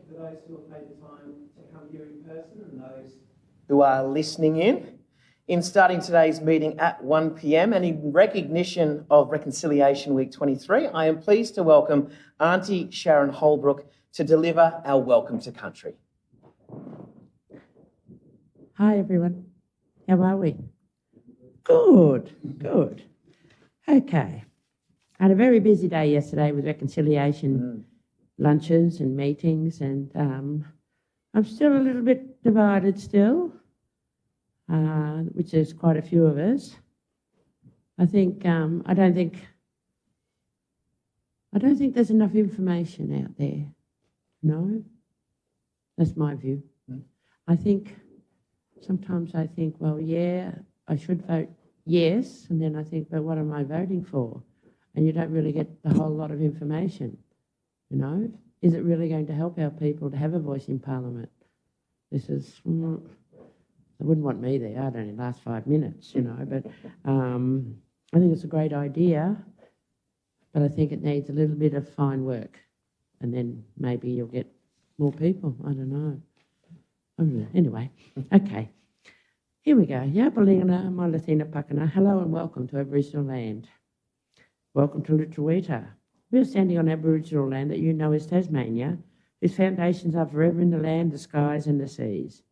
for those who have made the time to come here in person and those who are listening in starting today's meeting at 1 p.m. and in recognition of Reconciliation Week 23, I am pleased to welcome Auntie Sharon Holbrook to deliver our welcome to country. Hi everyone, how are we? Good. Okay, I had a very busy day yesterday with reconciliation lunches and meetings, and I'm still a little bit divided still, which is quite a few of us. I don't think there's enough information out there. No, that's my view. Sometimes I think, well, yeah, I should vote yes, and then I think, but what am I voting for? And you don't really get a whole lot of information, you know. Is it really going to help our people to have a voice in Parliament? They wouldn't want me there. I'd only last 5 minutes, you know, but I think it's a great idea, but I think it needs a little bit of fine work, and then maybe you'll get more people. I don't know. Anyway, okay. Here we go. Yabalina Malathina Pakana. Hello and welcome to Aboriginal land. Welcome to Lutruwita. We are standing on Aboriginal land that you know as Tasmania, whose foundations are forever in the land, the skies and the seas.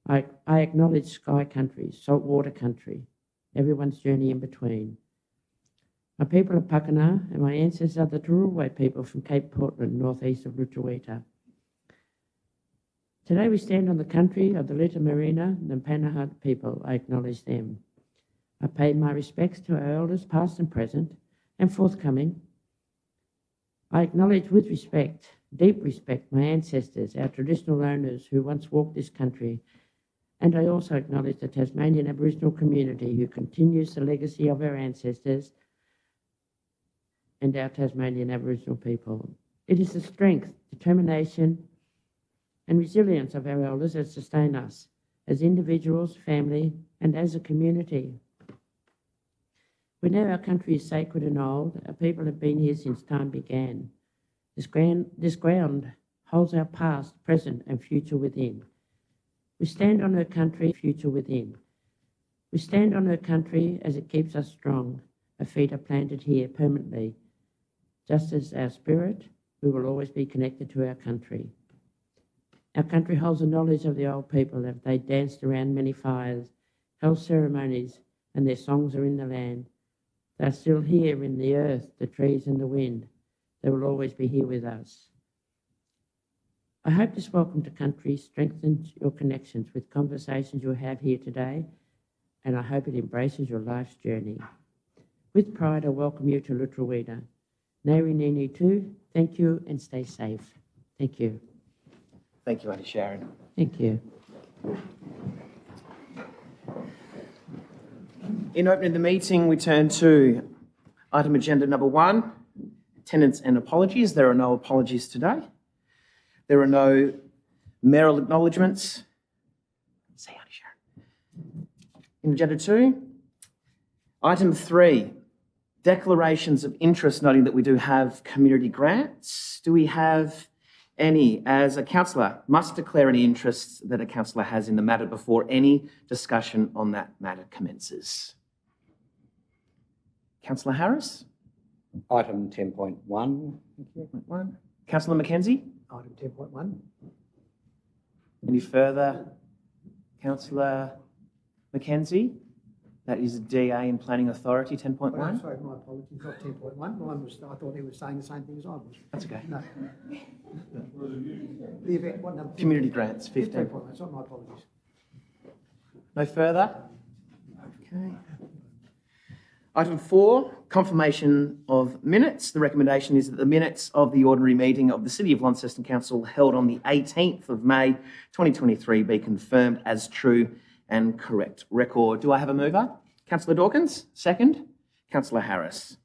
I acknowledge sky country, saltwater country, everyone's journey in between. My people are Pakana and my ancestors are the Turulwai people from Cape Portland, northeast of Lutruwita. Today we stand on the country of the Lita Marina and the Panahat people. I acknowledge them. I pay my respects to our elders, past and present, and forthcoming. I acknowledge with respect, deep respect, my ancestors, our traditional owners who once walked this country, and I also acknowledge the Tasmanian Aboriginal community who continues the legacy of our ancestors and our Tasmanian Aboriginal people. It is the strength, determination, and resilience of our elders that sustain us as individuals, family, and as a community. We know our country is sacred and old. Our people have been here since time began. This ground holds our past, present, and future within. We stand on her country, future within. We stand on her country as it keeps us strong. Our feet are planted here permanently. Just as our spirit, we will always be connected to our country. Our country holds a knowledge of the old people as they danced around many fires, held ceremonies, and their songs are in the land. They are still here in the earth, the trees and the wind. They will always be here with us. I hope this welcome to country strengthens your connections with conversations you have here today, and I hope it embraces your life's journey. With pride, I welcome you to Lutruwita. Nari Nini too, thank you and stay safe. Thank you. Thank you, Auntie Sharon. Thank you. In opening the meeting, we turn to item agenda number 1, attendance and apologies. There are no apologies today. There are no mayoral acknowledgements. Say Auntie Sharon. In agenda 2, item 3, declarations of interest, noting that we do have community grants. Do we have any? As a councillor must declare any interest that a councillor has in the matter before any discussion on that matter commences. Councillor Harris? Item 10.1. Thank you. Councillor Mackenzie? Item 10.1. Any further? Councillor Mackenzie? That is DA and Planning Authority 10.1. Oh, sorry, my apologies, not 10.1. Mine was, I thought he was saying the same thing as I was. That's okay. No. The event, what number? Community grants, 15. 10.1, it's not my apologies. No further? Okay. Item 4, confirmation of minutes. The recommendation is that the minutes of the ordinary meeting of the City of Launceston Council held on the 18th of May 2023 be confirmed as true and correct record. Do I have a mover? Councillor Dawkins, second. Councillor Harris.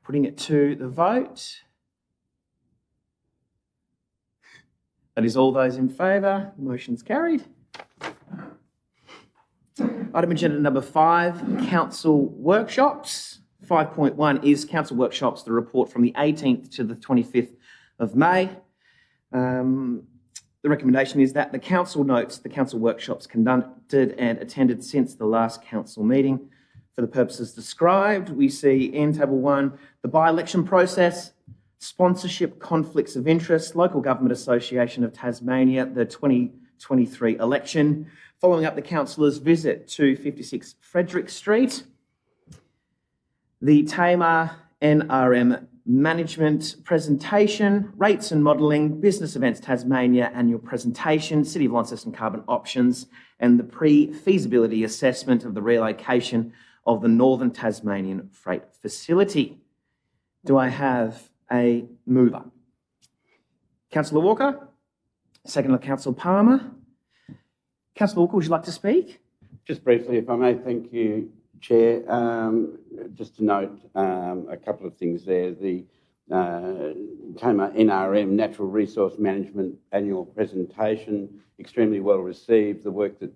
Putting it to the vote. That is all those in favour. Motion's carried. Item agenda number 5, council workshops. 5.1 is council workshops, the report from the 18th to the 25th of May. The recommendation is that the council notes the council workshops conducted and attended since the last council meeting. For the purposes described, we see in table 1 the by-election process, sponsorship conflicts of interest, Local Government Association of Tasmania, the 2023 election, following up the councillor's visit to 56 Frederick Street, the Tamar NRM management presentation, rates and modelling, Business Events Tasmania annual presentation, City of Launceston carbon options, and the pre-feasibility assessment of the relocation of the Northern Tasmanian Freight Facility. Do I have a mover? Councillor Walker, second Councillor Palmer. Councillor Walker, would you like to speak? Just briefly, if I may, thank you, Chair. Just to note a couple of things there. The Tamar NRM Natural Resource Management Annual Presentation, extremely well received. The work that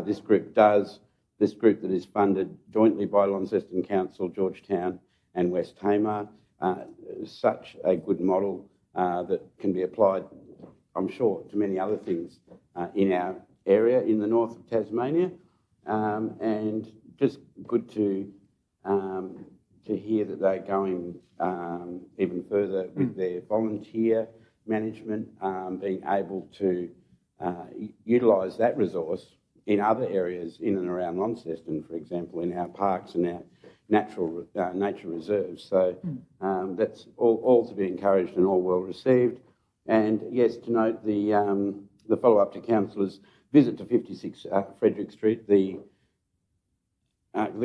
this group does, this group that is funded jointly by Launceston Council, Georgetown and West Tamar, such a good model that can be applied, I'm sure, to many other things in our area in the north of Tasmania, and just good to hear that they're going even further with their volunteer management, being able to utilise that resource in other areas in and around Launceston, for example, in our parks and our natural nature reserves. So that's all to be encouraged and all well received. And yes, to note the follow-up to councillors' visit to 56 Frederick Street, the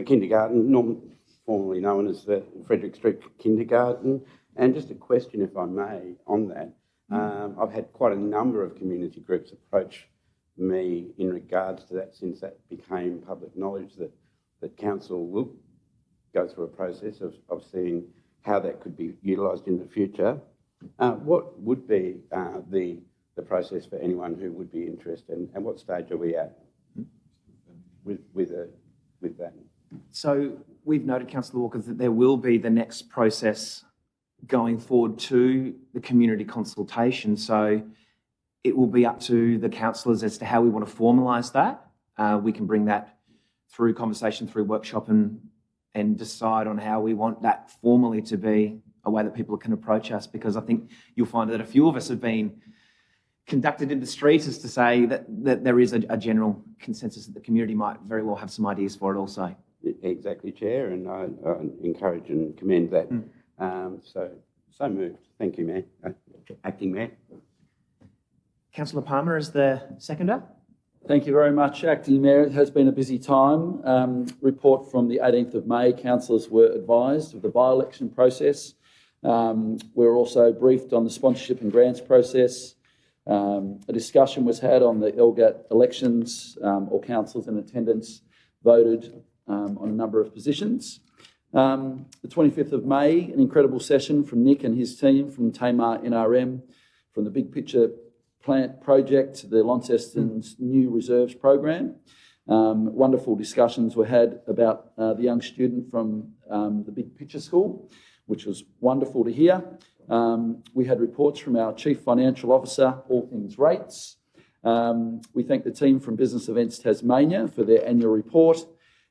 kindergarten, formerly known as the Frederick Street Kindergarten. And just a question, if I may, on that. I've had quite a number of community groups approach me in regards to that, since that became public knowledge that council will go through a process of seeing how that could be utilised in the future. What would be the process for anyone who would be interested, and what stage are we at with that? So we've noted, Councillor Walker, that there will be the next process going forward to the community consultation. So it will be up to the councillors as to how we want to formalise that. We can bring that through conversation, through workshop, and decide on how we want that formally to be a way that people can approach us, because I think you'll find that a few of us have been conducted in the street as to say that there is a general consensus that the community might very well have some ideas for it also. Exactly, Chair, and I encourage and commend that. So moved. Thank you, Mayor. Acting Mayor. Councillor Palmer is the seconder. Thank you very much, Acting Mayor. It has been a busy time. Report from the 18th of May, councillors were advised of the by-election process. We were also briefed on the sponsorship and grants process. A discussion was had on the LGAT elections. All councillors in attendance voted on a number of positions. The 25th of May, an incredible session from Nick and his team from Tamar NRM, from the Big Picture Plant Project, the Launceston's new reserves program. Wonderful discussions were had about the young student from the Big Picture School, which was wonderful to hear. We had reports from our Chief Financial Officer, all things rates. We thank the team from Business Events Tasmania for their annual report.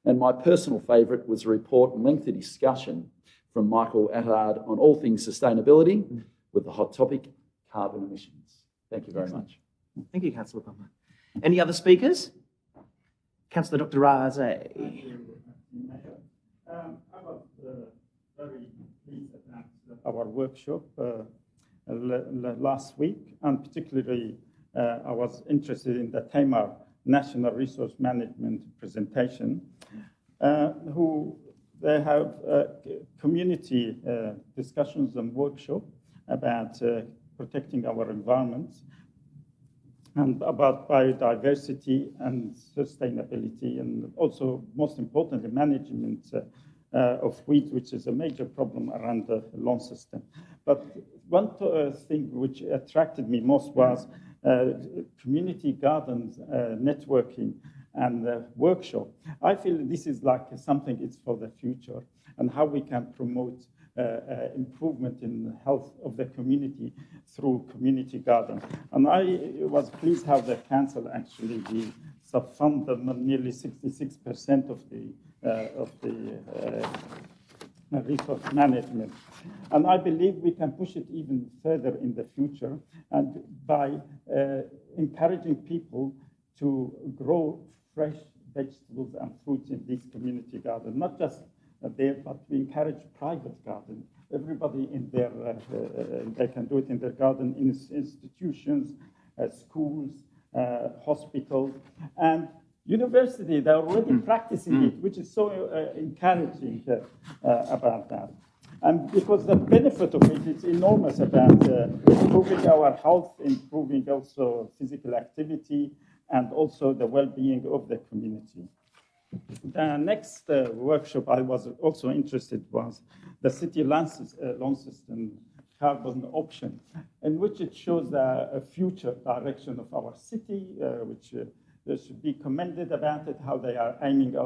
And my personal favourite was a report and lengthy discussion from Michael Attard on all things sustainability, with the hot topic, carbon emissions. Thank you very much. Thank you, Councillor Palmer. Any other speakers? Councillor Dr. Raze. I was very pleased at our workshop last week, and particularly I was interested in the Tamar National Resource Management presentation, who they have community discussions and workshop about protecting our environment and about biodiversity and sustainability, and also, most importantly, management of weed, which is a major problem around Launceston. But one thing which attracted me most was community gardens, networking, and workshop. I feel this is like something it's for the future, and how we can promote improvement in the health of the community through community gardens. And I was pleased how the council actually self-funded nearly 66% of the resource management. And I believe we can push it even further in the future, and by encouraging people to grow fresh vegetables and fruits in these community gardens, not just there, but we encourage private gardens. Everybody in their, they can do it in their garden, in institutions, schools, hospitals, and university. They're already practicing it, which is so encouraging about that. And because the benefit of it is enormous about improving our health, improving also physical activity, and also the well-being of the community. The next workshop I was also interested was the city Launceston carbon option, in which it shows a future direction of our city, which should be commended about it, how they are aiming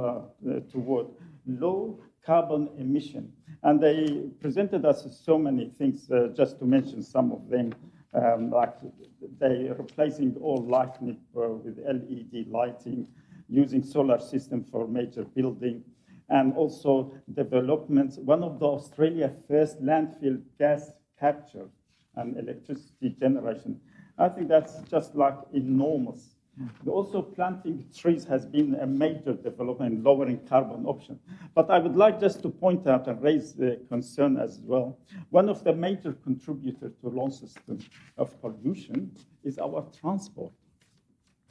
toward low carbon emission. And they presented us so many things, just to mention some of them, like they are replacing all lighting with LED lighting, using solar system for major building, and also developments. One of the Australia first landfill gas capture and electricity generation. I think that's just like enormous. Also, planting trees has been a major development in lowering carbon option. But I would like just to point out and raise the concern as well. One of the major contributors to Launceston of pollution is our transport.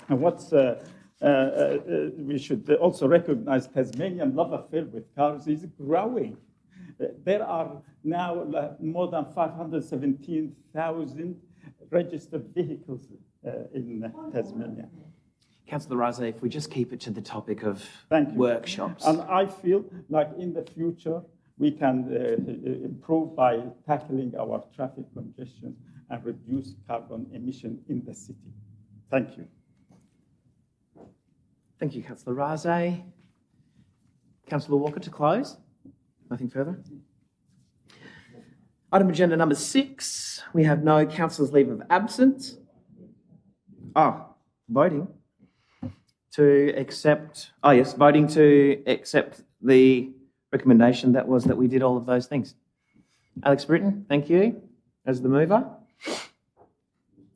And what's we should also recognize Tasmanian love affair with cars is growing. There are now more than 517,000 registered vehicles in Tasmania. Councillor Raza, if we just keep it to the topic of Thank you. workshops. And I feel like in the future, we can improve by tackling our traffic congestion and reduce carbon emission in the city. Thank you. Thank you, Councillor Raza. Councillor Walker to close. Nothing further. Item agenda number 6, we have no councillors' leave of absence. Voting to accept, voting to accept the recommendation that was that we did all of those things. Alex Britton, thank you, as the mover.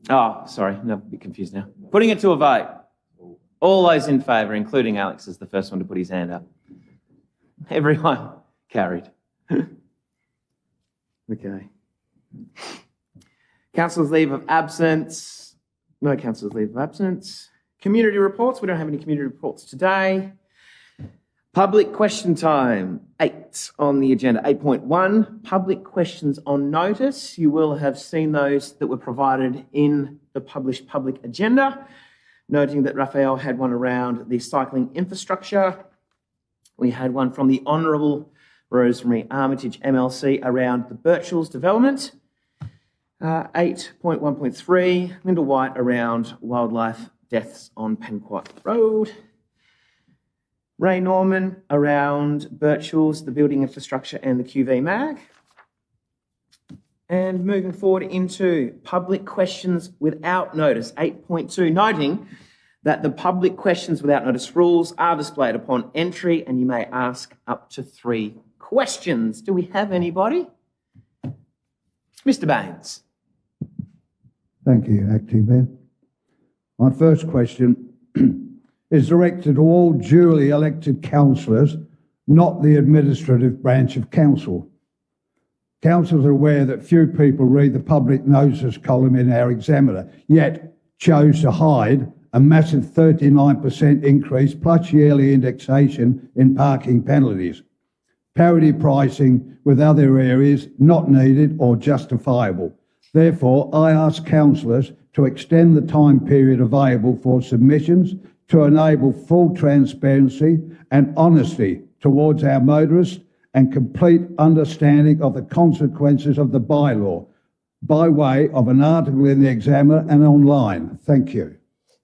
Sorry, no, a bit confused now. Putting it to a vote. All those in favour, including Alex, is the first one to put his hand up. Everyone carried. Okay. Councillors' leave of absence. No councillors' leave of absence. Community reports. We don't have any community reports today. Public question time. 8 on the agenda. 8.1. Public questions on notice. You will have seen those that were provided in the published public agenda, noting that Raphael had one around the cycling infrastructure. We had one from the Honourable Rosemary Armitage MLC around the Birchells development. 8.1.3, Lyndall White around wildlife deaths on Penquot Road. Ray Norman around Birchells, the building infrastructure and the QV mag. And moving forward into public questions without notice, 8.2, noting that the public questions without notice rules are displayed upon entry and you may ask up to 3 questions. Do we have anybody? Mr. Baines. Thank you, Acting Mayor. My first question is directed to all duly elected councillors, not the administrative branch of council. Councillors are aware that few people read the public notices column in our Examiner, yet chose to hide a massive 39% increase plus yearly indexation in parking penalties. Parity pricing with other areas not needed or justifiable. Therefore, I ask councillors to extend the time period available for submissions to enable full transparency and honesty towards our motorists and complete understanding of the consequences of the bylaw by way of an article in the Examiner and online. Thank you.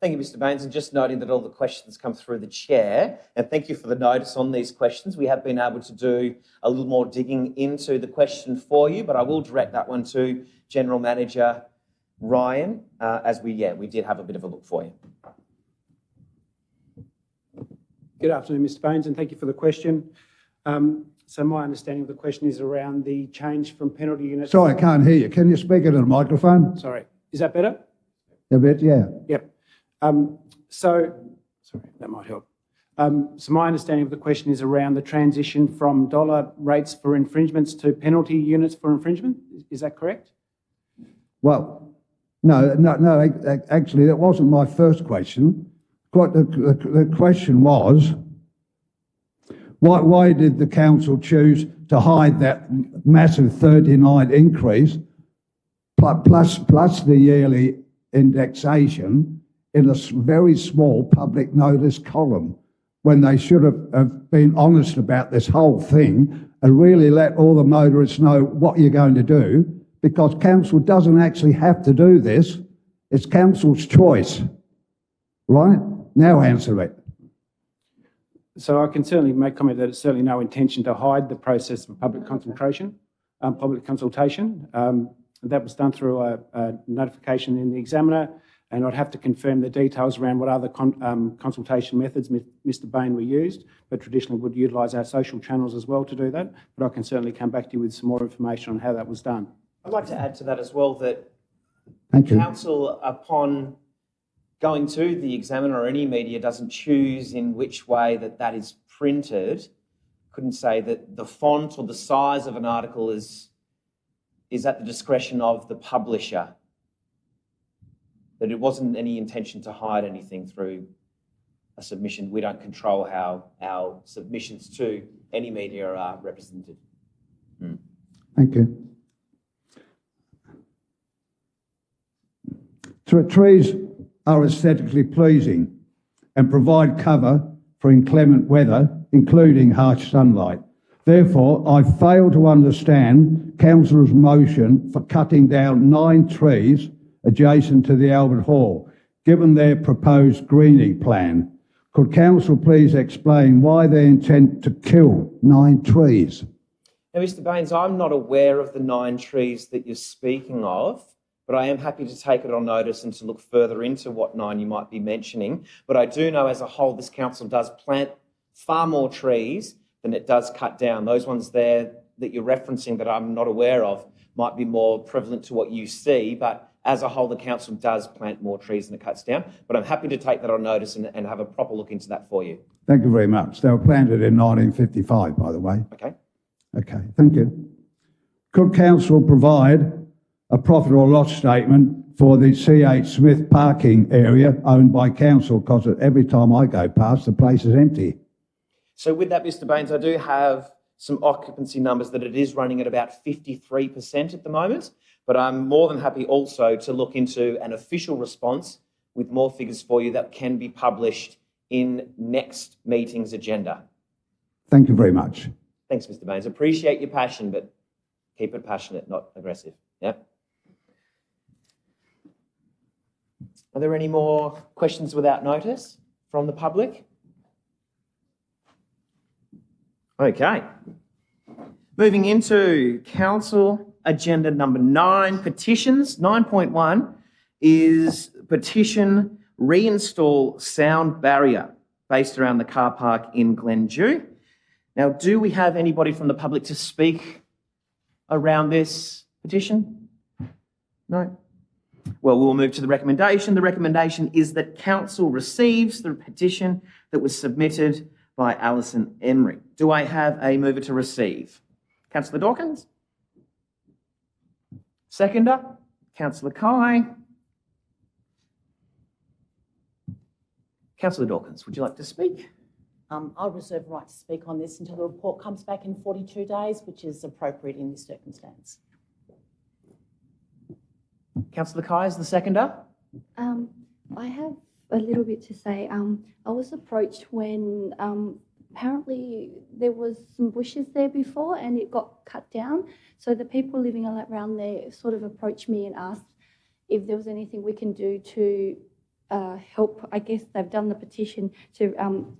Thank you, Mr. Baines, and just noting that all the questions come through the chair, and thank you for the notice on these questions. We have been able to do a little more digging into the question for you, but I will direct that one to General Manager Ryan, as we did have a bit of a look for you. Good afternoon, Mr. Baines, and thank you for the question. So my understanding of the question is around the change from penalty units. Sorry, I can't hear you. Can you speak into the microphone? Sorry, is that better? A bit, yeah. Yep. Sorry, that might help. So my understanding of the question is around the transition from dollar rates for infringements to penalty units for infringement. Is that correct? Well, no, actually, that wasn't my first question. The question was, why did the council choose to hide that massive 39 increase plus the yearly indexation in a very small public notice column, when they should have been honest about this whole thing and really let all the motorists know what you're going to do, because council doesn't actually have to do this. It's council's choice. Right? Now answer it. So I can certainly make comment that it's certainly no intention to hide the process of public consultation. That was done through a notification in the Examiner, and I'd have to confirm the details around what other consultation methods Mr. Bain were used, but traditionally would utilise our social channels as well to do that. But I can certainly come back to you with some more information on how that was done. I'd like to add to that as well that Thank you. council, upon going to the Examiner or any media, doesn't choose in which way that is printed. Couldn't say that the font or the size of an article is at the discretion of the publisher. That it wasn't any intention to hide anything through a submission. We don't control how our submissions to any media are represented. Thank you. Trees are aesthetically pleasing and provide cover for inclement weather, including harsh sunlight. Therefore, I fail to understand councillor's motion for cutting down 9 trees adjacent to the Albert Hall, given their proposed greening plan. Could council please explain why they intend to kill 9 trees? Now, Mr. Baines, I'm not aware of the 9 trees that you're speaking of, but I am happy to take it on notice and to look further into what 9 you might be mentioning. But I do know as a whole this council does plant far more trees than it does cut down. Those ones there that you're referencing that I'm not aware of might be more prevalent to what you see, but as a whole the council does plant more trees than it cuts down. But I'm happy to take that on notice and have a proper look into that for you. Thank you very much. They were planted in 1955, by the way. Okay. Okay, thank you. Could council provide a profit or loss statement for the C.H. Smith parking area owned by council, because every time I go past, the place is empty? So with that, Mr. Baines, I do have some occupancy numbers that it is running at about 53% at the moment, but I'm more than happy also to look into an official response with more figures for you that can be published in next meeting's agenda. Thank you very much. Thanks, Mr. Baines. Appreciate your passion, but keep it passionate, not aggressive. Yeah. Are there any more questions without notice from the public? Okay. Moving into council agenda number 9, petitions. 9.1 is petition reinstall sound barrier based around the car park in Glendew. Now, do we have anybody from the public to speak around this petition? No? Well, we'll move to the recommendation. The recommendation is that council receives the petition that was submitted by Alison Emery. Do I have a mover to receive? Councillor Dawkins? Seconder? Councillor Kai? Councillor Dawkins, would you like to speak? I'll reserve the right to speak on this until the report comes back in 42 days, which is appropriate in this circumstance. Councillor Kai is the seconder. I have a little bit to say. I was approached when apparently there was some bushes there before and it got cut down. So the people living around there sort of approached me and asked if there was anything we can do to help. I guess they've done the petition to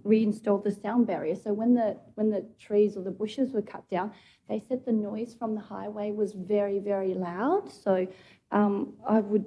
reinstall the sound barrier. So when the trees or the bushes were cut down, they said the noise from the highway was very, very loud. So I would,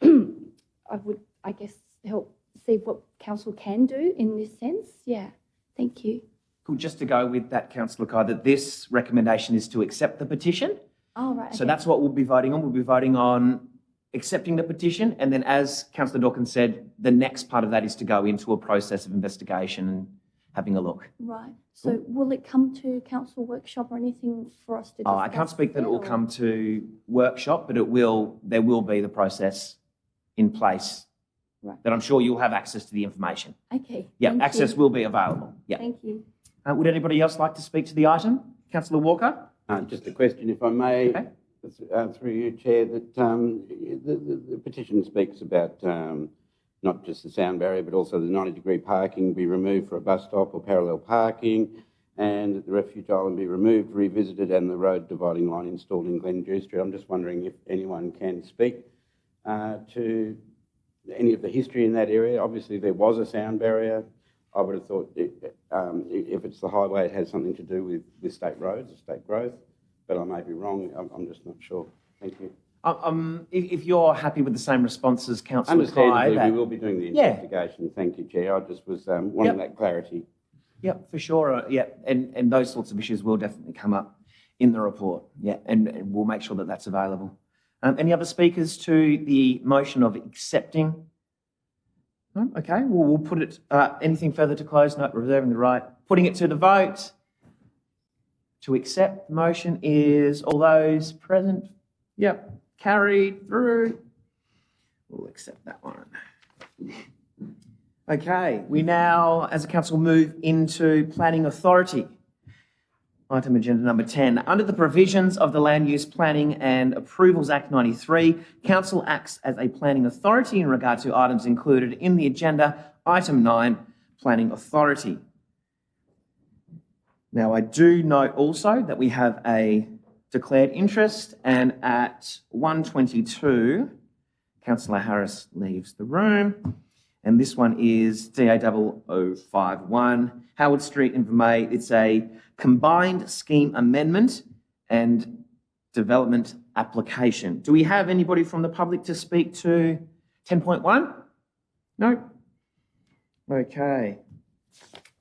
I guess, help see what council can do in this sense. Yeah, thank you. Cool. Just to go with that, Councillor Kai, that this recommendation is to accept the petition. Oh, right. So okay. that's what we'll be voting on. We'll be voting on accepting the petition, and then, as Councillor Dawkins said, the next part of that is to go into a process of investigation and having a look. Right. So will it come to council workshop or anything for us to discuss? I can't speak that it will there, or- come to workshop, but there will be the process in place. Right. That I'm sure you'll have access to the information. Okay. Yeah, thank access you. will be available. Yeah. Thank you. Would anybody else like to speak to the item? Councillor Walker? Just a question, if I may, Okay. through you, Chair, that the petition speaks about not just the sound barrier, but also the 90-degree parking be removed for a bus stop or parallel parking, and that the refuge island be removed, revisited, and the road dividing line installed in Glendew Street. I'm just wondering if anyone can speak to any of the history in that area. Obviously, there was a sound barrier. I would have thought if it's the highway, it has something to do with state roads, state growth, but I may be wrong. I'm just not sure. Thank you. If you're happy with the same response as Councillor Understandably, Kai, we will be doing the Yeah. investigation. Thank you, Chair. I just was wanting that clarity. Yep, for sure. Yeah, and those sorts of issues will definitely come up in the report. Yeah, and we'll make sure that that's available. Any other speakers to the motion of accepting? No? Okay, well, we'll put it, anything further to close? No, reserving the right. Putting it to the vote. To accept the motion is all those present. Yep, carried through. We'll accept that one. Okay, we now, as a council, move into Planning Authority. Item agenda number 10. Under the provisions of the Land Use Planning and Approvals Act 93, Council acts as a planning authority in regard to items included in the agenda. Item 9, Planning Authority. Now, I do note also that we have a declared interest, and at 1:22, Councillor Harris leaves the room. And this one is DA0051, Howard Street in Vermey. It's a combined scheme amendment and development application. Do we have anybody from the public to speak to 10.1? No? Okay.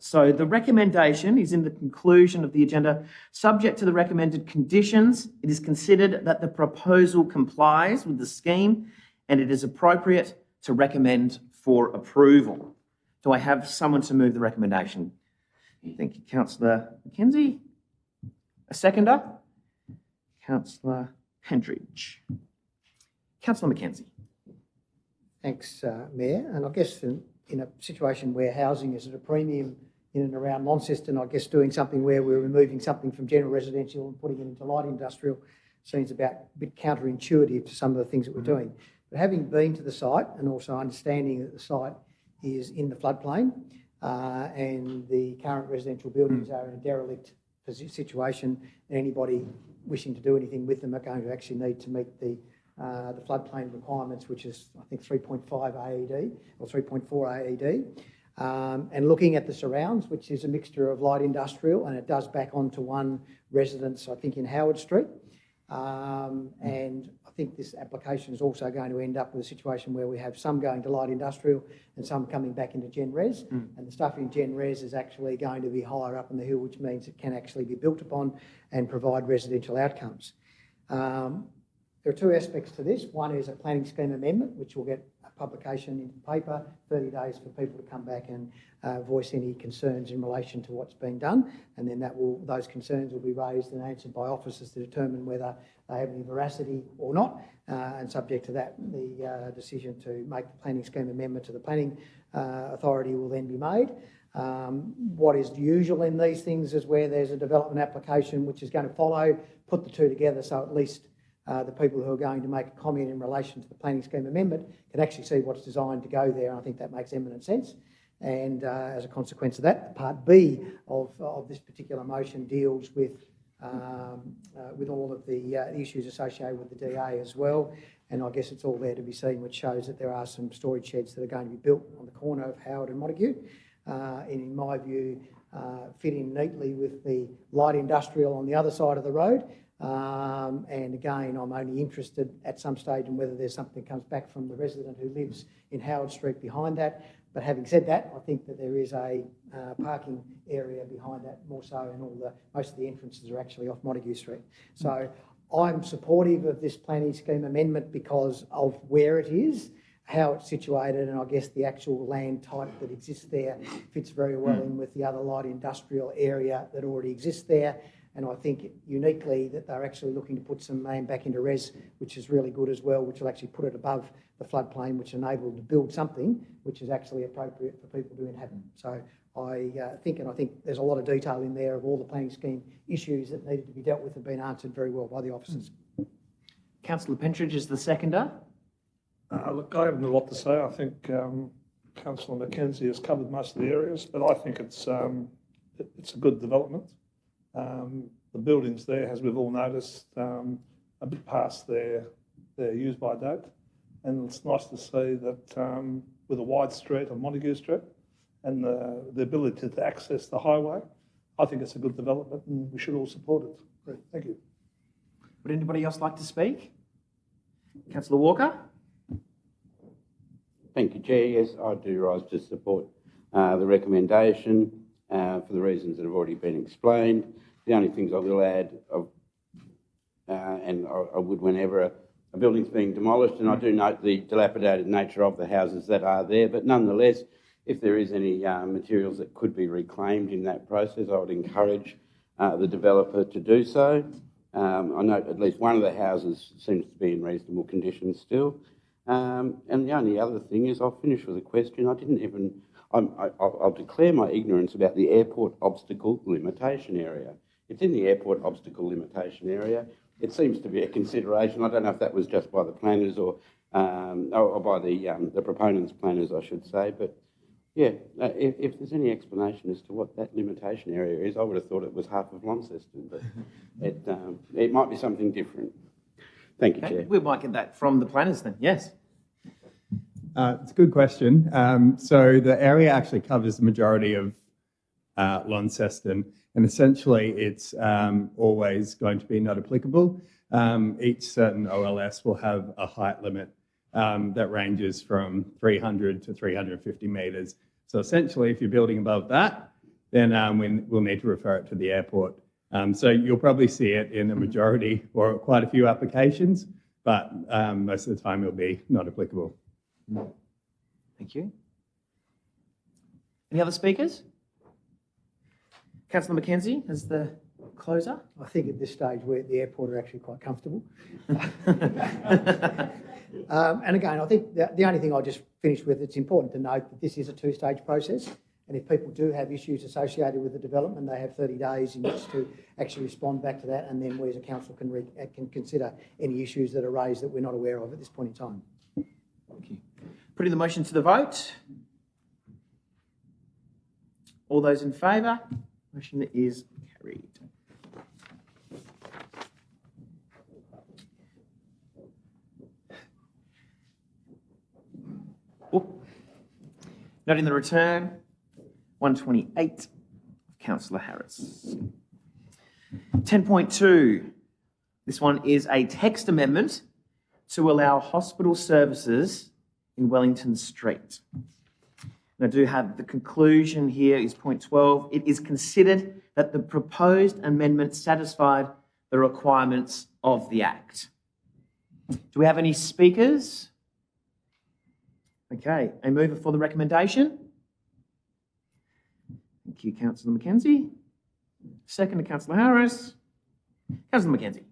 So the recommendation is in the conclusion of the agenda. Subject to the recommended conditions, it is considered that the proposal complies with the scheme and it is appropriate to recommend for approval. Do I have someone to move the recommendation? Thank you, Councillor McKenzie. A seconder? Councillor Pendridge. Councillor McKenzie. Thanks, Mayor. And I guess in a situation where housing is at a premium in and around Launceston, I guess doing something where we're removing something from general residential and putting it into light industrial seems a bit counterintuitive to some of the things that we're doing. But having been to the site and also understanding that the site is in the floodplain and the current residential buildings are in a derelict situation, and anybody wishing to do anything with them are going to actually need to meet the floodplain requirements, which is, I think, 3.5 AED or 3.4 AED. And looking at the surrounds, which is a mixture of light industrial, and it does back onto one residence, I think, in Howard Street. And I think this application is also going to end up with a situation where we have some going to light industrial and some coming back into Gen Res. And the stuff in Gen Res is actually going to be higher up in the hill, which means it can actually be built upon and provide residential outcomes. There are two aspects to this. One is a planning scheme amendment, which will get a publication in the paper, 30 days for people to come back and voice any concerns in relation to what's being done. And then those concerns will be raised and answered by officers to determine whether they have any veracity or not. And subject to that, the decision to make the planning scheme amendment to the planning authority will then be made. What is usual in these things is where there's a development application which is going to follow, put the two together so at least the people who are going to make a comment in relation to the planning scheme amendment can actually see what's designed to go there. And I think that makes eminent sense. And as a consequence of that, Part B of this particular motion deals with all of the issues associated with the DA as well. and I guess it's all there to be seen, which shows that there are some storage sheds that are going to be built on the corner of Howard and Montague, and in my view, fit in neatly with the light industrial on the other side of the road. And again, I'm only interested at some stage in whether there's something that comes back from the resident who lives in Howard Street behind that. But having said that, I think that there is a parking area behind that more so, and most of the entrances are actually off Montague Street. So I'm supportive of this planning scheme amendment because of where it is, how it's situated, and I guess the actual land type that exists there fits very well in with the other light industrial area that already exists there. And I think uniquely that they're actually looking to put some land back into res, which is really good as well, which will actually put it above the floodplain, which enables to build something which is actually appropriate for people to inhabit. So I think there's a lot of detail in there of all the planning scheme issues that needed to be dealt with have been answered very well by the officers. Councillor Pentridge is the seconder. Look, I haven't a lot to say. I think Councillor Mackenzie has covered most of the areas, but I think it's a good development. The buildings there, as we've all noticed, a bit past their use-by date, and it's nice to see that with a wide street on Montague Street and the ability to access the highway, I think it's a good development and we should all support it. Great, thank you. Would anybody else like to speak? Councillor Walker? Thank you, Chair. Yes, I do rise to support the recommendation for the reasons that have already been explained. The only things I will add, and I would whenever a building's being demolished, and I do note the dilapidated nature of the houses that are there, but nonetheless, if there is any materials that could be reclaimed in that process, I would encourage the developer to do so. I note at least one of the houses seems to be in reasonable condition still. And the only other thing is, I'll finish with a question. I'll declare my ignorance about the airport obstacle limitation area. It's in the airport obstacle limitation area. It seems to be a consideration. I don't know if that was just by the planners or by the proponents' planners, I should say. But yeah, if there's any explanation as to what that limitation area is, I would have thought it was half of Launceston, but it might be something different. Thank you, Chair. We might get that from the planners then, yes. It's a good question. So the area actually covers the majority of Launceston, and essentially it's always going to be not applicable. Each certain OLS will have a height limit that ranges from 300 to 350 metres. So essentially, if you're building above that, then we'll need to refer it to the airport. So you'll probably see it in a majority or quite a few applications, but most of the time it'll be not applicable. Thank you. Any other speakers? Councillor Mackenzie as the closer. I think at this stage we're at the airport are actually quite comfortable. And again, I think the only thing I'll just finish with, it's important to note that this is a two-stage process, and if people do have issues associated with the development, they have 30 days in which to actually respond back to that, and then we as a council can consider any issues that are raised that we're not aware of at this point in time. Thank you. Putting the motion to the vote. All those in favour? Motion is carried. Noting the return, 128 of Councillor Harris. 10.2, this one is a text amendment to allow hospital services in Wellington Street. And I do have the conclusion here is point 12. It is considered that the proposed amendment satisfied the requirements of the Act. Do we have any speakers? Okay, a mover for the recommendation. Thank you, Councillor Mackenzie. Second to Councillor Harris. Councillor Mackenzie.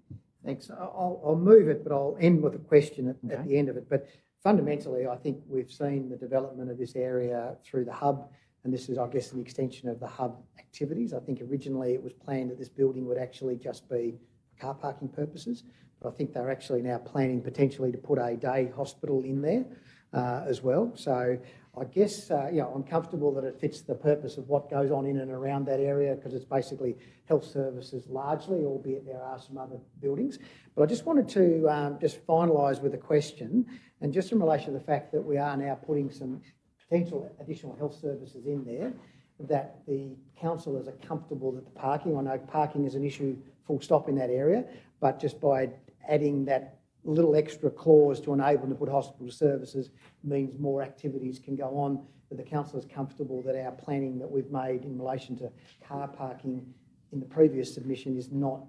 Thanks. I'll move it, but I'll end with a question at the end of it. But fundamentally, I think we've seen the development of this area through the hub, and this is, I guess, an extension of the hub activities. I think originally it was planned that this building would actually just be for car parking purposes, but I think they're actually now planning potentially to put a day hospital in there as well. So I guess, I'm comfortable that it fits the purpose of what goes on in and around that area because it's basically health services largely, albeit there are some other buildings. But I just wanted to just finalise with a question, and just in relation to the fact that we are now putting some potential additional health services in there, that the councillors are comfortable that the parking, I know parking is an issue full stop in that area, but just by adding that little extra clause to enable them to put hospital services means more activities can go on, that the council is comfortable that our planning that we've made in relation to car parking in the previous submission is not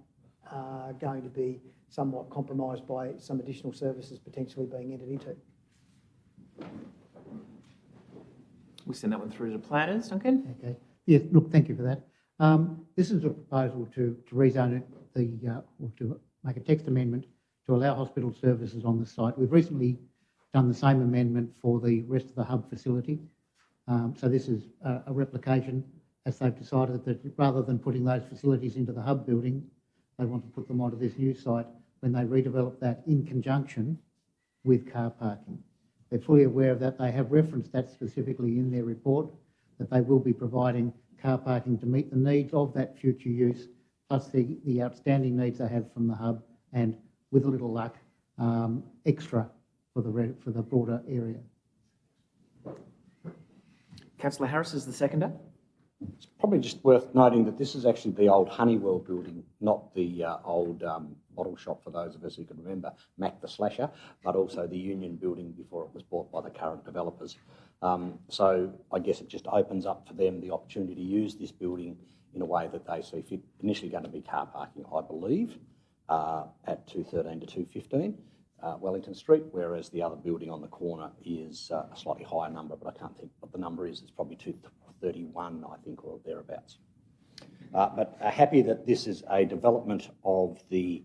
going to be somewhat compromised by some additional services potentially being entered into. We'll send that one through to planners, Duncan. Okay. Yes, look, thank you for that. This is a proposal to rezone it, or to make a text amendment to allow hospital services on the site. We've recently done the same amendment for the rest of the hub facility. So this is a replication, as they've decided that rather than putting those facilities into the hub building, they want to put them onto this new site when they redevelop that in conjunction with car parking. They're fully aware of that. They have referenced that specifically in their report, that they will be providing car parking to meet the needs of that future use, plus the outstanding needs they have from the hub, and with a little luck, extra for the broader area. Councillor Harris is the seconder. It's probably just worth noting that this is actually the old Honeywell building, not the old bottle shop, for those of us who can remember, Mac the Slasher, but also the Union building before it was bought by the current developers. So I guess it just opens up for them the opportunity to use this building in a way that they see fit. Initially going to be car parking, I believe, at 213 to 215 Wellington Street, whereas the other building on the corner is a slightly higher number, but I can't think what the number is. It's probably 231, I think, or thereabouts. But happy that this is a development of the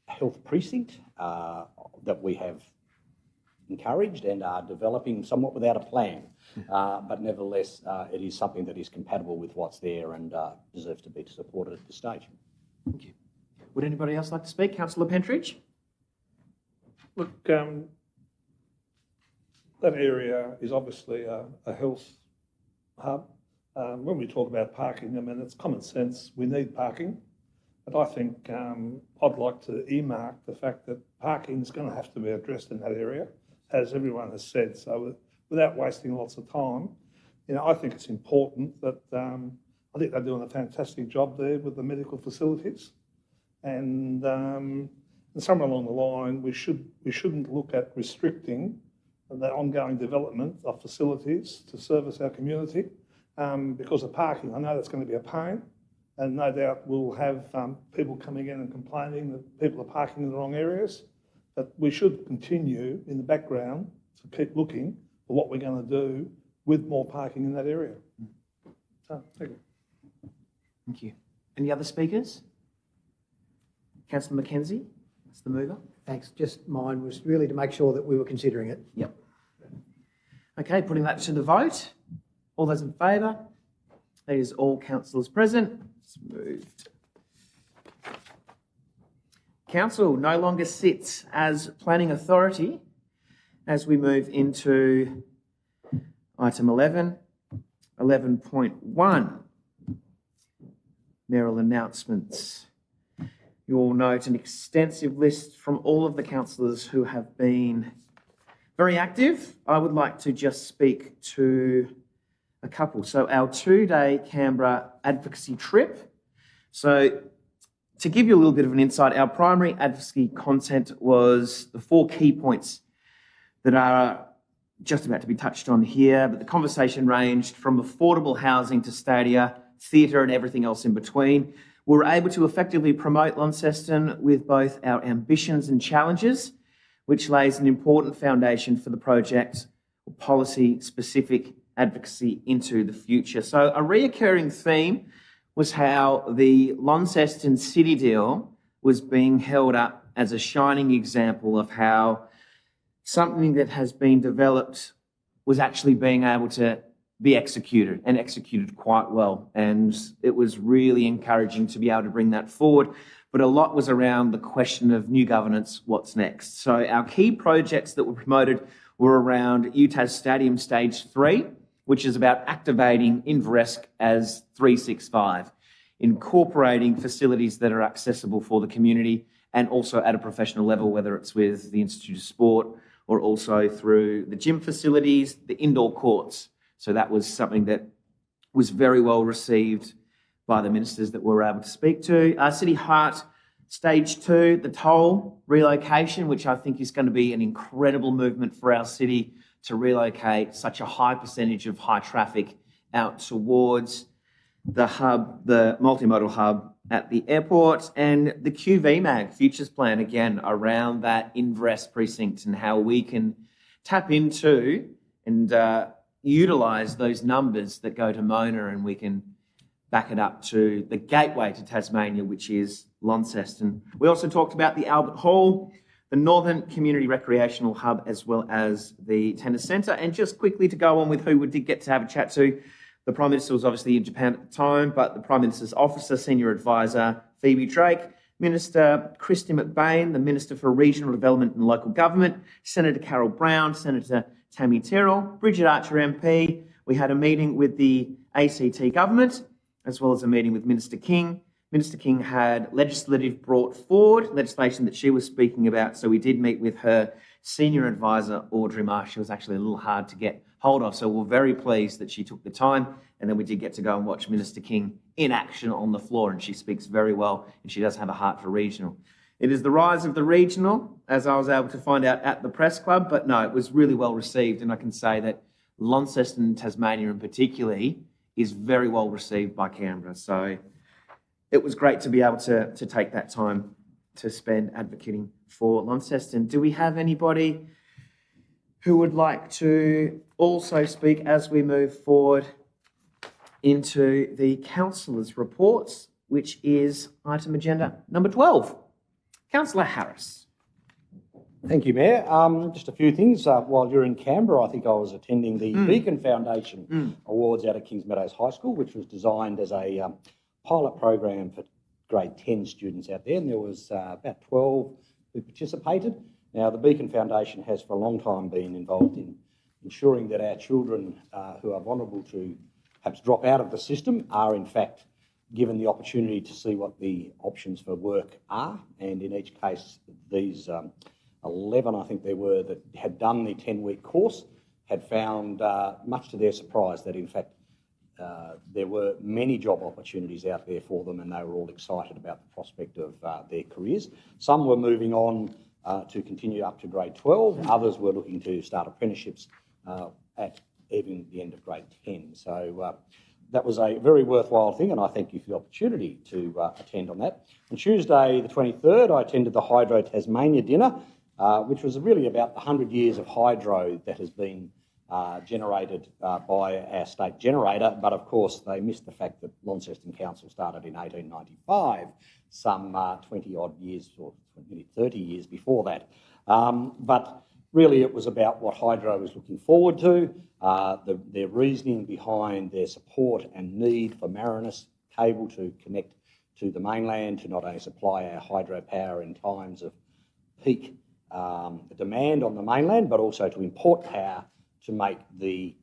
health precinct that we have encouraged and are developing somewhat without a plan. But nevertheless, it is something that is compatible with what's there and deserves to be supported at this stage. Thank you. Would anybody else like to speak? Councillor Pentridge? Look, that area is obviously a health hub. When we talk about parking, I mean, it's common sense. We need parking. But I think I'd like to earmark the fact that parking is going to have to be addressed in that area, as everyone has said. So without wasting lots of time, I think it's important that I think they're doing a fantastic job there with the medical facilities. And somewhere along the line, we shouldn't look at restricting the ongoing development of facilities to service our community because of parking. I know that's going to be a pain, and no doubt we'll have people coming in and complaining that people are parking in the wrong areas. But we should continue in the background to keep looking for what we're going to do with more parking in that area. So, thank you. Thank you. Any other speakers? Councillor Mackenzie, that's the mover. Thanks. Just mine was really to make sure that we were considering it. Yep. Okay, putting that to the vote. All those in favour? That is all councillors present. It's moved. Council no longer sits as planning authority as we move into item 11, 11.1, mayoral announcements. You will note an extensive list from all of the councillors who have been very active. I would like to just speak to a couple. So our 2-day Canberra advocacy trip. So to give you a little bit of an insight, our primary advocacy content was the 4 key points that are just about to be touched on here, but the conversation ranged from affordable housing to stadia, theatre and everything else in between. We were able to effectively promote Launceston with both our ambitions and challenges, which lays an important foundation for the project policy-specific advocacy into the future. So a reoccurring theme was how the Launceston City deal was being held up as a shining example of how something that has been developed was actually being able to be executed and executed quite well. And it was really encouraging to be able to bring that forward. But a lot was around the question of new governance, what's next? So our key projects that were promoted were around UTAS Stadium Stage 3, which is about activating Inveresk as 365, incorporating facilities that are accessible for the community and also at a professional level, whether it's with the Institute of Sport or also through the gym facilities, the indoor courts. So that was something that was very well received by the ministers that we were able to speak to. City Heart Stage 2, the toll relocation, which I think is going to be an incredible movement for our city to relocate such a high percentage of high traffic out towards the hub, the multimodal hub at the airport, and the QVMAG Futures Plan, again, around that Inveresk precinct and how we can tap into and utilise those numbers that go to Mona, and we can back it up to the gateway to Tasmania, which is Launceston. We also talked about the Albert Hall, the Northern Community Recreational Hub, as well as the Tennis Centre. And just quickly to go on with who we did get to have a chat to, the Prime Minister was obviously in Japan at the time, but the Prime Minister's officer, Senior Advisor Phoebe Drake, Minister Christy McBain, the Minister for Regional Development and Local Government, Senator Carol Brown, Senator Tammy Terrell, Bridget Archer MP. We had a meeting with the ACT government, as well as a meeting with Minister King. Minister King had legislation brought forward, legislation that she was speaking about, so we did meet with her senior advisor, Audrey Marsh. She was actually a little hard to get hold of, so we're very pleased that she took the time, and then we did get to go and watch Minister King in action on the floor, and she speaks very well, and she does have a heart for regional. It is the rise of the regional, as I was able to find out at the press club, but no, it was really well received, and I can say that Launceston, Tasmania in particularly, is very well received by Canberra. So it was great to be able to take that time to spend advocating for Launceston. Do we have anybody who would like to also speak as we move forward into the councillors' reports, which is item agenda number 12? Councillor Harris. Thank you, Mayor. Just a few things. While you're in Canberra, I think I was attending the Beacon Foundation Awards out at Kings Meadows High School, which was designed as a pilot program for grade 10 students out there, and there was about 12 who participated. Now, the Beacon Foundation has for a long time been involved in ensuring that our children who are vulnerable to perhaps drop out of the system are in fact given the opportunity to see what the options for work are, and in each case these 11, I think there were, that had done the 10-week course had found, much to their surprise, that in fact there were many job opportunities out there for them, and they were all excited about the prospect of their careers. Some were moving on to continue up to grade 12, others were looking to start apprenticeships at even the end of grade 10. So that was a very worthwhile thing, and I thank you for the opportunity to attend on that. On Tuesday the 23rd, I attended the Hydro Tasmania dinner, which was really about the 100 years of hydro that has been generated by our state generator, but of course they missed the fact that Launceston Council started in 1895, some 20 odd years or nearly 30 years before that. But really it was about what hydro was looking forward to, their reasoning behind their support and need for Marinus cable to connect to the mainland to not only supply our hydropower in times of peak demand on the mainland, but also to import power to make the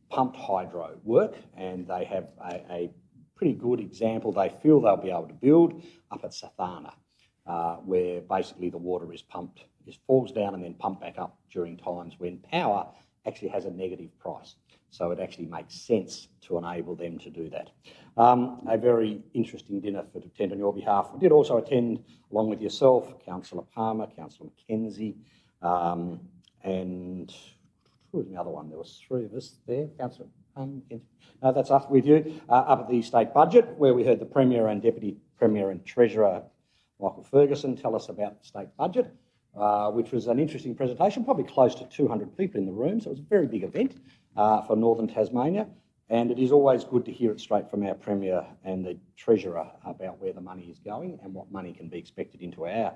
pumped hydro work. And they have a pretty good example they feel they'll be able to build up at Sathana, where basically the water is pumped, falls down and then pumped back up during times when power actually has a negative price. So it actually makes sense to enable them to do that. A very interesting dinner to attend on your behalf. We did also attend, along with yourself, Councillor Palmer, Councillor McKenzie, and who was the other one? There was three of us there. Councillor McKenzie. No, that's us with you. Up at the state budget, where we heard the Premier and Deputy Premier and Treasurer Michael Ferguson tell us about the state budget, which was an interesting presentation, probably close to 200 people in the room, so it was a very big event for Northern Tasmania, and it is always good to hear it straight from our Premier and the Treasurer about where the money is going and what money can be expected into our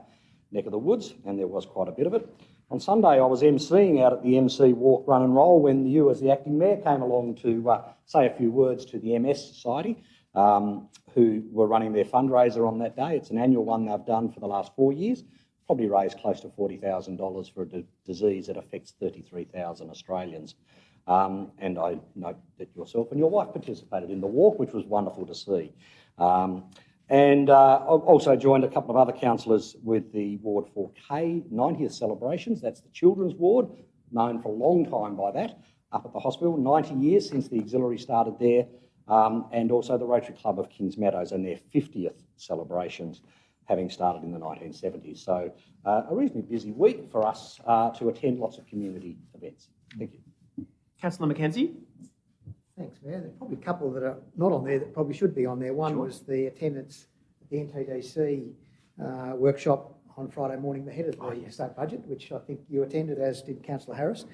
neck of the woods, and there was quite a bit of it. On Sunday I was emceeing out at the MC Walk, Run and Roll when you as the Acting Mayor came along to say a few words to the MS Society, who were running their fundraiser on that day. It's an annual one they've done for the last 4 years probably raised close to $40,000 for a disease that affects 33,000 Australians. And I note that yourself and your wife participated in the walk, which was wonderful to see. And I've also joined a couple of other councillors with the Ward 4K 90th celebrations. That's the children's ward, known for a long time by that, up at the hospital, 90 years since the auxiliary started there, and also the Rotary Club of Kings Meadows and their 50th celebrations, having started in the 1970s. So a reasonably busy week for us to attend lots of community events. Thank you. Councillor McKenzie. Thanks, Mayor. There's probably a couple that are not on there that probably should be on there. One Sure. was the attendance at the NTDC workshop on Friday morning ahead of the state budget, which I think you attended, as did Councillor Harris,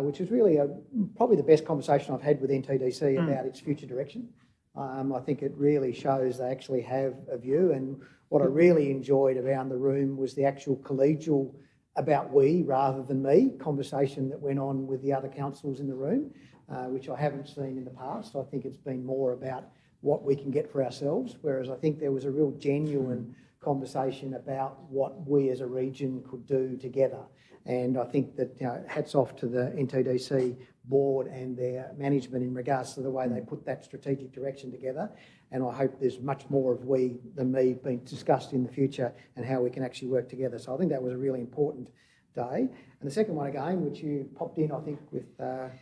which was really probably the best conversation I've had with NTDC about its future direction. I think it really shows they actually have a view, and what I really enjoyed around the room was the actual collegial about we rather than me conversation that went on with the other councillors in the room, which I haven't seen in the past. I think it's been more about what we can get for ourselves, whereas I think there was a real genuine conversation about what we as a region could do together. And I think that, hats off to the NTDC board and their management in regards to the way they put that strategic direction together. And I hope there's much more of we than me being discussed in the future and how we can actually work together. So I think that was a really important day. And the second one again, which you popped in, I think, with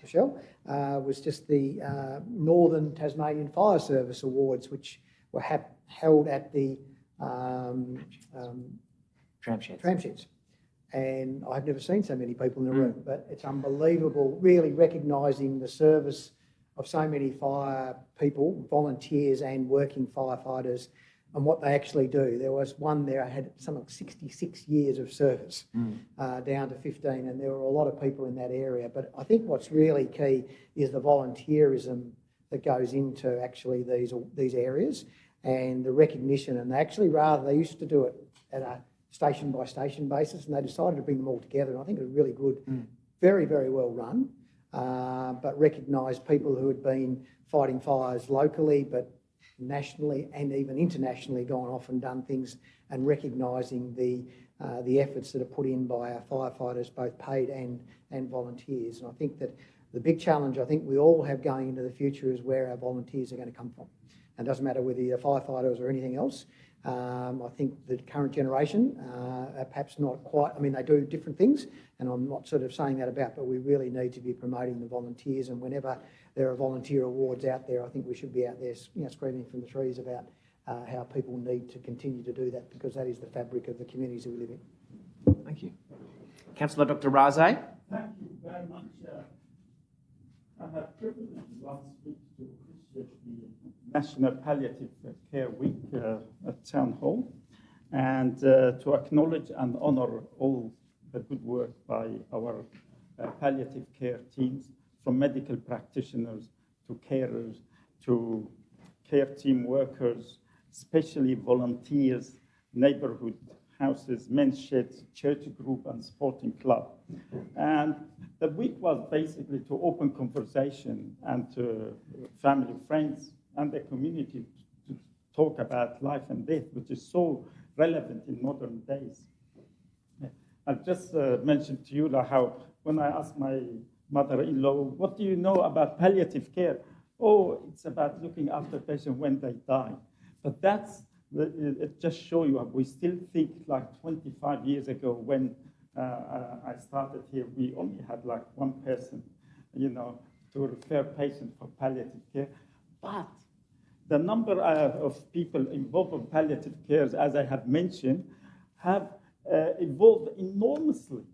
Michelle, was just the Northern Tasmanian Fire Service Awards, which were held at the Tram sheds. And I've never seen so many people in the room, but it's unbelievable, really recognising the service of so many fire people, volunteers and working firefighters, and what they actually do. There was one there, I had something like 66 years of service, down to 15, and there were a lot of people in that area. But I think what's really key is the volunteerism that goes into actually these areas, and the recognition. And they actually they used to do it at a station by station basis, and they decided to bring them all together. And I think it was really good, very, very well run, but recognised people who had been fighting fires locally, but nationally and even internationally gone off and done things, and recognising the efforts that are put in by our firefighters, both paid and volunteers. And I think that the big challenge I think we all have going into the future is where our volunteers are going to come from. And it doesn't matter whether you're firefighters or anything else. I think the current generation are perhaps not quite, I mean, they do different things, and I'm not sort of saying that about, but we really need to be promoting the volunteers. And whenever there are volunteer awards out there, I think we should be out there, screaming from the trees about how people need to continue to do that, because that is the fabric of the communities that we live in. Thank you. Councillor Dr. Raze. Thank you very much. I had privilege last week to appreciate the National Palliative Care Week at Town Hall, and to acknowledge and honour all the good work by our palliative care teams, from medical practitioners to carers to care team workers, especially volunteers, neighbourhood houses, men's sheds, church group and sporting club. And the week was basically to open conversation and to family, friends and the community to talk about life and death, which is so relevant in modern days. I just mentioned to you how when I asked my mother-in-law, what do you know about palliative care? Oh, it's about looking after patients when they die. But it just shows you, we still think like 25 years ago when I started here, we only had like one person, to refer patients for palliative care. But the number of people involved in palliative care, as I have mentioned, have evolved enormously,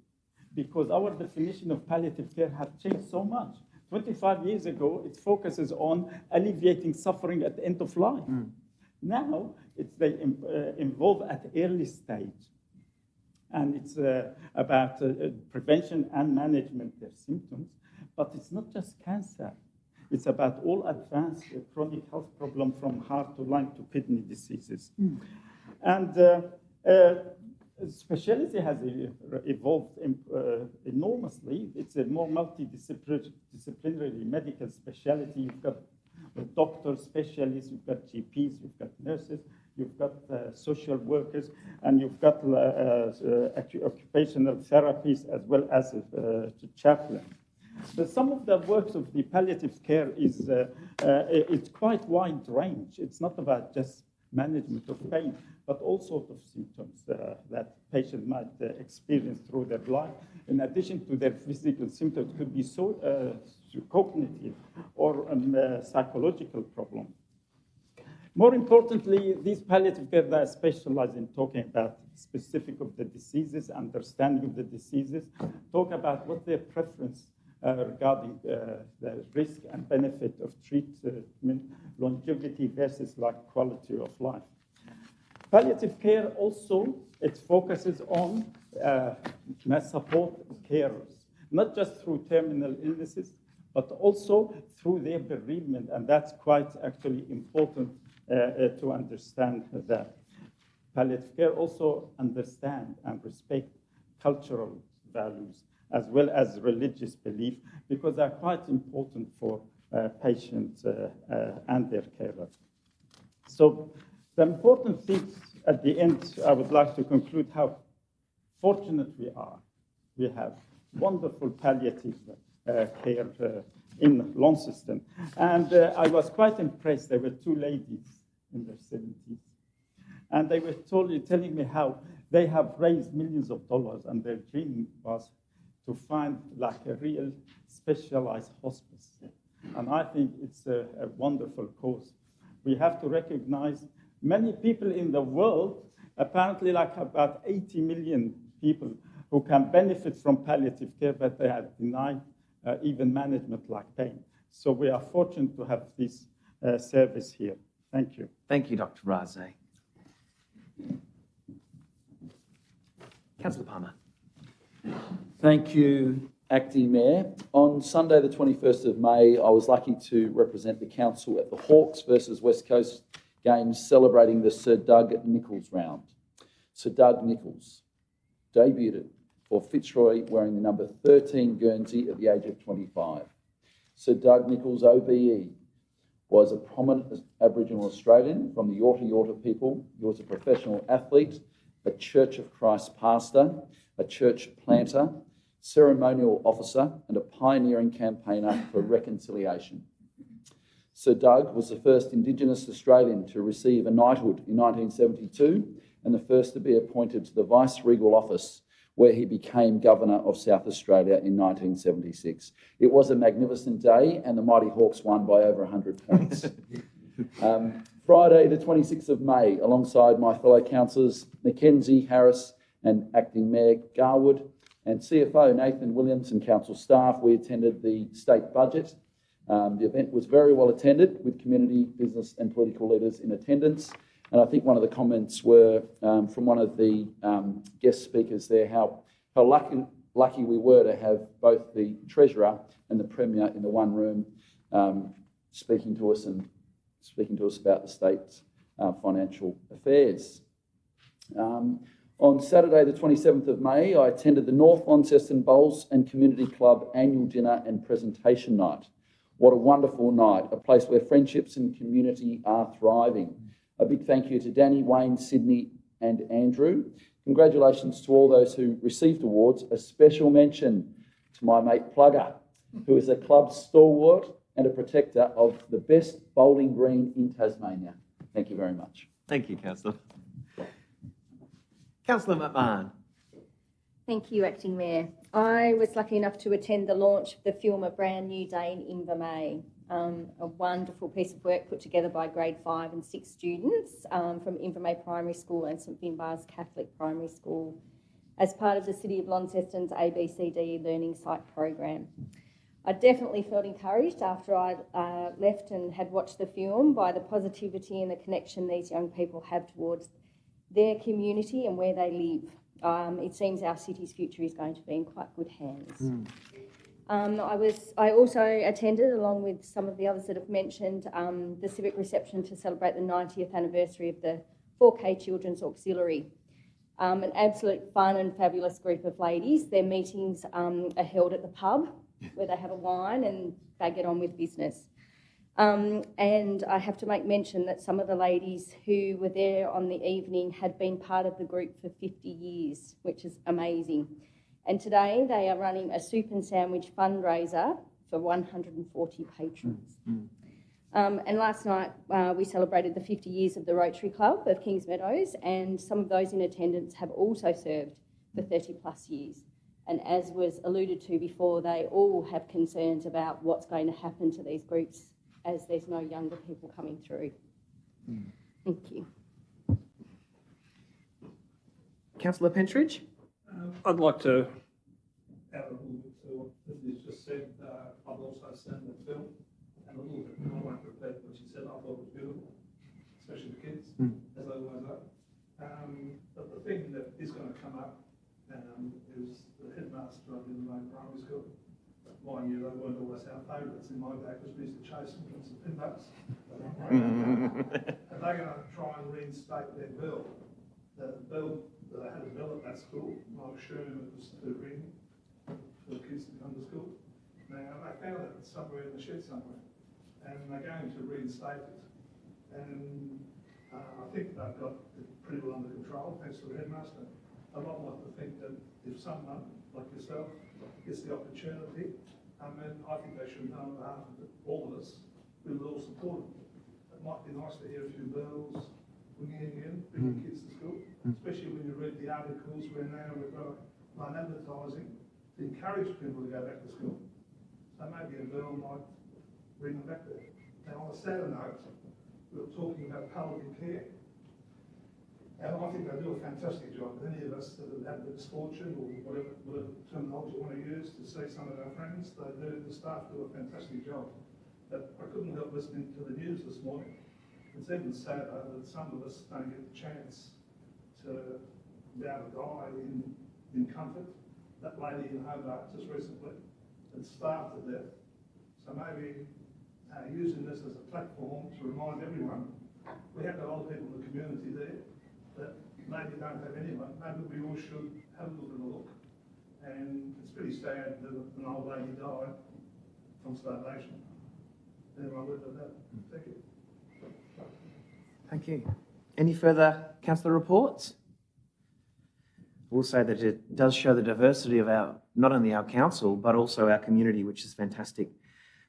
because our definition of palliative care has changed so much. 25 years ago, it focuses on alleviating suffering at the end of life. Now, they involve at early stage. And it's about prevention and management of symptoms. But it's not just cancer. It's about all advanced chronic health problems, from heart to lung to kidney diseases. And specialty has evolved enormously. It's a more multidisciplinary medical specialty. You've got doctors, specialists, you've got GPs, you've got nurses, you've got social workers, and you've got occupational therapists as well as chaplain. But some of the works of the palliative care is it's quite wide range. It's not about just management of pain, but all sorts of symptoms that patient might experience through their life. In addition to their physical symptoms, could be cognitive or psychological problems. More importantly, these palliative care that specialize in talking about specific of the diseases, understanding of the diseases, talk about what their preference regarding the risk and benefit of treatment, longevity versus like quality of life. Palliative care also, it focuses on support carers, not just through terminal illnesses, but also through their bereavement, and that's quite actually important to understand that. Palliative care also understand and respect cultural values as well as religious belief, because they're quite important for patients and their carers. So the important things at the end, I would like to conclude how fortunate we are. We have wonderful palliative care in Launceston. And I was quite impressed. There were two ladies in their 70s. And they were telling me how they have raised millions of dollars, and their dream was to find like a real specialized hospice. And I think it's a wonderful cause. We have to recognize many people in the world, apparently like about 80 million people who can benefit from palliative care, but they are denied even management like pain. So we are fortunate to have this service here. Thank you. Thank you, Dr. Raze. Councillor Palmer. Thank you, Acting Mayor. On Sunday, the 21st of May, I was lucky to represent the council at the Hawks versus West Coast Games celebrating the Sir Doug Nicholls round. Sir Doug Nicholls debuted for Fitzroy wearing the number 13 Guernsey at the age of 25. Sir Doug Nicholls, OBE, was a prominent Aboriginal Australian from the Yorta Yorta people. He was a professional athlete, a Church of Christ pastor, a church planter, ceremonial officer, and a pioneering campaigner for reconciliation. Sir Doug was the first Indigenous Australian to receive a knighthood in 1972 and the first to be appointed to the vice-regal office, where he became Governor of South Australia in 1976. It was a magnificent day, and the Mighty Hawks won by over 100 points. Friday, the 26th of May, alongside my fellow councillors Mackenzie, Harris, and Acting Mayor Garwood, and CFO Nathan Williams and council staff, we attended the state budget. The event was very well attended, with community, business and political leaders in attendance. And I think one of the comments were from one of the guest speakers there, how lucky we were to have both the Treasurer and the Premier in the one room speaking to us about the state's financial affairs. On Saturday, the 27th of May, I attended the North Launceston Bowls and Community Club annual dinner and presentation night. What a wonderful night, a place where friendships and community are thriving. A big thank you to Danny, Wayne, Sydney and Andrew. Congratulations to all those who received awards. A special mention to my mate Plugger, who is a club stalwart and a protector of the best bowling green in Tasmania. Thank you very much. Thank you, Councillor. Councillor McMahon. Thank you, Acting Mayor. I was lucky enough to attend the launch of the film A Brand New Day in Invermay, a wonderful piece of work put together by grade 5 and 6 students from Invermay Primary School and St Finbarr's Catholic Primary School as part of the City of Launceston's ABCD Learning Site program. I definitely felt encouraged after I left and had watched the film by the positivity and the connection these young people have towards their community and where they live. It seems our city's future is going to be in quite good hands. I also attended, along with some of the others that have mentioned, the civic reception to celebrate the 90th anniversary of the 4K Children's Auxiliary. An absolute fun and fabulous group of ladies. Their meetings are held at the pub where they have a wine and they get on with business. And I have to make mention that some of the ladies who were there on the evening had been part of the group for 50 years, which is amazing. And today they are running a soup and sandwich fundraiser for 140 patrons. And last night we celebrated the 50 years of the Rotary Club of Kings Meadows, and some of those in attendance have also served for 30 plus years. And as was alluded to before, they all have concerns about what's going to happen to these groups as there's no younger people coming through. Thank you. Councillor Pentridge? I'd like to add a little bit to what Liz just said. I've also seen the film, and a little bit, I won't repeat what she said, I thought it was beautiful, especially the kids, as they always are. But the thing that is going to come up is the headmaster of the main primary school. Mind you, they weren't always our favourites in my day because we used to chase them from some pinbacks. And they're going to try and reinstate their bill. The bill that they had a bill at that school, and I assume it was to ring for the kids to come to school. Now, they found it somewhere in the shed somewhere, and they're going to reinstate it. And I think they've got it pretty well under control, thanks to the headmaster. I'd like to think that if someone like yourself gets the opportunity, I think they should know on behalf of all of us, we will all support them. It might be nice to hear a few bells ringing in, bringing kids to school, especially when you read the articles where now we've got line advertising to encourage people to go back to school. So maybe a bell might bring them back there. Now on a sadder note, we were talking about palliative care. And I think they do a fantastic job. Any of us that have had the misfortune, or whatever terminology you want to use, to see some of our friends, the staff do a fantastic job. But I couldn't help listening to the news this morning. It's even sadder that some of us don't get the chance to be able to die in comfort. That lady in Hobart just recently had starved to death. So maybe using this as a platform to remind everyone, we have got old people in the community there that maybe don't have anyone. Maybe we all should have a little bit of a look. And it's pretty sad that an old lady died from starvation. Anyway, I'll leave it at that. Thank you. Thank you. Any further councillor reports? We'll say that it does show the diversity of not only our council, but also our community, which is fantastic.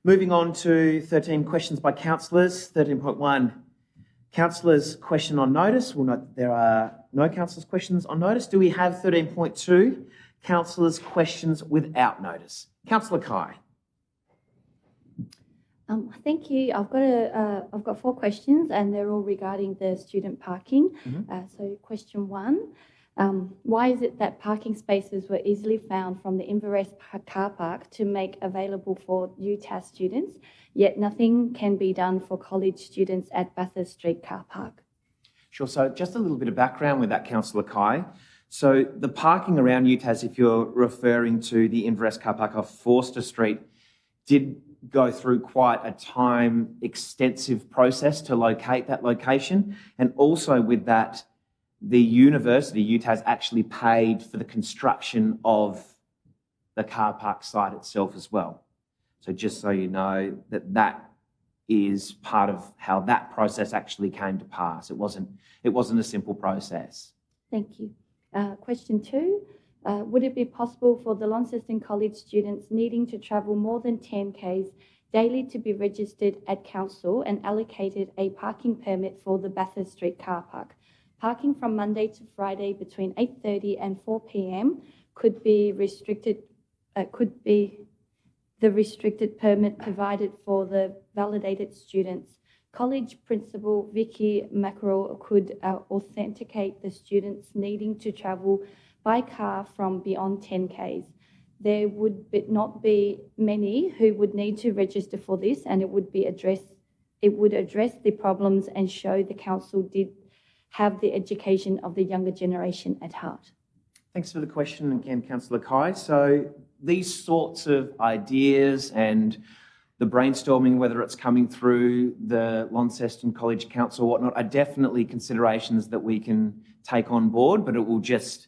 Moving on to 13 questions by councillors. 13.1. Councillors' question on notice. We'll note that there are no councillors' questions on notice. Do we have 13.2? Councillors' questions without notice. Councillor Kai. Thank you. I've got 4 questions, and they're all regarding the student parking. So, question 1: why is it that parking spaces were easily found from the Inverest car park to make available for UTAS students, yet nothing can be done for college students at Bathurst Street car park? Sure. So, just a little bit of background with that, Councillor Kai. So, the parking around UTAS, if you're referring to the Inverest car park off Forster Street, did go through quite a time-extensive process to locate that location. And also with that, the university, UTAS, actually paid for the construction of the car park site itself as well. So just so you know that is part of how that process actually came to pass. It wasn't a simple process. Thank you. Question 2. Would it be possible for the Launceston College students needing to travel more than 10 k's daily to be registered at council and allocated a parking permit for the Bathurst Street car park? Parking from Monday to Friday between 8:30 and 4 p.m. could be the restricted permit provided for the validated students. College Principal Vicky Mackerel could authenticate the students needing to travel by car from beyond 10 k's. There would not be many who would need to register for this, and it would address the problems and show the council did have the education of the younger generation at heart. Thanks for the question again, Councillor Kai. So these sorts of ideas and the brainstorming, whether it's coming through the Launceston College Council or whatnot, are definitely considerations that we can take on board, but it will just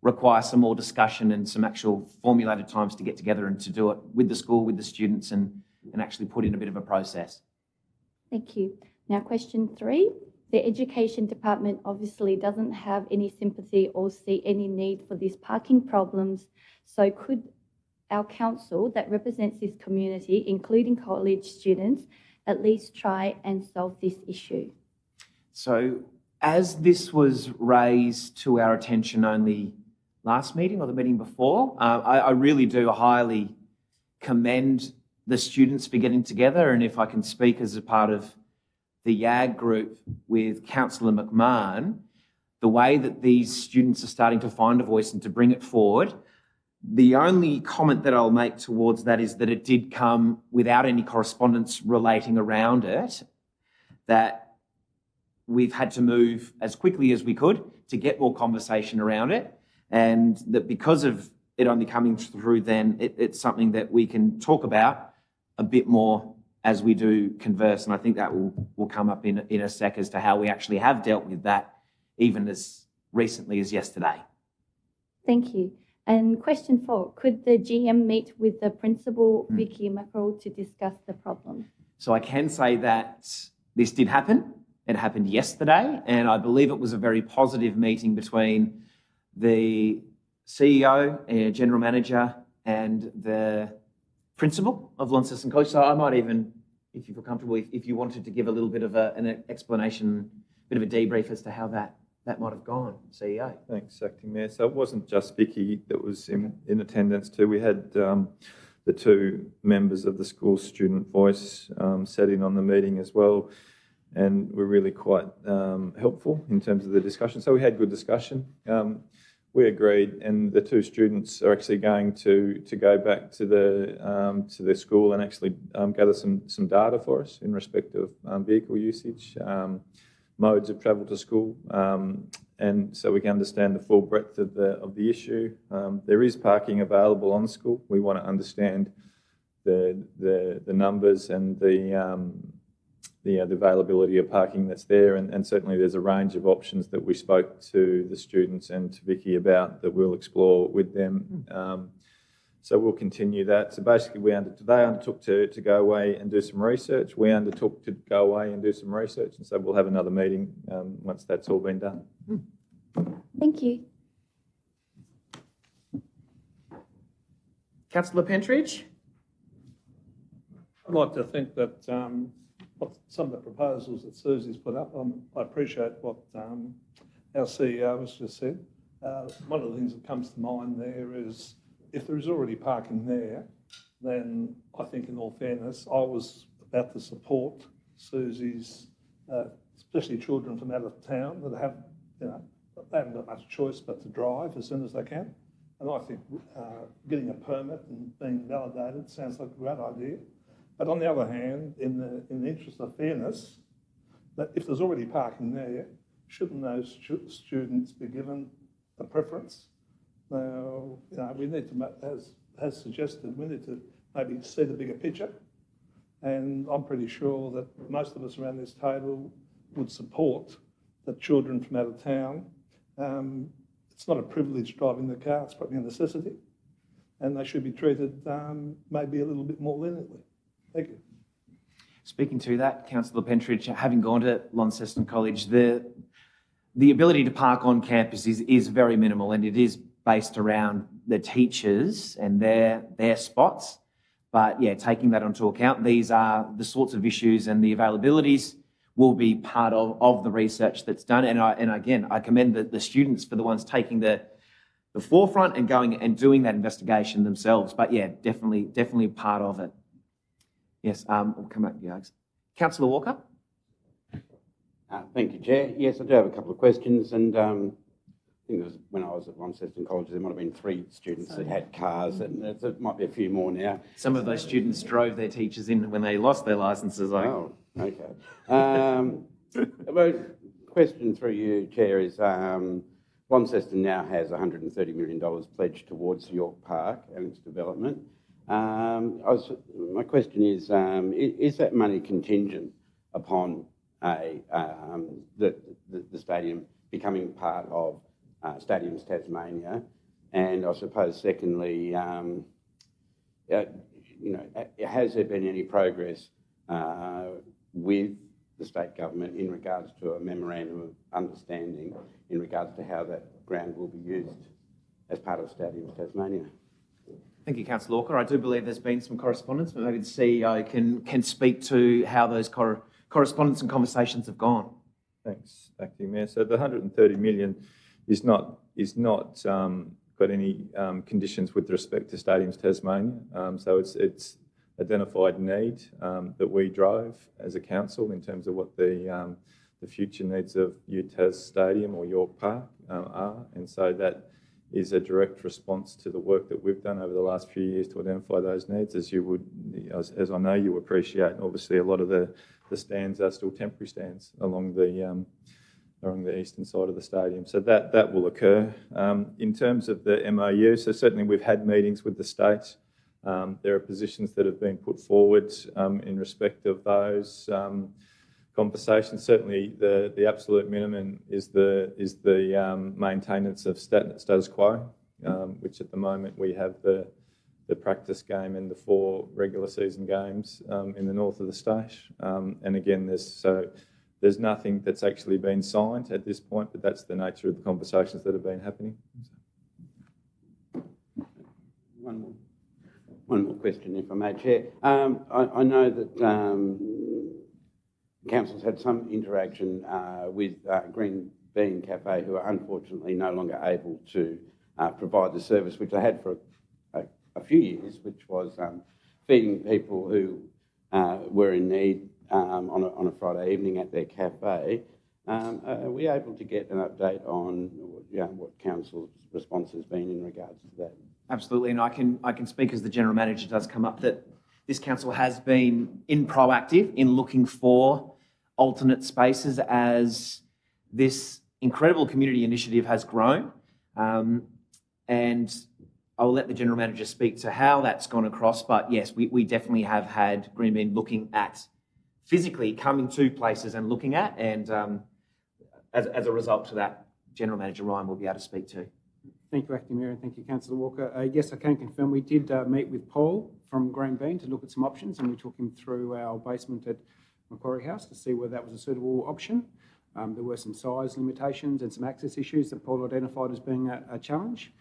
require some more discussion and some actual formulated times to get together and to do it with the school, with the students, and actually put in a bit of a process. Thank you. Now, question 3. The Education Department obviously doesn't have any sympathy or see any need for these parking problems. So could our council that represents this community, including college students, at least try and solve this issue? So as this was raised to our attention only last meeting or the meeting before, I really do highly commend the students for getting together, and if I can speak as a part of the YAG group with Councillor McMahon, the way that these students are starting to find a voice and to bring it forward. The only comment that I'll make towards that is that it did come without any correspondence relating around it, that we've had to move as quickly as we could to get more conversation around it, and that because of it only coming through then, it's something that we can talk about a bit more as we do converse, and I think that will come up in a sec as to how we actually have dealt with that, even as recently as yesterday. Thank you. And question 4, could the GM meet with the principal, Vicky Mackerel, to discuss the problem? So I can say that this did happen. It happened yesterday, and I believe it was a very positive meeting between the CEO, General Manager, and the principal of Launceston College. So I might even, if you feel comfortable, if you wanted to give a little bit of an explanation, a bit of a debrief as to how that might have gone, CEO. Thanks, Acting Mayor. So it wasn't just Vicky that was in attendance too. We had the 2 members of the school student voice sat in on the meeting as well, and were really quite helpful in terms of the discussion. So we had good discussion. We agreed, and the 2 students are actually going to go back to the school and actually gather some data for us in respect of vehicle usage, modes of travel to school, and so we can understand the full breadth of the issue. There is parking available on school. We want to understand the numbers and the availability of parking that's there, and certainly there's a range of options that we spoke to the students and to Vicky about that we'll explore with them. So we'll continue that. So basically they undertook to go away and do some research. We undertook to go away and do some research, and so we'll have another meeting once that's all been done. Thank you. Councillor Pentridge? I'd like to think that some of the proposals that Susie's put up, I appreciate what our CEO has just said. One of the things that comes to mind there is if there is already parking there, then I think in all fairness, I was about to support Susie's, especially children from out of town that have, they haven't got much choice but to drive as soon as they can. And I think getting a permit and being validated sounds like a great idea. But on the other hand, in the interest of fairness, that if there's already parking there, shouldn't those students be given a preference? Now, we need to, as suggested, we need to maybe see the bigger picture. And I'm pretty sure that most of us around this table would support that children from out of town, it's not a privilege driving the car, it's probably a necessity. And they should be treated maybe a little bit more leniently. Thank you. Speaking to that, Councillor Pentridge, having gone to Launceston College, the ability to park on campus is very minimal, and it is based around the teachers and their spots. But yeah, taking that onto account, these are the sorts of issues, and the availabilities will be part of the research that's done. And again, I commend the students for the ones taking the forefront and going and doing that investigation themselves. But yeah, definitely part of it. Yes, we'll come back to you, Alex. Councillor Walker? Thank you, Chair. Yes, I do have a couple of questions, and I think it was when I was at Launceston College, there might have been 3 students that had cars, and there might be a few more now. Some of those students drove their teachers in when they lost their licences. Oh, okay. Well, question through you, Chair, is Launceston now has $130 million pledged towards York Park and its development. My question is that money contingent upon the stadium becoming part of Stadiums Tasmania? And I suppose, secondly, has there been any progress with the state government in regards to a memorandum of understanding in regards to how that ground will be used as part of Stadium Tasmania. Thank you, Councillor Walker. I do believe there's been some correspondence, but maybe the CEO can speak to how those correspondence and conversations have gone. Thanks, Acting Mayor. So the 130 million is not got any conditions with respect to Stadiums Tasmania. So it's identified need that we drove as a council in terms of what the future needs of UTAS Stadium or York Park are, and so that is a direct response to the work that we've done over the last few years to identify those needs. As I know you appreciate, obviously a lot of the stands are still temporary stands along the eastern side of the stadium. So that will occur. In terms of the MOU, so certainly we've had meetings with the state. There are positions that have been put forward in respect of those conversations. Certainly the absolute minimum is the maintenance of status quo, which at the moment we have the practice game and the 4 regular season games in the north of the state. And again, there's nothing that's actually been signed at this point, but that's the nature of the conversations that have been happening. One more question, if I may, Chair. I know that council's had some interaction with Green Bean Cafe, who are unfortunately no longer able to provide the service which they had for a few years, which was feeding people who were in need on a Friday evening at their cafe. Are we able to get an update on what council's response has been in regards to that? Absolutely, and I can speak as the General Manager does come up that this council has been proactive in looking for alternate spaces as this incredible community initiative has grown. And I'll let the General Manager speak to how that's gone across, but yes, we definitely have had Green Bean looking at physically coming to places and looking at, and as a result to that, General Manager Ryan will be able to speak to. Thank you, Acting Mayor, and thank you, Councillor Walker. Yes, I can confirm we did meet with Paul from Green Bean to look at some options, and we took him through our basement at Macquarie House to see whether that was a suitable option. There were some size limitations and some access issues that Paul identified as being a challenge.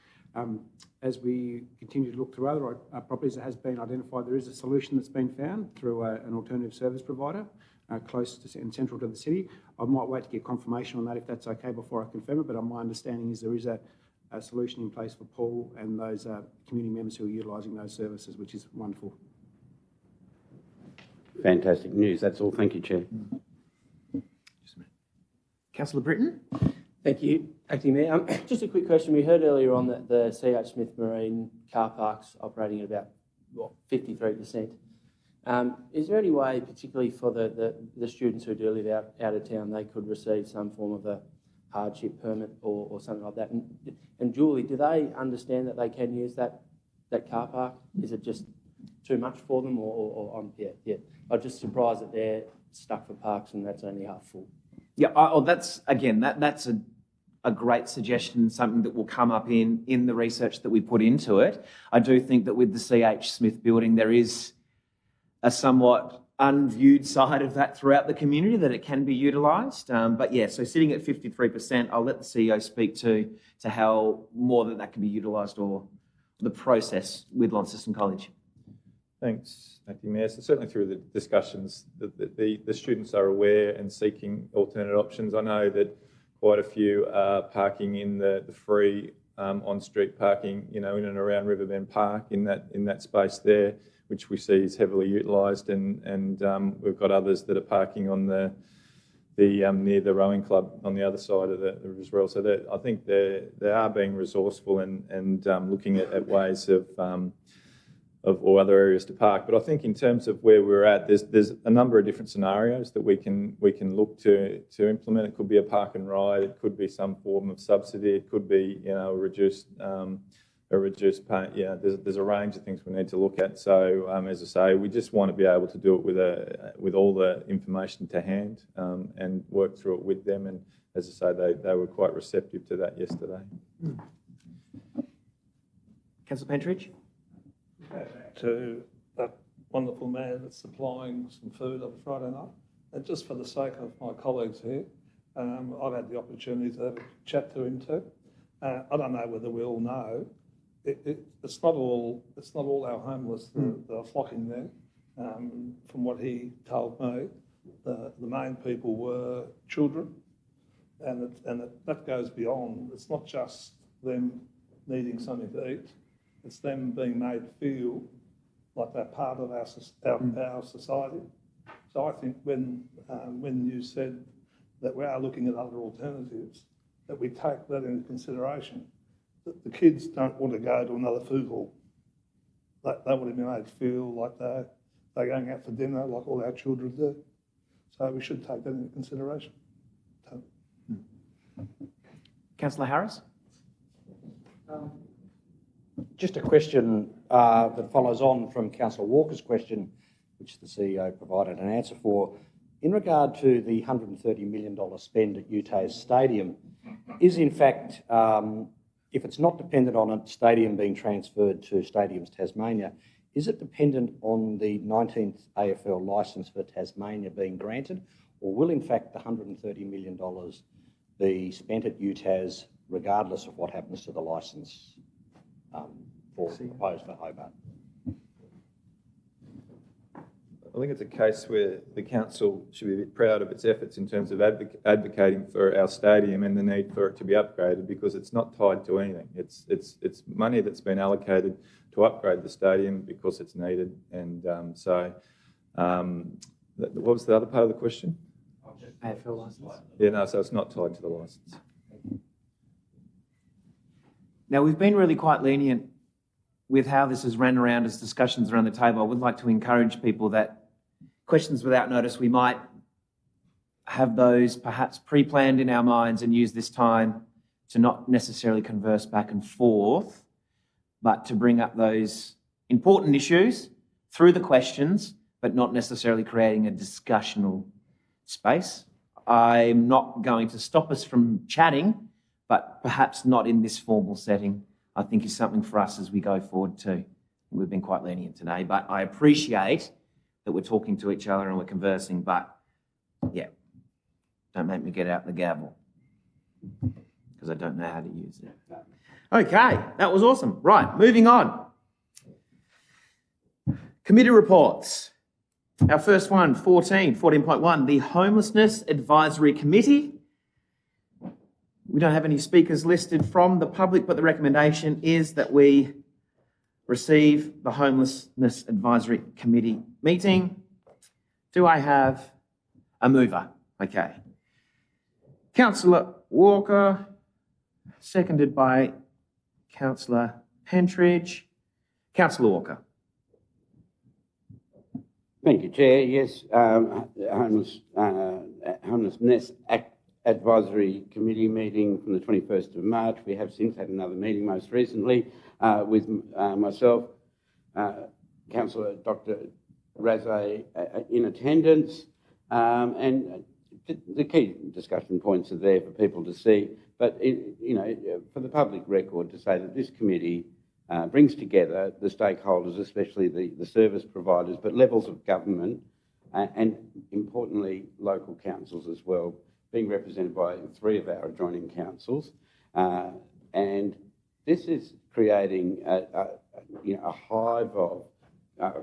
As we continue to look through other properties, it has been identified there is a solution that's been found through an alternative service provider close to and central to the city. I might wait to get confirmation on that if that's okay before I confirm it, but my understanding is there is a solution in place for Paul and those community members who are utilising those services, which is wonderful. Fantastic news. That's all. Thank you, Chair. Councillor Britton. Thank you, Acting Mayor. Just a quick question. We heard earlier on that the CH Smith Marine car park's operating at about 53%. Is there any way, particularly for the students who do live out of town, they could receive some form of a hardship permit or something like that? And Julie, do they understand that they can use that car park? Is it just too much for them, or yeah? I'm just surprised that they're stuck for parks and that's only half full. Yeah, that's a great suggestion, something that will come up in the research that we put into it. I do think that with the CH Smith building, there is a somewhat unviewed side of that throughout the community, that it can be utilised. But yeah, so sitting at 53%, I'll let the CEO speak to how more that can be utilised, or the process with Launceston College. Thanks, Acting Mayor. So certainly through the discussions, the students are aware and seeking alternate options. I know that quite a few are parking in the free on-street parking, in and around Riverbend Park in that space there, which we see is heavily utilised, and we've got others that are parking on the near the rowing club on the other side of the river as well. So I think they are being resourceful and looking at ways or other areas to park. But I think in terms of where we're at, there's a number of different scenarios that we can look to implement. It could be a park and ride. It could be some form of subsidy. It could be a reduced pay. Yeah, there's a range of things we need to look at. So as I say, we just want to be able to do it with all the information to hand and work through it with them. And as I say, they were quite receptive to that yesterday. Councillor Pentridge. To that wonderful man that's supplying some food on Friday night. And just for the sake of my colleagues here, I've had the opportunity to have a chat to him too. I don't know whether we all know, it's not all our homeless that are flocking there. From what he told me, the main people were children, and that goes beyond. It's not just them needing something to eat; it's them being made feel like they're part of our society. So I think when you said that we are looking at other alternatives, that we take that into consideration. That the kids don't want to go to another food hall. They want to be made feel like they're going out for dinner like all our children do. So we should take that into consideration. Councillor Harris? Just a question that follows on from Councillor Walker's question, which the CEO provided an answer for. In regard to the $130 million spend at UTAS Stadium, is in fact, if it's not dependent on a stadium being transferred to Stadiums Tasmania, is it dependent on the 19th AFL licence for Tasmania being granted, or will in fact the $130 million be spent at UTAS regardless of what happens to the licence proposed for Hobart? I think it's a case where the council should be a bit proud of its efforts in terms of advocating for our stadium and the need for it to be upgraded, because it's not tied to anything. It's money that's been allocated to upgrade the stadium because it's needed. And what was the other part of the question? AFL licence. Yeah, no, so it's not tied to the licence. Now, we've been really quite lenient with how this has ran around as discussions around the table. I would like to encourage people that questions without notice, we might have those perhaps pre-planned in our minds and use this time to not necessarily converse back and forth, but to bring up those important issues through the questions, but not necessarily creating a discussional space. I'm not going to stop us from chatting, but perhaps not in this formal setting, I think is something for us as we go forward too. We've been quite lenient today, but I appreciate that we're talking to each other and we're conversing, but yeah, don't make me get out the gavel because I don't know how to use it. Okay, that was awesome. Right, moving on. Committee reports. Our first one, 14.1, the Homelessness Advisory Committee. We don't have any speakers listed from the public, but the recommendation is that we receive the Homelessness Advisory Committee meeting. Do I have a mover? Okay. Councillor Walker, seconded by Councillor Pentridge. Councillor Walker. Thank you, Chair. Yes, Homelessness Advisory Committee meeting from the 21st of March. We have since had another meeting most recently with myself, Councillor Dr. Razay in attendance, and the key discussion points are there for people to see. But for the public record, to say that this committee brings together the stakeholders, especially the service providers, but levels of government, and importantly local councils as well, being represented by 3 of our adjoining councils, and this is creating a hive of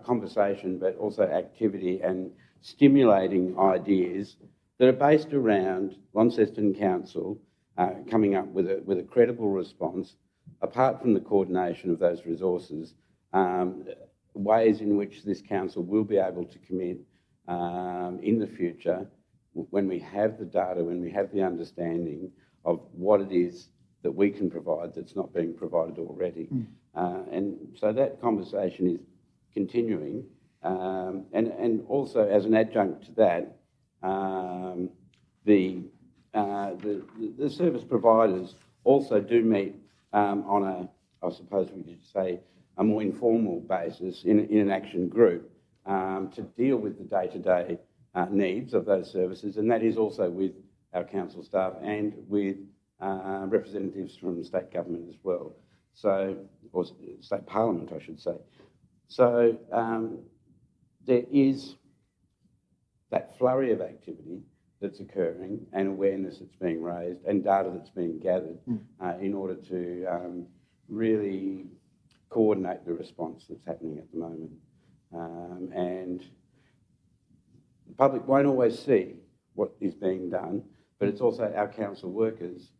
conversation, but also activity and stimulating ideas that are based around Launceston Council coming up with a credible response, apart from the coordination of those resources, ways in which this council will be able to commit in the future when we have the data, when we have the understanding of what it is that we can provide that's not being provided already. And so that conversation is continuing. And also as an adjunct to that, the service providers also do meet on I suppose we could say, a more informal basis in an action group to deal with the day-to-day needs of those services, and that is also with our council staff and with representatives from state government as well, or state parliament, I should say. So there is that flurry of activity that's occurring and awareness that's being raised and data that's being gathered in order to really coordinate the response that's happening at the moment. And the public won't always see what is being done, but it's also our council workers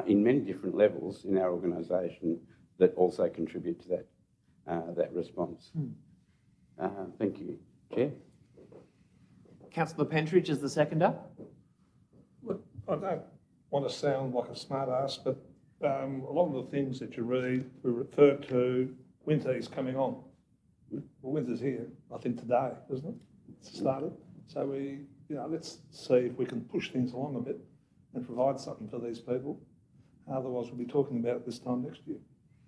in many different levels in our organisation that also contribute to that response. Thank you, Chair. Councillor Pentridge is the seconder. Look, I don't want to sound like a smart ass, but a lot of the things that you read, we refer to winter is coming on. Well, winter's here, I think today, isn't it? It's started. So let's see if we can push things along a bit and provide something for these people. Otherwise, we'll be talking about it this time next year.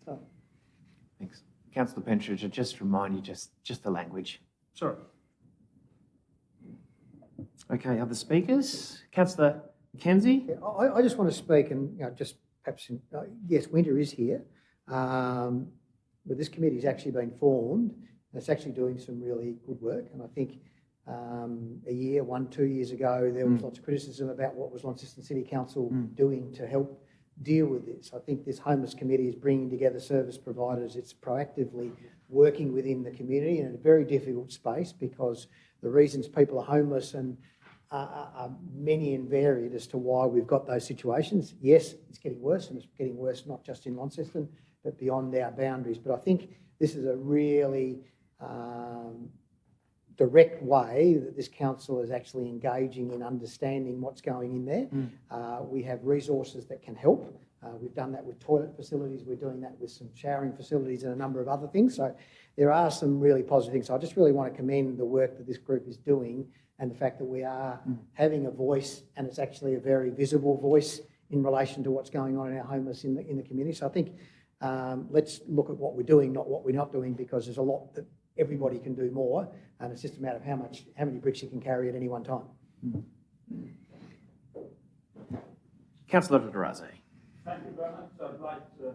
So. Thanks. Councillor Pentridge, I just remind you just the language. Sorry. Okay, other speakers? Councillor Mackenzie? Yeah, I just want to speak and just perhaps, yes, winter is here, but this committee has actually been formed and it's actually doing some really good work. And I think a year, 2 years ago, there was lots of criticism about what was Launceston City Council doing to help deal with this. I think this homeless committee is bringing together service providers. It's proactively working within the community in a very difficult space because the reasons people are homeless and are many and varied as to why we've got those situations. Yes, it's getting worse, and it's getting worse not just in Launceston, but beyond our boundaries. But I think this is a really direct way that this council is actually engaging in understanding what's going in there. We have resources that can help. We've done that with toilet facilities. We're doing that with some showering facilities and a number of other things. So there are some really positive things. So I just really want to commend the work that this group is doing and the fact that we are having a voice, and it's actually a very visible voice in relation to what's going on in our homeless in the community. So I think let's look at what we're doing, not what we're not doing, because there's a lot that everybody can do more, and it's just a matter of how many bricks you can carry at any one time. Councillor Dodaraze. Thank you very much. I'd like to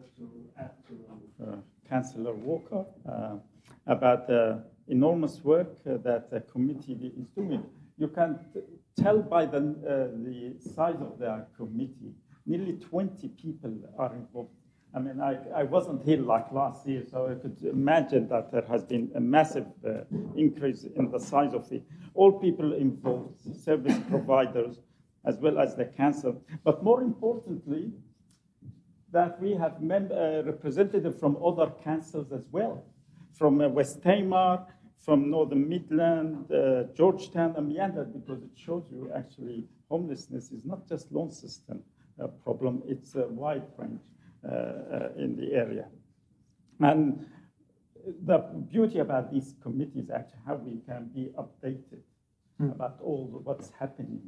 add to Councillor Walker about the enormous work that the committee is doing. You can tell by the size of the committee, nearly 20 people are involved. I mean, I wasn't here like last year, so I could imagine that there has been a massive increase in the size of all people involved, service providers, as well as the council. But more importantly, that we have representatives from other councils as well, from West Tamar, from Northern Midland, Georgetown and Meander, because it shows you actually homelessness is not just Launceston problem, it's a wide range in the area. And the beauty about these committees is actually how we can be updated about all what's happening.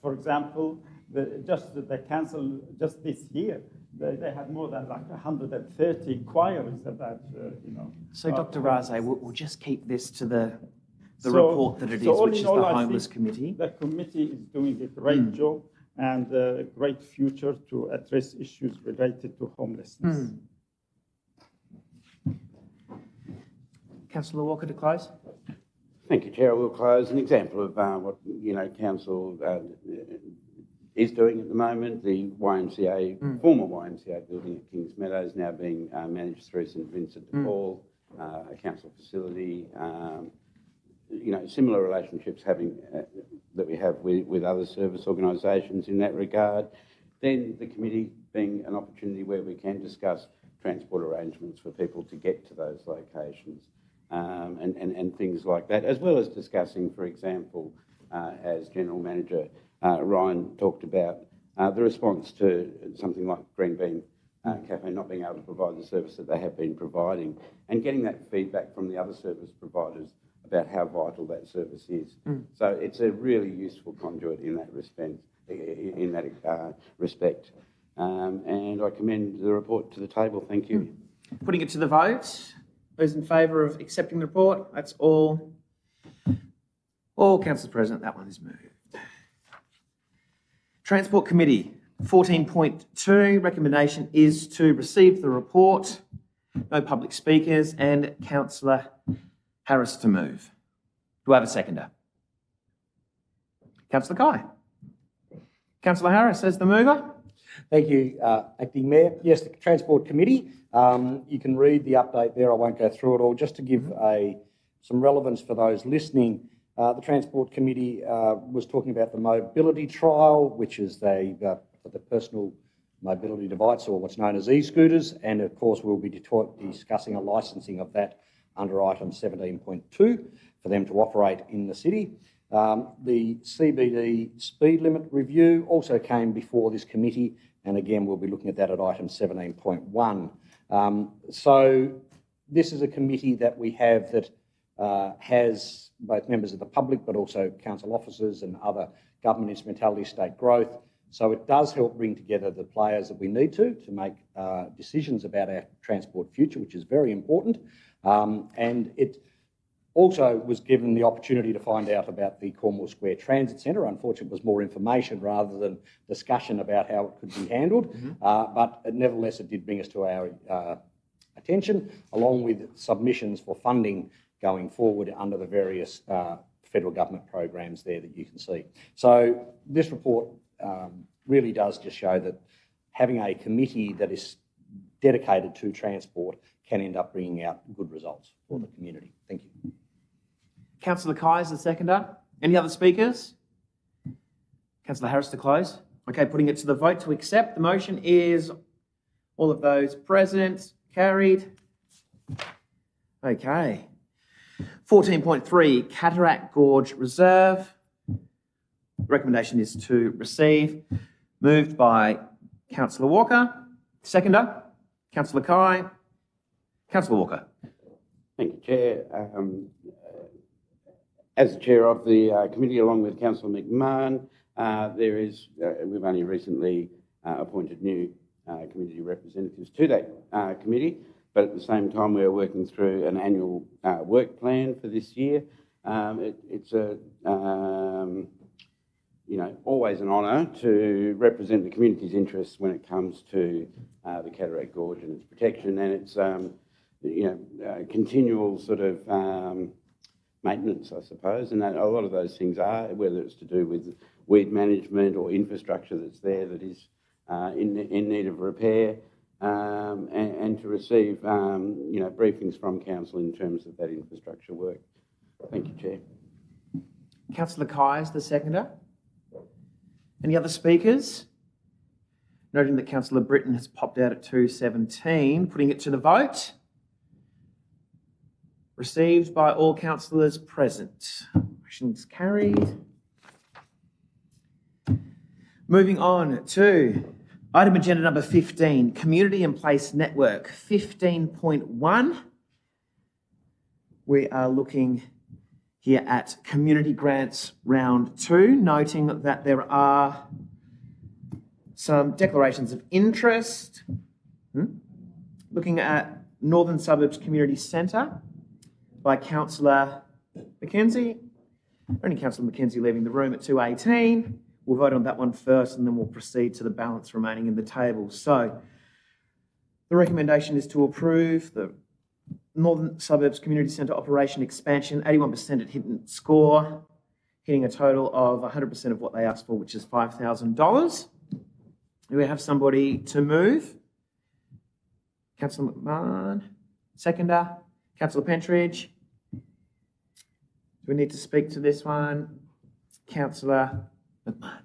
For example, the council just this year, they had more than like 130 inquiries about, So Dr. Raze, we'll just keep this to the report that it is, which is the Homeless Committee. The committee is doing a great job and a great future to address issues related to homelessness. Councillor Walker to close. Thank you, Chair. I will close. An example of what Council is doing at the moment, the YMCA, former YMCA building at Kings Meadows, now being managed through St Vincent de Paul, a council facility. Similar relationships that we have with other service organisations in that regard. Then the committee being an opportunity where we can discuss transport arrangements for people to get to those locations. And things like that, as well as discussing, for example, as General Manager Ryan talked about, the response to something like Green Bean Cafe not being able to provide the service that they have been providing, and getting that feedback from the other service providers about how vital that service is. So it's a really useful conduit in that respect. And I commend the report to the table. Thank you. Putting it to the vote. Those in favour of accepting the report? That's all. All councillors present. That one is moved. Transport Committee, 14.2. Recommendation is to receive the report. No public speakers, and Councillor Harris to move. Do I have a seconder? Councillor Kai. Councillor Harris as the mover. Thank you, Acting Mayor. Yes, the Transport Committee, you can read the update there. I won't go through it all. Just to give some relevance for those listening, the Transport Committee was talking about the mobility trial, which is the personal mobility device, or what's known as e-scooters, and of course we'll be discussing a licensing of that under item 17.2 for them to operate in the city. The CBD speed limit review also came before this committee, and again we'll be looking at that at item 17.1. So this is a committee that we have that has both members of the public but also council officers and other government instrumentalities, state growth. So it does help bring together the players that we need to make decisions about our transport future, which is very important. And it also was given the opportunity to find out about the Cornwall Square Transit Centre. Unfortunately, it was more information rather than discussion about how it could be handled. But nevertheless, it did bring us to our attention, along with submissions for funding going forward under the various federal government programs there that you can see. So this report really does just show that having a committee that is dedicated to transport can end up bringing out good results for the community. Thank you. Councillor Kai is the seconder. Any other speakers? Councillor Harris to close. Okay, putting it to the vote to accept. The motion is all of those present, carried. Okay. 14.3, Cataract Gorge Reserve. Recommendation is to receive. Moved by Councillor Walker. Seconder, Councillor Kai. Councillor Walker. Thank you, Chair. As the Chair of the committee, along with Councillor McMahon, we've only recently appointed new community representatives to that committee, but at the same time we are working through an annual work plan for this year. It's always an honour to represent the community's interests when it comes to the Cataract Gorge and its protection, and its continual sort of maintenance, I suppose, and a lot of those things are, whether it's to do with weed management or infrastructure that's there that is in need of repair, and to receive briefings from council in terms of that infrastructure work. Thank you, Chair. Councillor Kai is the seconder. Any other speakers? Noting that Councillor Britton has popped out at 2:17, putting it to the vote. Received by all councillors present. Motion's carried. Moving on to item agenda number 15, Community and Place Network. 15.1. We are looking here at community grants round 2, noting that there are some declarations of interest. Looking at Northern Suburbs Community Centre by Councillor Mackenzie. Only Councillor Mackenzie leaving the room at 2:18. We'll vote on that one first and then we'll proceed to the balance remaining in the table. So the recommendation is to approve the Northern Suburbs Community Centre Operation Expansion, 81% at hit and score, hitting a total of 100% of what they asked for, which is $5,000. Do we have somebody to move? Councillor McMahon, seconder. Councillor Pentridge. Do we need to speak to this one? Councillor McMahon.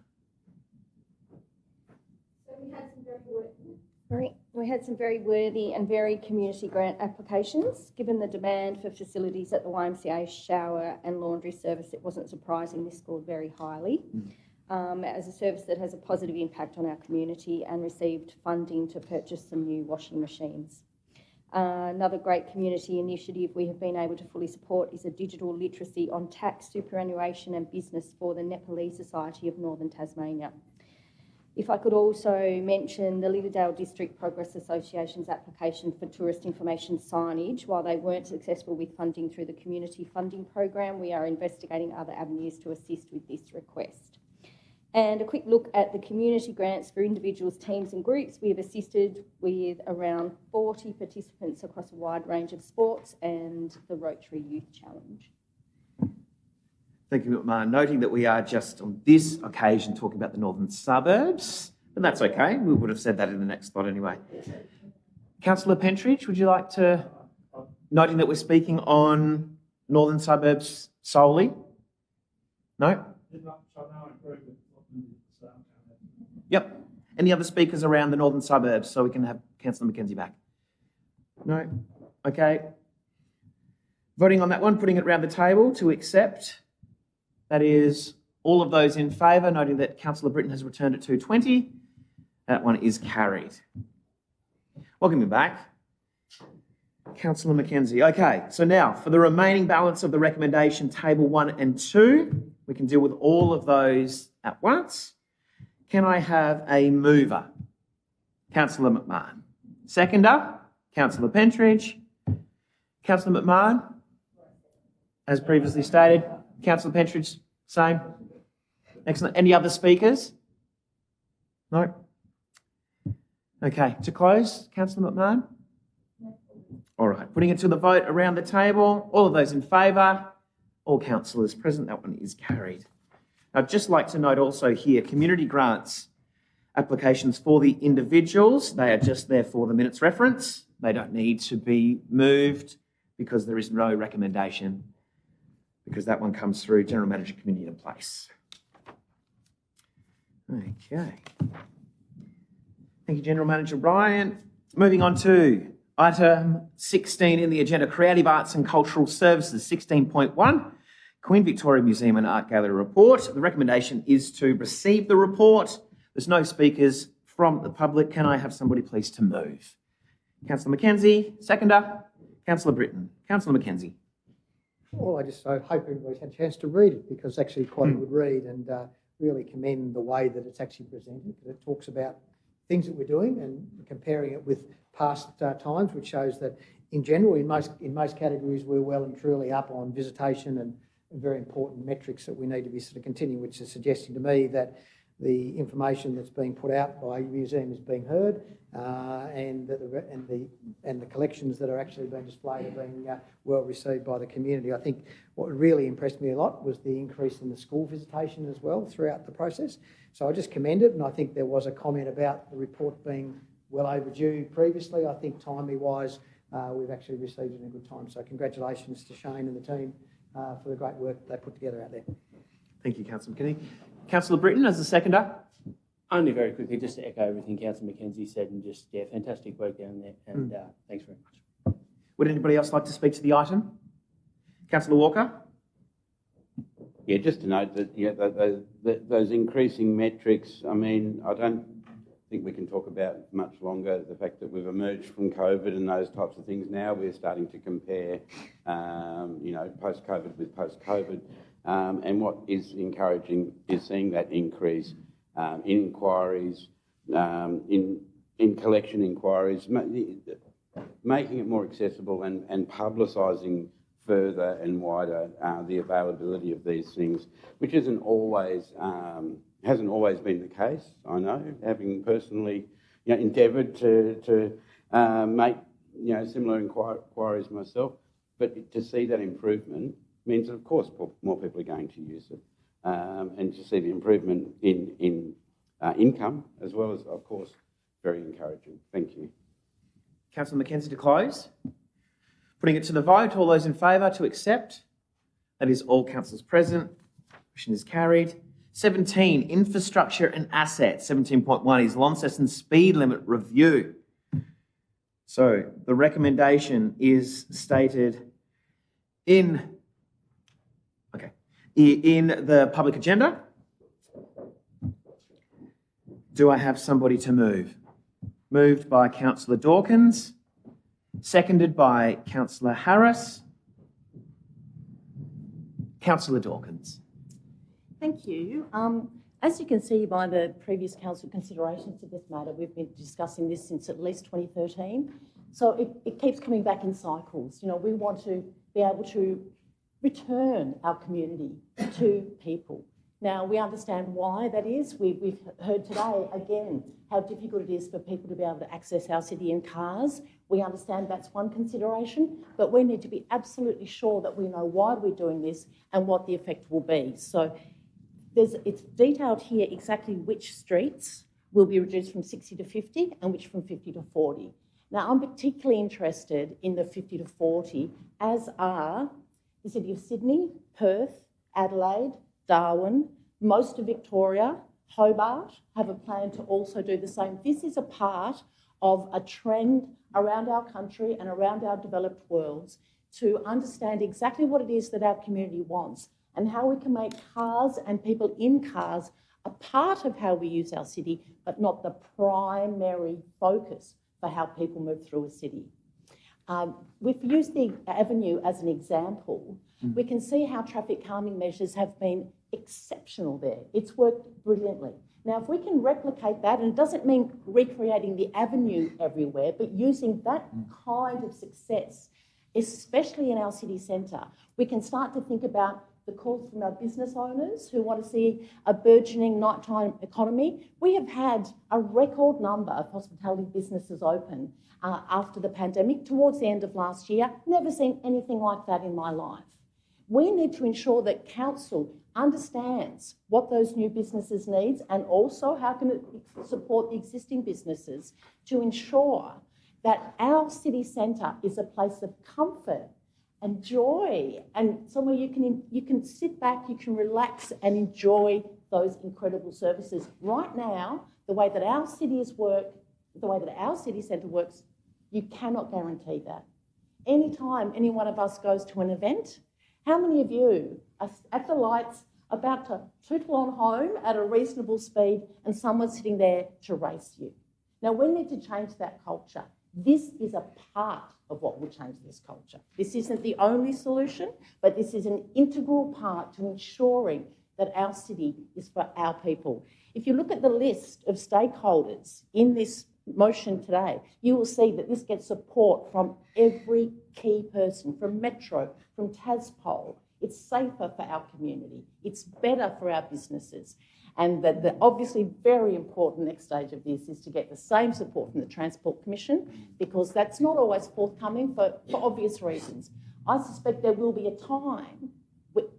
We had some very worthy and very community grant applications. Given the demand for facilities at the YMCA shower and laundry service, it wasn't surprising this scored very highly. As a service that has a positive impact on our community, and received funding to purchase some new washing machines. Another great community initiative we have been able to fully support is a digital literacy on tax, superannuation and business for the Nepalese Society of Northern Tasmania. If I could also mention the Lilydale District Progress Association's application for tourist information signage. While they weren't successful with funding through the community funding program, we are investigating other avenues to assist with this request. And a quick look at the community grants for individuals, teams and groups. We have assisted with around 40 participants across a wide range of sports and the Rotary Youth Challenge. Thank you, McMahon. Noting that we are just on this occasion talking about the northern suburbs, but that's okay. We would have said that in the next slot anyway. Councillor Pentridge, would you like to, noting that we're speaking on northern suburbs solely? No? Yep. Any other speakers around the northern suburbs so we can have Councillor Mackenzie back? No? Okay. Voting on that one, putting it around the table to accept. That is all of those in favour, noting that Councillor Britton has returned at 2:20. That one is carried. Welcome you back. Councillor Mackenzie. Okay, so now for the remaining balance of the recommendation, table 1 and 2, we can deal with all of those at once. Can I have a mover? Councillor McMahon. Seconder? Councillor Pentridge. Councillor McMahon? As previously stated. Councillor Pentridge, same. Excellent. Any other speakers? No? Okay, to close, Councillor McMahon? All right, putting it to the vote around the table. All of those in favour? All councillors present, that one is carried. I'd just like to note also here, community grants applications for the individuals, they are just there for the minutes reference. They don't need to be moved because there is no recommendation, because that one comes through General Manager Committee in place. Okay. Thank you, General Manager Ryan. Moving on to item 16 in the agenda, Creative Arts and Cultural Services, 16.1, Queen Victoria Museum and Art Gallery report. The recommendation is to receive the report. There's no speakers from the public. Can I have somebody please to move? Councillor Mackenzie, seconder. Councillor Britton. Councillor Mackenzie. Well, I just hope everybody's had a chance to read it, because it's actually quite a good read, and really commend the way that it's actually presented, because it talks about things that we're doing and comparing it with past times, which shows that in general, in most categories, we're well and truly up on visitation and very important metrics that we need to be sort of continuing, which is suggesting to me that the information that's being put out by the museum is being heard, and the collections that are actually being displayed are being well received by the community. I think what really impressed me a lot was the increase in the school visitation as well throughout the process. So I just commend it, and I think there was a comment about the report being well overdue previously. I think timely-wise, we've actually received it in a good time. So congratulations to Shane and the team for the great work they put together out there. Thank you, Councillor McKinney. Councillor Britton as the seconder. Only very quickly, just to echo everything Councillor Mackenzie said, and just, yeah, fantastic work down there, and thanks very much. Would anybody else like to speak to the item? Councillor Walker? Yeah, just to note that those increasing metrics, I mean, I don't think we can talk about much longer the fact that we've emerged from COVID and those types of things. Now we're starting to compare, post-COVID with post-COVID. And what is encouraging is seeing that increase in inquiries, in collection inquiries, making it more accessible and publicising further and wider the availability of these things, which hasn't always been the case. I know, having personally endeavoured to make similar inquiries myself, but to see that improvement means that, of course, more people are going to use it, and to see the improvement in income as well as, of course, very encouraging. Thank you. Councillor Mackenzie to close. Putting it to the vote, all those in favour to accept. That is all councillors present. Motion is carried. 17, infrastructure and assets. 17.1 is Launceston speed limit review. So the recommendation is stated in the public agenda. Do I have somebody to move? Moved by Councillor Dawkins, seconded by Councillor Harris. Councillor Dawkins. Thank you. As you can see by the previous council considerations to this matter, we've been discussing this since at least 2013. So it keeps coming back in cycles. We want to be able to return our community to people. Now, we understand why that is. We've heard today, again, how difficult it is for people to be able to access our city in cars. We understand that's one consideration, but we need to be absolutely sure that we know why we're doing this and what the effect will be. So it's detailed here exactly which streets will be reduced from 60 to 50 and which from 50 to 40. Now, I'm particularly interested in the 50 to 40, as are the City of Sydney, Perth, Adelaide, Darwin, most of Victoria, Hobart have a plan to also do the same. This is a part of a trend around our country and around our developed worlds to understand exactly what it is that our community wants and how we can make cars and people in cars a part of how we use our city, but not the primary focus for how people move through a city. We've used the Avenue as an example. We can see how traffic calming measures have been exceptional there. It's worked brilliantly. Now, if we can replicate that, and it doesn't mean recreating the Avenue everywhere, but using that kind of success, especially in our city centre, we can start to think about the calls from our business owners who want to see a burgeoning nighttime economy. We have had a record number of hospitality businesses open after the pandemic towards the end of last year. Never seen anything like that in my life. We need to ensure that council understands what those new businesses needs and also how can it support the existing businesses to ensure that our city centre is a place of comfort and joy and somewhere you can sit back, you can relax and enjoy those incredible services. Right now, the way that our cities work, the way that our city centre works, you cannot guarantee that. Anytime any one of us goes to an event, how many of you are at the lights about to tootle on home at a reasonable speed and someone's sitting there to race you? Now, we need to change that culture. This is a part of what will change this culture. This isn't the only solution, but this is an integral part to ensuring that our city is for our people. If you look at the list of stakeholders in this motion today, you will see that this gets support from every key person, from Metro, from TASPOL. It's safer for our community. It's better for our businesses. And the obviously very important next stage of this is to get the same support from the Transport Commission, because that's not always forthcoming for obvious reasons. I suspect there will be a time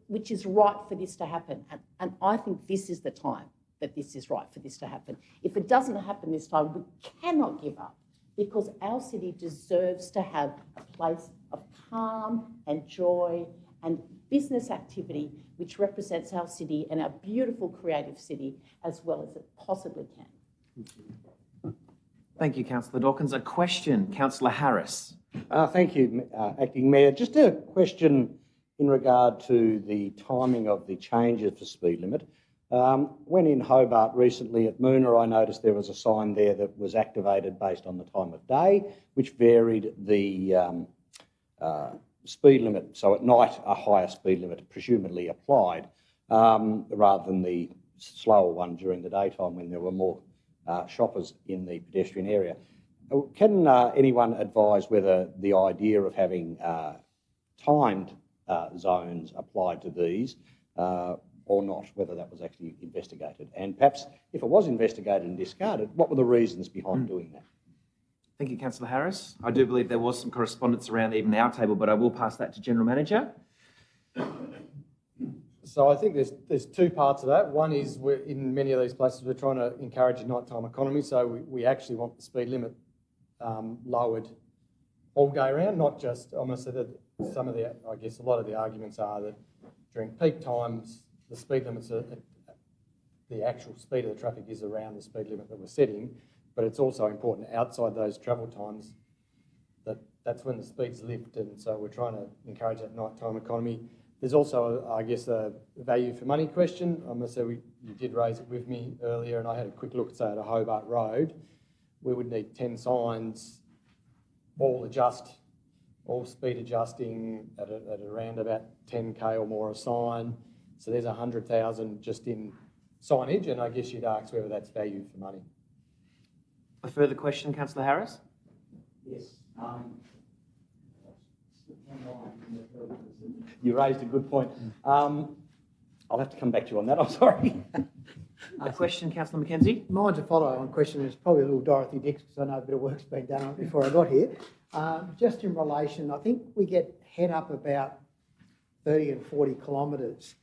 which is right for this to happen. And I think this is the time that this is right for this to happen. If it doesn't happen this time, we cannot give up, because our city deserves to have a place of calm and joy and business activity which represents our city and our beautiful creative city as well as it possibly can. Thank you, Councillor Dawkins. A question, Councillor Harris. Thank you, Acting Mayor. Just a question in regard to the timing of the changes for speed limit. When in Hobart recently at Moona, I noticed there was a sign there that was activated based on the time of day, which varied the speed limit. So at night, a higher speed limit presumably applied, rather than the slower one during the daytime when there were more shoppers in the pedestrian area. Can anyone advise whether the idea of having timed zones applied to these or not, whether that was actually investigated? And perhaps if it was investigated and discarded, what were the reasons behind doing that? Thank you, Councillor Harris. I do believe there was some correspondence around even our table, but I will pass that to General Manager. So I think there's two parts of that. One is in many of these places we're trying to encourage a nighttime economy, so we actually want the speed limit lowered all day round, not just, I'm going to say that some of the, I guess a lot of the arguments are that during peak times the speed limits are, the actual speed of the traffic is around the speed limit that we're setting, but it's also important outside those travel times that that's when the speeds lift, and so we're trying to encourage that nighttime economy. There's also, I guess, a value for money question. I'm going to say you did raise it with me earlier, and I had a quick look, say, at a Hobart Road. We would need 10 signs, all speed adjusting at around about 10k or more a sign. So there's 100,000 just in signage, and I guess you'd ask whether that's value for money. A further question, Councillor Harris? Yes. You raised a good point. I'll have to come back to you on that, I'm sorry. A question, Councillor Mackenzie? Mine's a follow-on question. It's probably a little Dorothy Dix because I know a bit of work's been done on it before I got here. Just in relation, I think we get head up about 30 and 40 kilometres.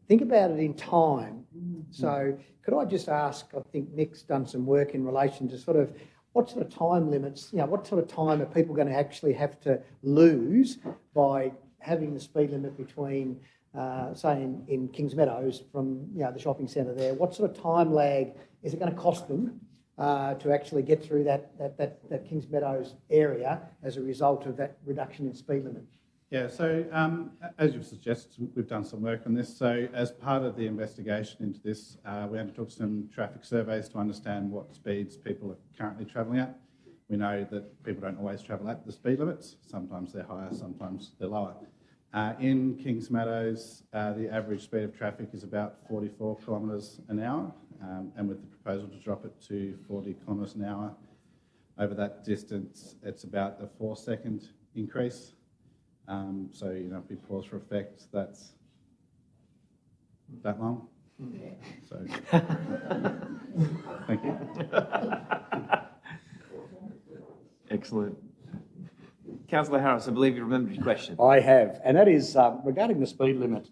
Think about it in time. So could I just ask, I think Nick's done some work in relation to sort of what sort of time limits, what sort of time are people going to actually have to lose by having the speed limit between, say, in Kings Meadows from the shopping centre there? What sort of time lag is it going to cost them to actually get through that Kings Meadows area as a result of that reduction in speed limit? Yeah, so as you've suggested, we've done some work on this. So as part of the investigation into this, we undertook some traffic surveys to understand what speeds people are currently travelling at. We know that people don't always travel at the speed limits. Sometimes they're higher, sometimes they're lower. In Kings Meadows, the average speed of traffic is about 44 kilometres an hour, and with the proposal to drop it to 40 kilometres an hour over that distance, it's about a 4-second increase. So, if we pause for effect, that's that long. So, thank you. Excellent. Councillor Harris, I believe you remembered your question. I have, and that is regarding the speed limit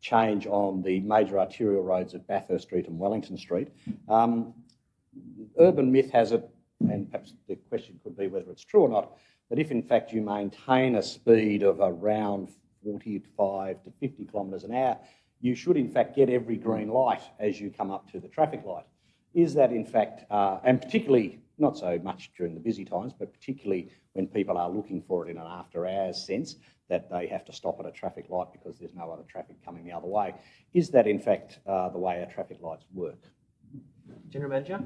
change on the major arterial roads at Bathurst Street and Wellington Street. Urban myth has it, and perhaps the question could be whether it's true or not, that if in fact you maintain a speed of around 45 to 50 kilometres an hour, you should in fact get every green light as you come up to the traffic light. Is that in fact, and particularly, not so much during the busy times, but particularly when people are looking for it in an after hours sense, that they have to stop at a traffic light because there's no other traffic coming the other way. Is that in fact the way our traffic lights work? General Manager?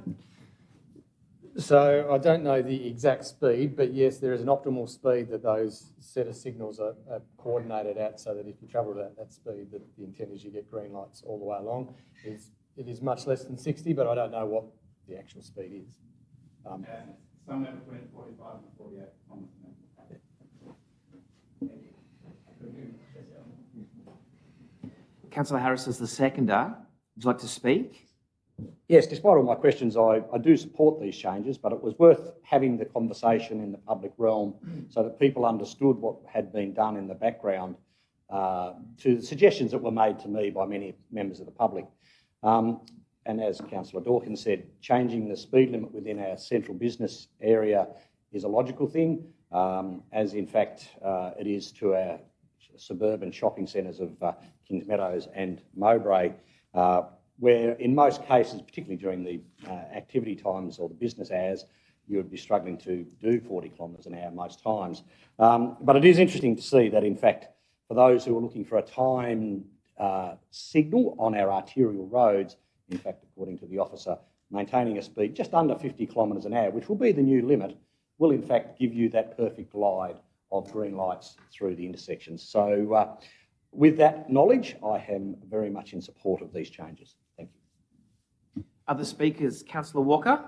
So I don't know the exact speed, but yes, there is an optimal speed that those set of signals are coordinated at, so that if you travel at that speed, that the intent is you get green lights all the way along. It is much less than 60, but I don't know what the actual speed is. Somewhere between 45 and 48 kilometres an hour. Councillor Harris is the seconder. Would you like to speak? Yes, despite all my questions, I do support these changes, but it was worth having the conversation in the public realm so that people understood what had been done in the background to the suggestions that were made to me by many members of the public. And as Councillor Dawkins said, changing the speed limit within our central business area is a logical thing, as in fact it is to our suburban shopping centres of Kings Meadows and Mowbray, where in most cases, particularly during the activity times or the business hours, you would be struggling to do 40 kilometres an hour most times. But it is interesting to see that in fact, for those who are looking for a time signal on our arterial roads, in fact, according to the officer, maintaining a speed just under 50 kilometres an hour, which will be the new limit, will in fact give you that perfect glide of green lights through the intersections. So with that knowledge, I am very much in support of these changes. Thank you. Other speakers, Councillor Walker.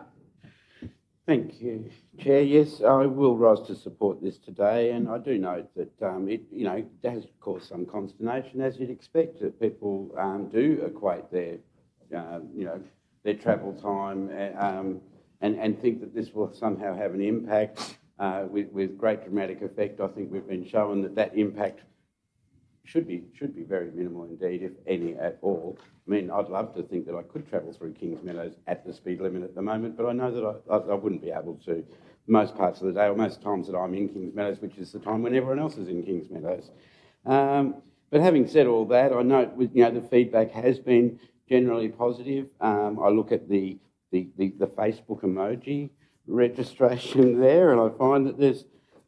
Thank you, Chair. Yes, I will rise to support this today, and I do note that it has caused some consternation, as you'd expect, that people do equate their their travel time and think that this will somehow have an impact with great dramatic effect. I think we've been shown that impact should be very minimal indeed, if any at all. I mean, I'd love to think that I could travel through Kings Meadows at the speed limit at the moment, but I know that I wouldn't be able to most parts of the day, or most times that I'm in Kings Meadows, which is the time when everyone else is in Kings Meadows. But having said all that, I note the feedback has been generally positive. I look at the Facebook emoji registration there, and I find that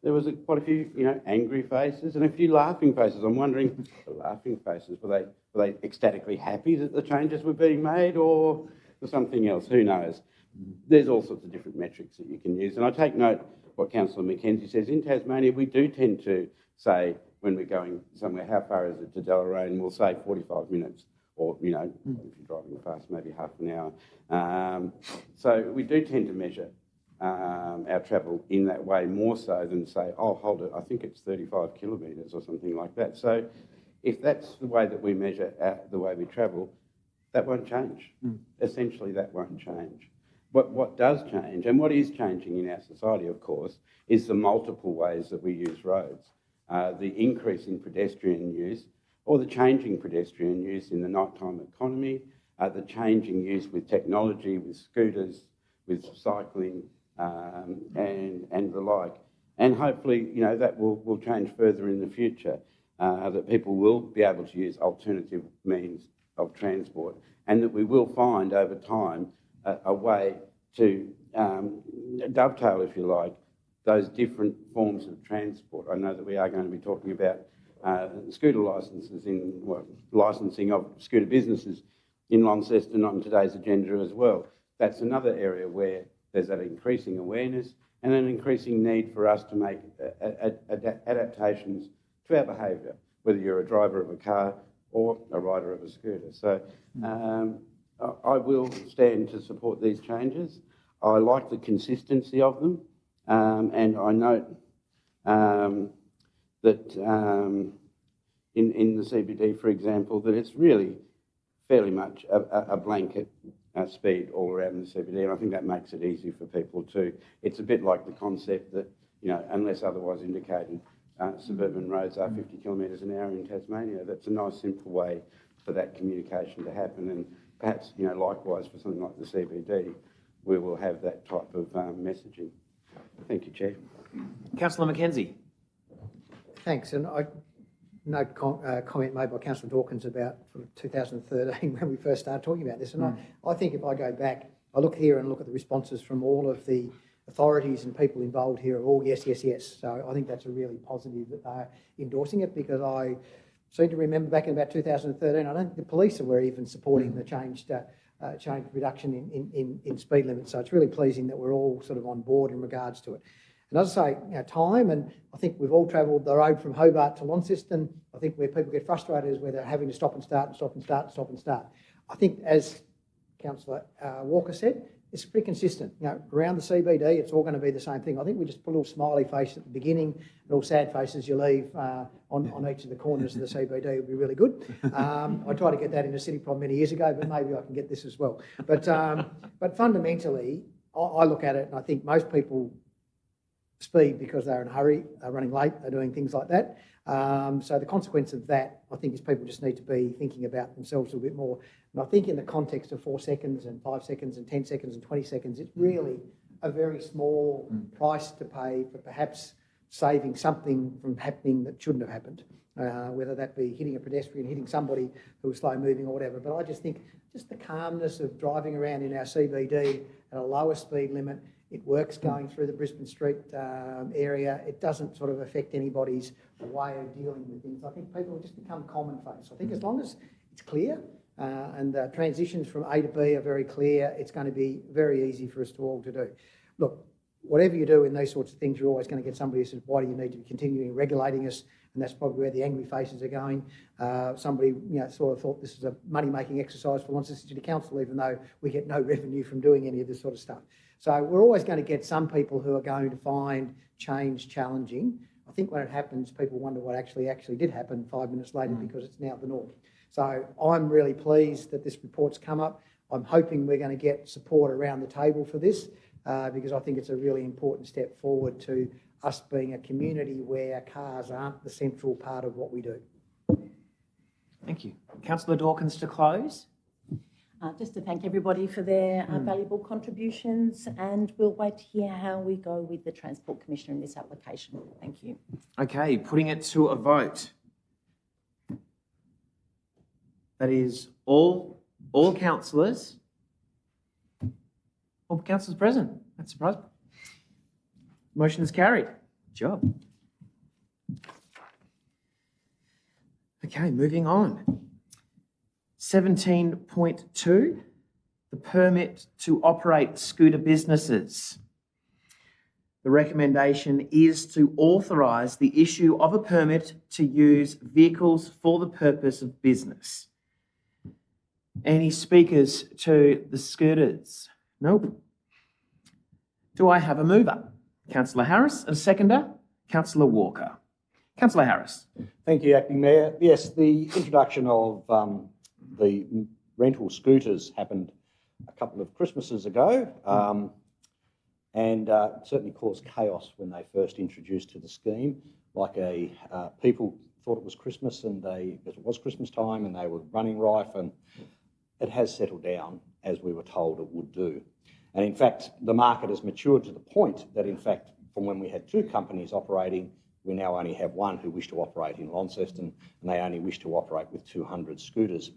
there was quite a few angry faces and a few laughing faces. I'm wondering, the laughing faces, were they ecstatically happy that the changes were being made, or for something else? Who knows? There's all sorts of different metrics that you can use, and I take note what Councillor Mackenzie says. In Tasmania, we do tend to say when we're going somewhere, how far is it to Deloraine? We'll say 45 minutes. Or, if you're driving fast, maybe half an hour. So we do tend to measure our travel in that way more so than say, oh, hold it, I think it's 35 kilometres or something like that. So If that's the way that we measure the way we travel, that won't change. Essentially, that won't change. What does change, and what is changing in our society, of course, is the multiple ways that we use roads. The increase in pedestrian use, or the changing pedestrian use in the nighttime economy, the changing use with technology, with scooters, with cycling, and the like. And hopefully, you know, that will change further in the future, that people will be able to use alternative means of transport, and that we will find over time a way to dovetail, if you like, those different forms of transport. I know that we are going to be talking about scooter licences licensing of scooter businesses in Launceston on today's agenda as well. That's another area where there's that increasing awareness and an increasing need for us to make adaptations to our behaviour, whether you're a driver of a car or a rider of a scooter. So I will stand to support these changes. I like the consistency of them, and I note that in the CBD, for example, that it's really fairly much a blanket speed all around the CBD, and I think that makes it easy for people too. It's a bit like the concept that, you know, unless otherwise indicated, suburban roads are 50 kilometres an hour in Tasmania. That's a nice, simple way for that communication to happen, and perhaps, you know, likewise for something like the CBD, we will have that type of messaging. Thank you, Chair. Councillor Mackenzie. Thanks. And I note comment made by Councillor Dawkins about 2013 when we first started talking about this. And I think if I go back, I look here and look at the responses from all of the authorities and people involved here are all yes, yes, yes. So I think that's a really positive that they're endorsing it, because I seem to remember back in about 2013, I don't think the police were even supporting the changed reduction in speed limits. So it's really pleasing that we're all sort of on board in regards to it. And as I say, you know, time, and I think we've all travelled the road from Hobart to Launceston. I think where people get frustrated is where they're having to stop and start and stop and start and stop and start. I think, as Councillor Walker said, it's pretty consistent. You know, around the CBD, it's all going to be the same thing. I think we just put a little smiley face at the beginning and all sad faces you leave on each of the corners of the CBD would be really good. I tried to get that in a city prom many years ago, but maybe I can get this as well. But fundamentally, I look at it and I think most people speed because they're in a hurry, they're running late, they're doing things like that. So the consequence of that, I think, is people just need to be thinking about themselves a little bit more. And I think in the context of 4 seconds and 5 seconds and 10 seconds and 20 seconds, it's really a very small price to pay for perhaps saving something from happening that shouldn't have happened, whether that be hitting a pedestrian, hitting somebody who was slow moving or whatever. But I just think just the calmness of driving around in our CBD at a lower speed limit, it works going through the Brisbane Street area. It doesn't sort of affect anybody's way of dealing with things. I think people will just become commonplace. I think as long as it's clear and the transitions from A to B are very clear, it's going to be very easy for us to all to do. Look, whatever you do in these sorts of things, you're always going to get somebody who says, why do you need to be continuing regulating us? And that's probably where the angry faces are going. Somebody, you know, sort of thought this is a money-making exercise for Launceston City Council, even though we get no revenue from doing any of this sort of stuff. So we're always going to get some people who are going to find change challenging. I think when it happens, people wonder what actually did happen 5 minutes later because it's now the norm. So I'm really pleased that this report's come up. I'm hoping we're going to get support around the table for this because I think it's a really important step forward to us being a community where cars aren't the central part of what we do. Thank you. Councillor Dawkins to close. Just to thank everybody for their valuable contributions, and we'll wait to hear how we go with the Transport Commissioner in this application. Thank you. Okay, putting it to a vote. That is all councillors. All councillors present. That's surprising. Motion is carried. Good job. Okay, moving on. 17.2, the permit to operate scooter businesses. The recommendation is to authorise the issue of a permit to use vehicles for the purpose of business. Any speakers to the scooters? Nope. Do I have a mover? Councillor Harris, a seconder? Councillor Walker. Councillor Harris. Thank you, Acting Mayor. Yes, the introduction of the rental scooters happened a couple of Christmases ago, and certainly caused chaos when they first introduced to the scheme. People thought it was Christmas, because it was Christmas time, and they were running rife, and it has settled down as we were told it would do. And in fact, the market has matured to the point that, in fact, from when we had 2 companies operating, we now only have 1 who wish to operate in Launceston, and they only wish to operate with 200 scooters.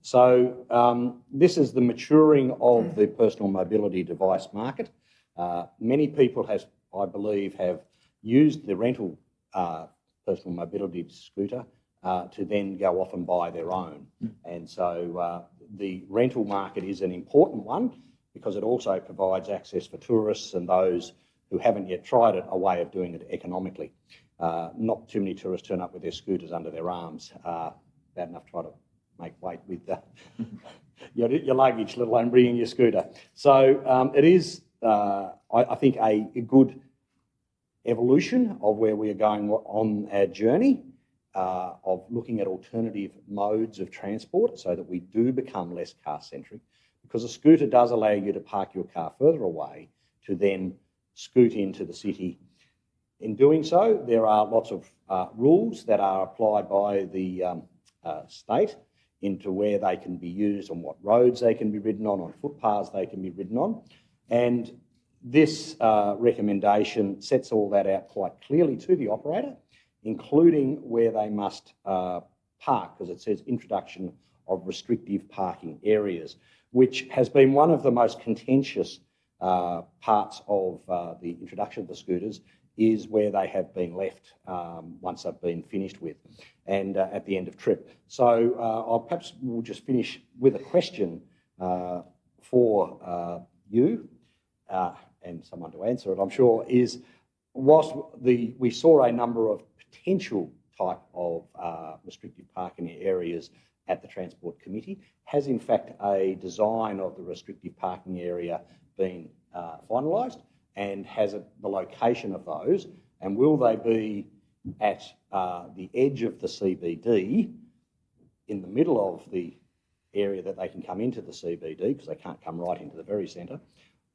So this is the maturing of the personal mobility device market. Many people, I believe, have used the rental personal mobility scooter to then go off and buy their own. And so the rental market is an important one because it also provides access for tourists and those who haven't yet tried it, a way of doing it economically. Not too many tourists turn up with their scooters under their arms. Bad enough try to make weight with your luggage, let alone bringing your scooter. So it is, I think, a good evolution of where we are going on our journey of looking at alternative modes of transport so that we do become less car-centric, because a scooter does allow you to park your car further away to then scoot into the city. In doing so, there are lots of rules that are applied by the state into where they can be used, on what roads they can be ridden on footpaths they can be ridden on. And this recommendation sets all that out quite clearly to the operator, including where they must park, because it says introduction of restrictive parking areas, which has been one of the most contentious parts of the introduction of the scooters, is where they have been left once they've been finished with and at the end of trip. So we'll just finish with a question for you and someone to answer it, I'm sure, is we saw a number of potential type of restrictive parking areas at the Transport Committee. Has in fact a design of the restrictive parking area been finalised, and has it the location of those, and will they be at the edge of the CBD, in the middle of the area that they can come into the CBD, because they can't come right into the very centre?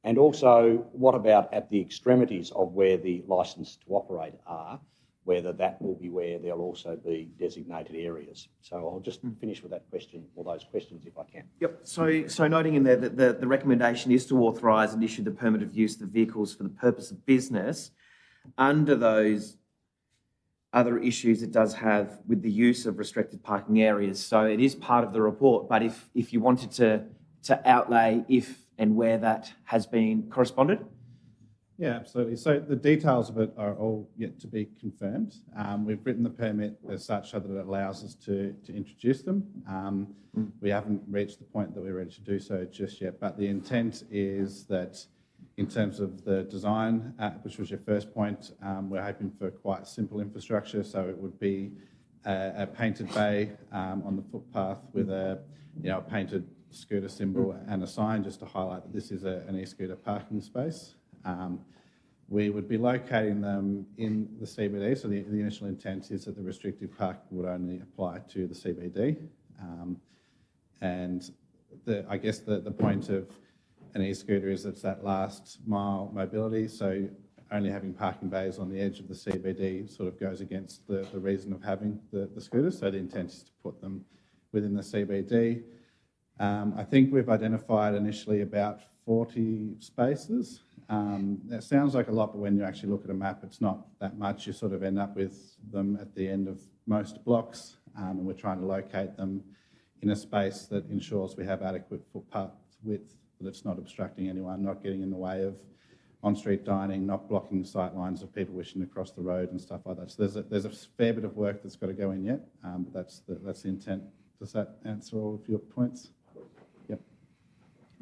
And also, what about at the extremities of where the licence to operate are, whether that will be where there'll also be designated areas? So I'll just finish with that question, or those questions, if I can. Yep. So noting in there that the recommendation is to authorise and issue the permit of use of the vehicles for the purpose of business under those other issues it does have with the use of restricted parking areas. So it is part of the report, but if you wanted to outlay if and where that has been corresponded. Yeah, absolutely. So the details of it are all yet to be confirmed. We've written the permit as such so that it allows us to introduce them. We haven't reached the point that we're ready to do so just yet, but the intent is that in terms of the design, which was your first point, we're hoping for quite simple infrastructure. So it would be a painted bay on the footpath with a painted scooter symbol and a sign just to highlight that this is an e-scooter parking space. We would be locating them in the CBD, so the initial intent is that the restrictive parking would only apply to the CBD. And I guess the point of an e-scooter is it's that last mile mobility, so only having parking bays on the edge of the CBD sort of goes against the reason of having the scooters, so the intent is to put them within the CBD. I think we've identified initially about 40 spaces. That sounds like a lot, but when you actually look at a map, it's not that much. You sort of end up with them at the end of most blocks, and we're trying to locate them in a space that ensures we have adequate footpath width, that it's not obstructing anyone, not getting in the way of on-street dining, not blocking sight lines of people wishing to cross the road and stuff like that. So there's a fair bit of work that's got to go in yet, but that's the intent. Does that answer all of your points? Yep.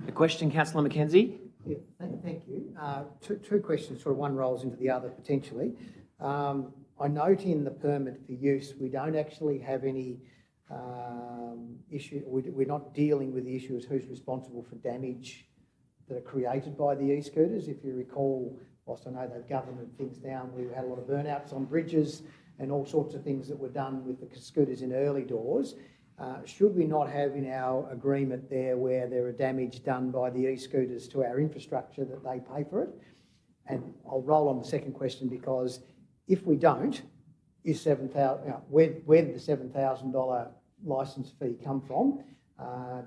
A question, Councillor McKenzie? Yeah, thank you. Two questions, sort of one rolls into the other potentially. I note in the permit for use, we don't actually have any issue, we're not dealing with the issue as who's responsible for damage that are created by the e-scooters. If you recall, whilst I know they've governed things down, we had a lot of burnouts on bridges and all sorts of things that were done with the scooters in early doors. Should we not have in our agreement there where there are damage done by the e-scooters to our infrastructure that they pay for it? And I'll roll on the second question, because if we don't, is where did the $7,000 licence fee come from?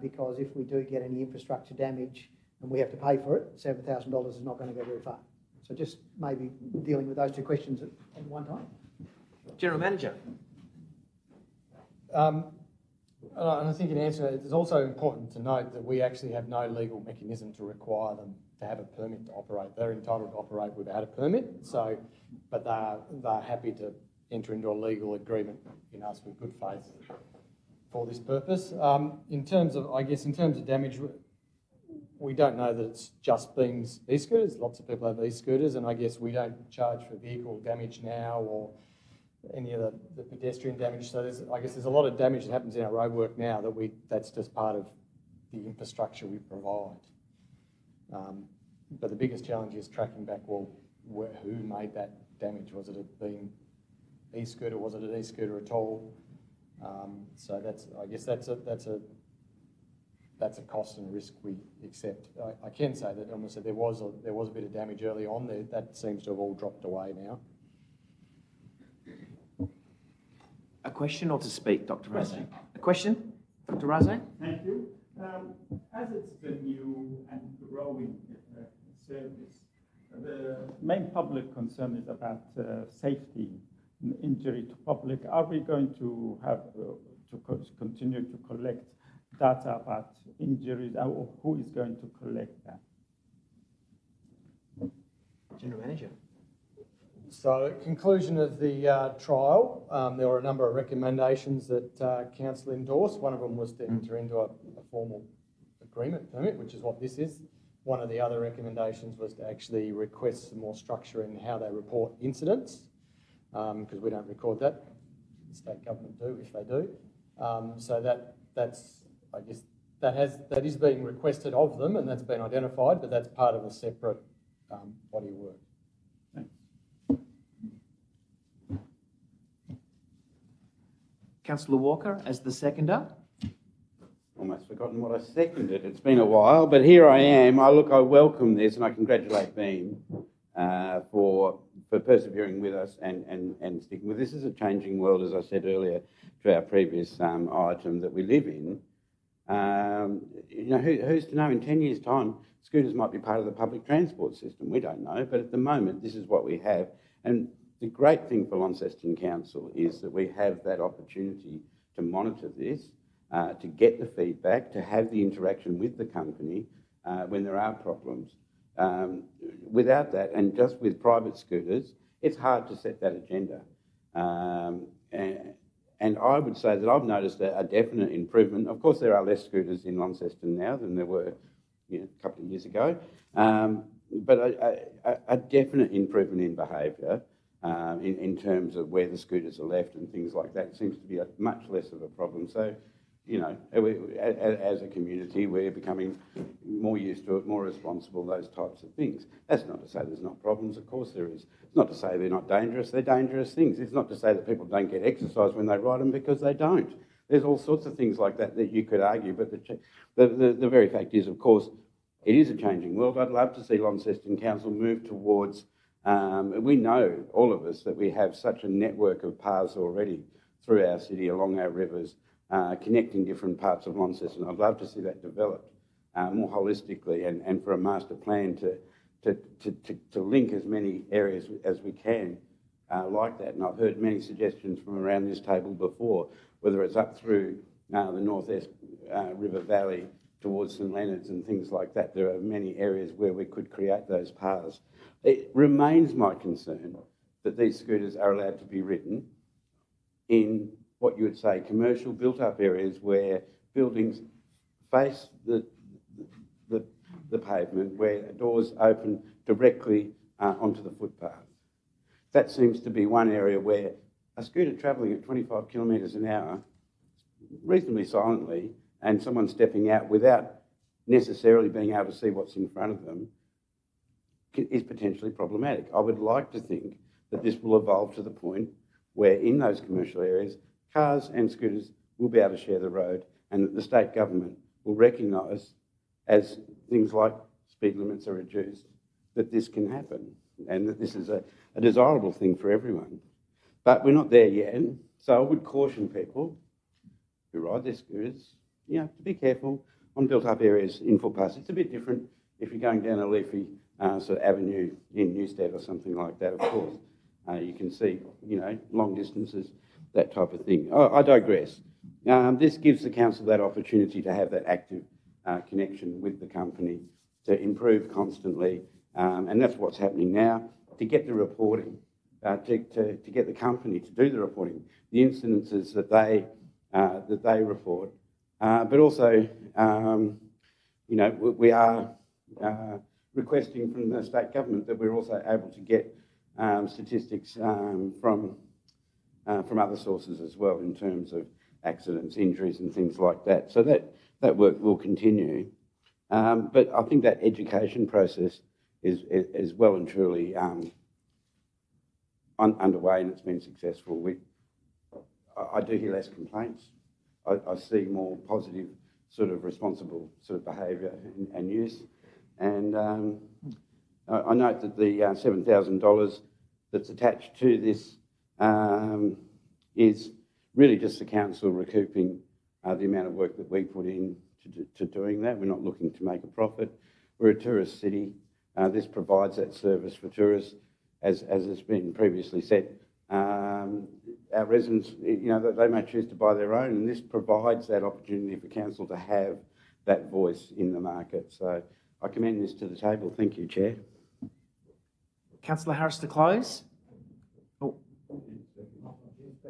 Because if we do get any infrastructure damage and we have to pay for it, $7,000 is not going to go very far. So just maybe dealing with those two questions at one time. General Manager. And I think in answer, it's also important to note that we actually have no legal mechanism to require them to have a permit to operate. They're entitled to operate without a permit, but they're happy to enter into a legal agreement in us with good faith for this purpose. In terms of damage, we don't know that it's just been e-scooters. Lots of people have e-scooters, and I guess we don't charge for vehicle damage now or any of the pedestrian damage. So there's a lot of damage that happens in our roadwork now that's just part of the infrastructure we provide. But the biggest challenge is tracking back, who made that damage? Was it an e-scooter? Was it an e-scooter at all? So that's a cost and risk we accept. I can say that almost there was a bit of damage early on. That seems to have all dropped away now. A question or to speak, Dr. Razzo? A question, Dr. Razzo? Thank you. As it's a new and growing service, the main public concern is about safety and injury to public. Are we going to have to continue to collect data about injuries, or who is going to collect that? General Manager. So at conclusion of the trial, there were a number of recommendations that Council endorsed. One of them was to enter into a formal agreement permit, which is what this is. One of the other recommendations was to actually request some more structure in how they report incidents, because we don't record that. The state government do, if they do. So that is being requested of them, and that's been identified, but that's part of a separate body of work. Councillor Walker as the seconder. Almost forgotten what I seconded. It's been a while, but here I am. I welcome this, and I congratulate Beam for persevering with us and sticking with this. This is a changing world, as I said earlier to our previous item that we live in. Who's to know in 10 years' time, scooters might be part of the public transport system. We don't know, but at the moment, this is what we have. And the great thing for Launceston Council is that we have that opportunity to monitor this, to get the feedback, to have the interaction with the company when there are problems. Without that, and just with private scooters, it's hard to set that agenda. And I would say that I've noticed a definite improvement. Of course, there are less scooters in Launceston now than there were a couple of years ago, but a definite improvement in behaviour. In terms of where the scooters are left and things like that, it seems to be much less of a problem. So, as a community, we're becoming more used to it, more responsible, those types of things. That's not to say there's not problems, of course there is. It's not to say they're not dangerous, they're dangerous things. It's not to say that people don't get exercise when they ride them, because they don't. There's all sorts of things like that you could argue, but the very fact is, of course, it is a changing world. I'd love to see Launceston Council move towards we know, all of us, that we have such a network of paths already through our city, along our rivers, connecting different parts of Launceston. I'd love to see that developed more holistically and for a master plan to link as many areas as we can like that. And I've heard many suggestions from around this table before, whether it's up through the North-Esk River Valley towards St Leonard's and things like that. There are many areas where we could create those paths. It remains my concern that these scooters are allowed to be ridden in what you would say commercial built-up areas where buildings face the pavement, where doors open directly onto the footpath. That seems to be one area where a scooter travelling at 25 kilometres an hour, reasonably silently, and someone stepping out without necessarily being able to see what's in front of them, is potentially problematic. I would like to think that this will evolve to the point where in those commercial areas, cars and scooters will be able to share the road, and that the state government will recognise, as things like speed limits are reduced, that this can happen and that this is a desirable thing for everyone. But we're not there yet, so I would caution people who ride their scooters, to be careful on built-up areas in footpaths. It's a bit different if you're going down a leafy sort of avenue in Newstead or something like that, of course. You can see, long distances, that type of thing. I digress. This gives the council that opportunity to have that active connection with the company, to improve constantly, and that's what's happening now, to get the reporting, to get the company to do the reporting, the incidences that they report, but also, we are requesting from the state government that we're also able to get statistics from other sources as well in terms of accidents, injuries and things like that. So that work will continue. But I think that education process is well and truly underway, and it's been successful. I do hear less complaints. I see more positive, sort of responsible sort of behaviour and use. And I note that the $7,000 that's attached to this is really just the council recouping the amount of work that we put in to doing that. We're not looking to make a profit. We're a tourist city. This provides that service for tourists, as has been previously said. Our residents, they may choose to buy their own, and this provides that opportunity for council to have that voice in the market. So I commend this to the table. Thank you, Chair. Councillor Harris to close. Oh,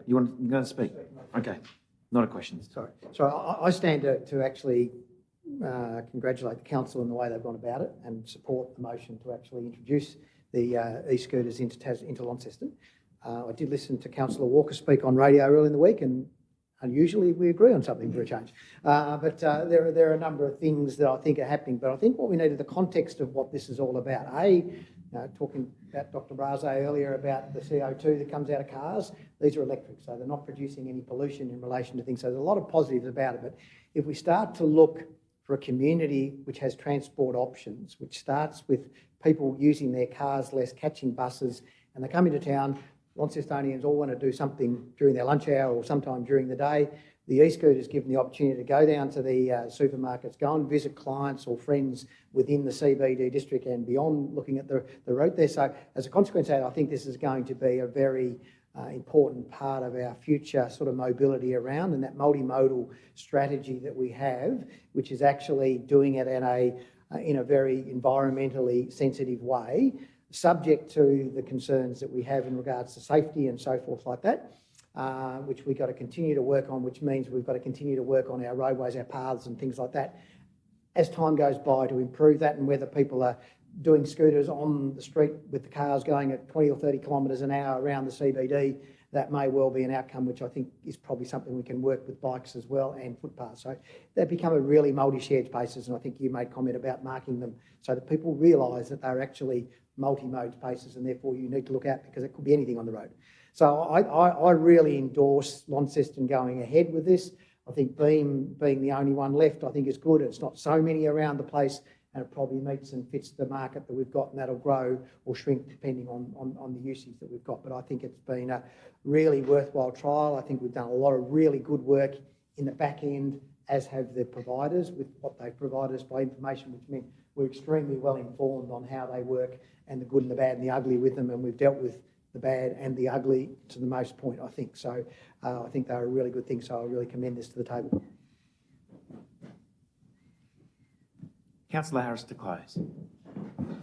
you're going to speak? Okay, not a question. Sorry. So I stand to actually congratulate the council on the way they've gone about it and support the motion to actually introduce the e-scooters into Launceston. I did listen to Councillor Walker speak on radio earlier in the week, and unusually we agree on something for a change. But there are a number of things that I think are happening. But I think what we need is the context of what this is all about. Talking about Dr. Braze earlier about the CO2 that comes out of cars, these are electric, so they're not producing any pollution in relation to things. So there's a lot of positives about it. But if we start to look for a community which has transport options, which starts with people using their cars less, catching buses, and they come into town, Launcestonians all want to do something during their lunch hour or sometime during the day. The e-scooters give them the opportunity to go down to the supermarkets, go and visit clients or friends within the CBD district and beyond, looking at the route there. So as a consequence of that, I think this is going to be a very important part of our future sort of mobility around, and that multimodal strategy that we have, which is actually doing it in a very environmentally sensitive way, subject to the concerns that we have in regards to safety and so forth like that, which we've got to continue to work on, which means we've got to continue to work on our roadways, our paths and things like that as time goes by to improve that, and whether people are doing scooters on the street with the cars going at 20 or 30 kilometres an hour around the CBD, that may well be an outcome, which I think is probably something we can work with bikes as well and footpaths. So they become a really multi-shared spaces, and I think you made comment about marking them so that people realise that they're actually multi-mode spaces, and therefore you need to look out because it could be anything on the road. So I really endorse Launceston going ahead with this. I think Beam being the only one left, I think is good. It's not so many around the place, and it probably meets and fits the market that we've got, and that'll grow or shrink depending on the usage that we've got. But I think it's been a really worthwhile trial. I think we've done a lot of really good work in the back end, as have the providers with what they've provided us by information, which meant we're extremely well informed on how they work and the good and the bad and the ugly with them, and we've dealt with the bad and the ugly to the most point, I think. So I think they're a really good thing, so I really commend this to the table. Councillor Harris to close.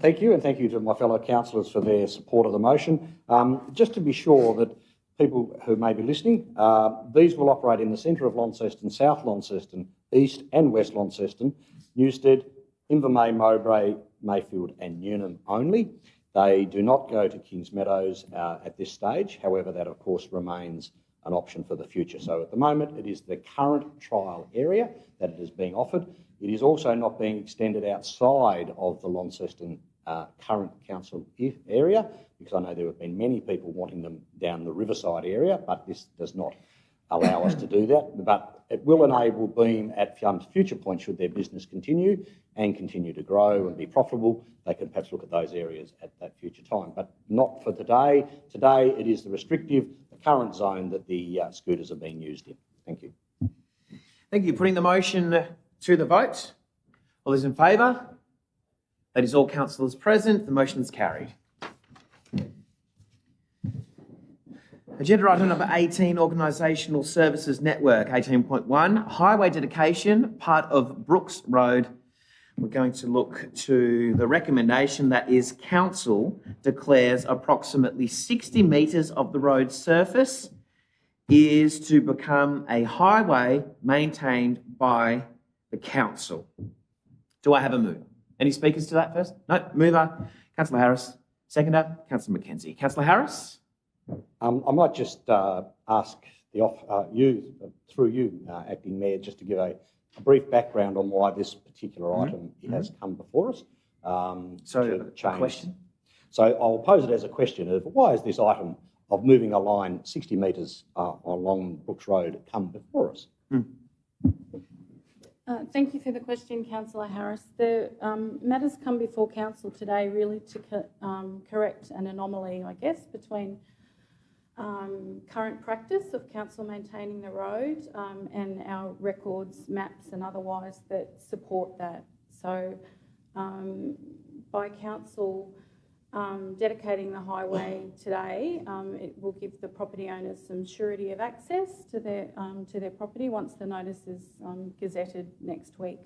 Thank you, and thank you to my fellow councillors for their support of the motion. Just to be sure that people who may be listening, these will operate in the centre of Launceston, South Launceston, East and West Launceston, Newstead, Invermay, Mowbray, Mayfield and Newnham only. They do not go to Kings Meadows at this stage. However, that of course remains an option for the future. So at the moment, it is the current trial area that it is being offered. It is also not being extended outside of the Launceston current council area, because I know there have been many people wanting them down the Riverside area, but this does not allow us to do that. But it will enable Beam at some future point, should their business continue and continue to grow and be profitable, they could perhaps look at those areas at that future time. But not for today. Today it is the restrictive, the current zone that the scooters are being used in. Thank you. Thank you. Putting the motion to the vote. All those in favour? That is all councillors present. The motion is carried. Agenda item number 18, Organisational Services Network, 18.1, Highway Dedication, part of Brooks Road. We're going to look to the recommendation that is council declares approximately 60 metres of the road surface is to become a highway maintained by the council. Do I have a move? Any speakers to that first? No, mover, Councillor Harris. Seconder, Councillor Mackenzie. Councillor Harris? I might just ask through you, Acting Mayor, just to give a brief background on why this particular item has come before us. So, a question? So I'll pose it as a question of why is this item of moving a line 60 metres along Brooks Road come before us? Thank you for the question, Councillor Harris. The matters come before Council today really to correct an anomaly, I guess, between current practice of Council maintaining the road and our records, maps and otherwise that support that. So by Council dedicating the highway today, it will give the property owners some surety of access to their property once the notice is gazetted next week.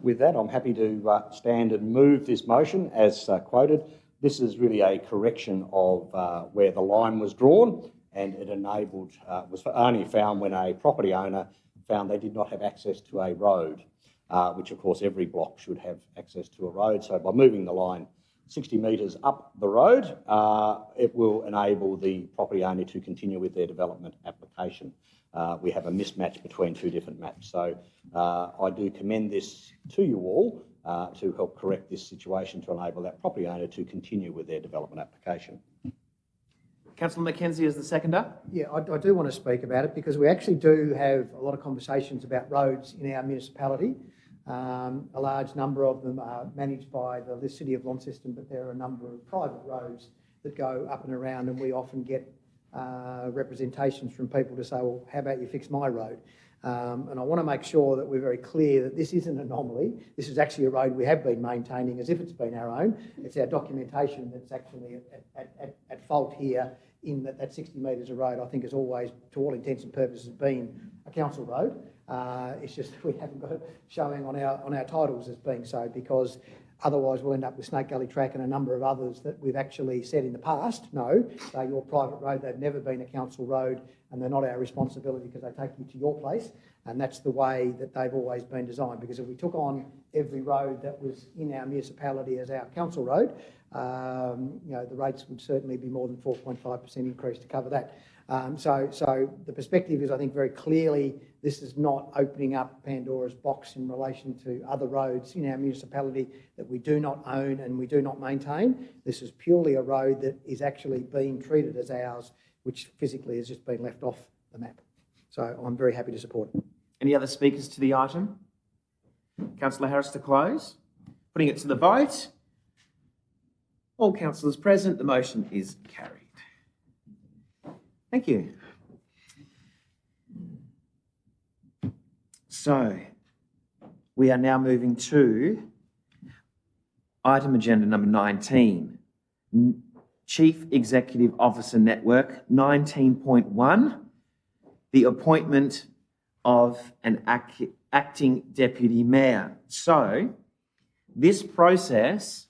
With that, I'm happy to stand and move this motion as quoted. This is really a correction of where the line was drawn, and it enabled, was only found when a property owner found they did not have access to a road, which of course every block should have access to a road. So by moving the line 60 metres up the road, it will enable the property owner to continue with their development application. We have a mismatch between two different maps. So I do commend this to you all to help correct this situation to enable that property owner to continue with their development application. Councillor Mackenzie is the seconder. Yeah, I do want to speak about it because we actually do have a lot of conversations about roads in our municipality. A large number of them are managed by the City of Launceston, but there are a number of private roads that go up and around, and we often get representations from people to say, well, how about you fix my road? And I want to make sure that we're very clear that this isn't an anomaly. This is actually a road we have been maintaining as if it's been our own. It's our documentation that's actually at fault here, in that 60 metres of road I think has always, to all intents and purposes, been a council road. It's just we haven't got it showing on our titles as being so, because otherwise we'll end up with Snake Gully Track and a number of others that we've actually said in the past, no, they're your private road, they've never been a council road and they're not our responsibility because they take you to your place. And that's the way that they've always been designed, because if we took on every road that was in our municipality as our council road, the rates would certainly be more than 4.5% increase to cover that. So the perspective is, I think, very clearly this is not opening up Pandora's box in relation to other roads in our municipality that we do not own and we do not maintain. This is purely a road that is actually being treated as ours, which physically has just been left off the map. So I'm very happy to support it. Any other speakers to the item? Councillor Harris to close. Putting it to the vote. All councillors present, the motion is carried. Thank you. So, we are now moving to item agenda number 19, Chief Executive Officer Network, 19.1, the appointment of an acting deputy mayor. So, this process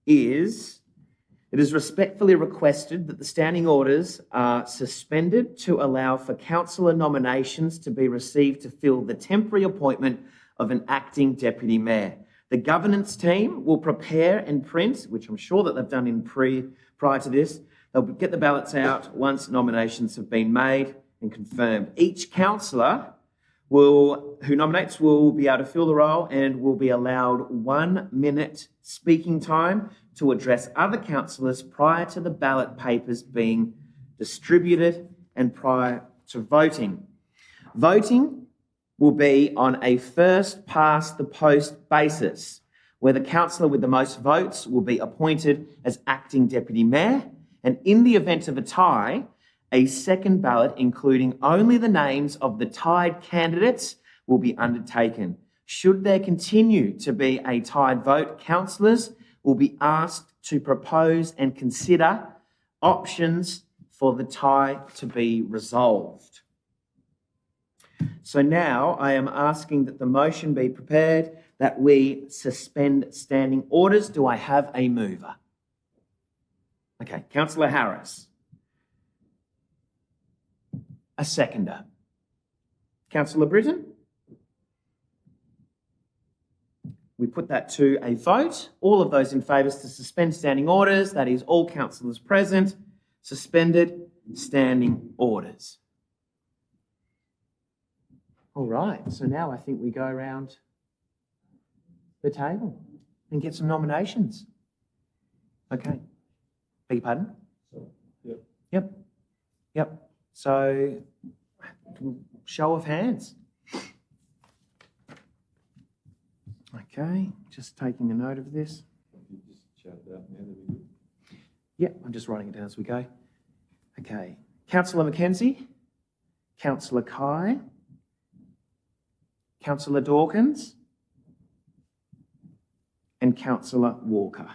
is, it is respectfully requested that the standing orders are suspended to allow for councillor nominations to be received to fill the temporary appointment of an acting deputy mayor. The governance team will prepare and print, which I'm sure that they've done prior to this. They'll get the ballots out once nominations have been made and confirmed. Each councillor who nominates will be able to fill the role and will be allowed 1 minute speaking time to address other councillors prior to the ballot papers being distributed and prior to voting. Voting will be on a first past the post basis, where the councillor with the most votes will be appointed as acting deputy mayor, and in the event of a tie, a second ballot, including only the names of the tied candidates, will be undertaken. Should there continue to be a tied vote, councillors will be asked to propose and consider options for the tie to be resolved. So now I am asking that the motion be prepared that we suspend standing orders. Do I have a mover? Okay, Councillor Harris. A seconder. Councillor Britton? We put that to a vote. All of those in favour to suspend standing orders, that is all councillors present, suspended standing orders. All right, so now I think we go around the table and get some nominations. Okay. Beg your pardon? Yep. So, show of hands. Okay, just taking a note of this. Yep, I'm just writing it down as we go. Okay. Councillor McKenzie, Councillor Kai, Councillor Dawkins, and Councillor Walker.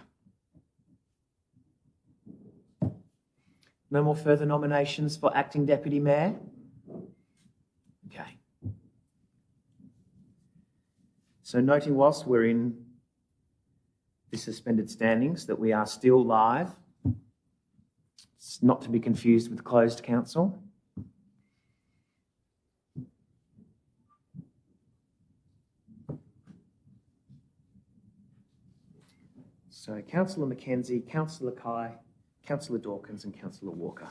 No more further nominations for acting deputy mayor? Okay. So noting whilst we're in the suspended standings that we are still live, it's not to be confused with closed council. So Councillor McKenzie, Councillor Kai, Councillor Dawkins and Councillor Walker.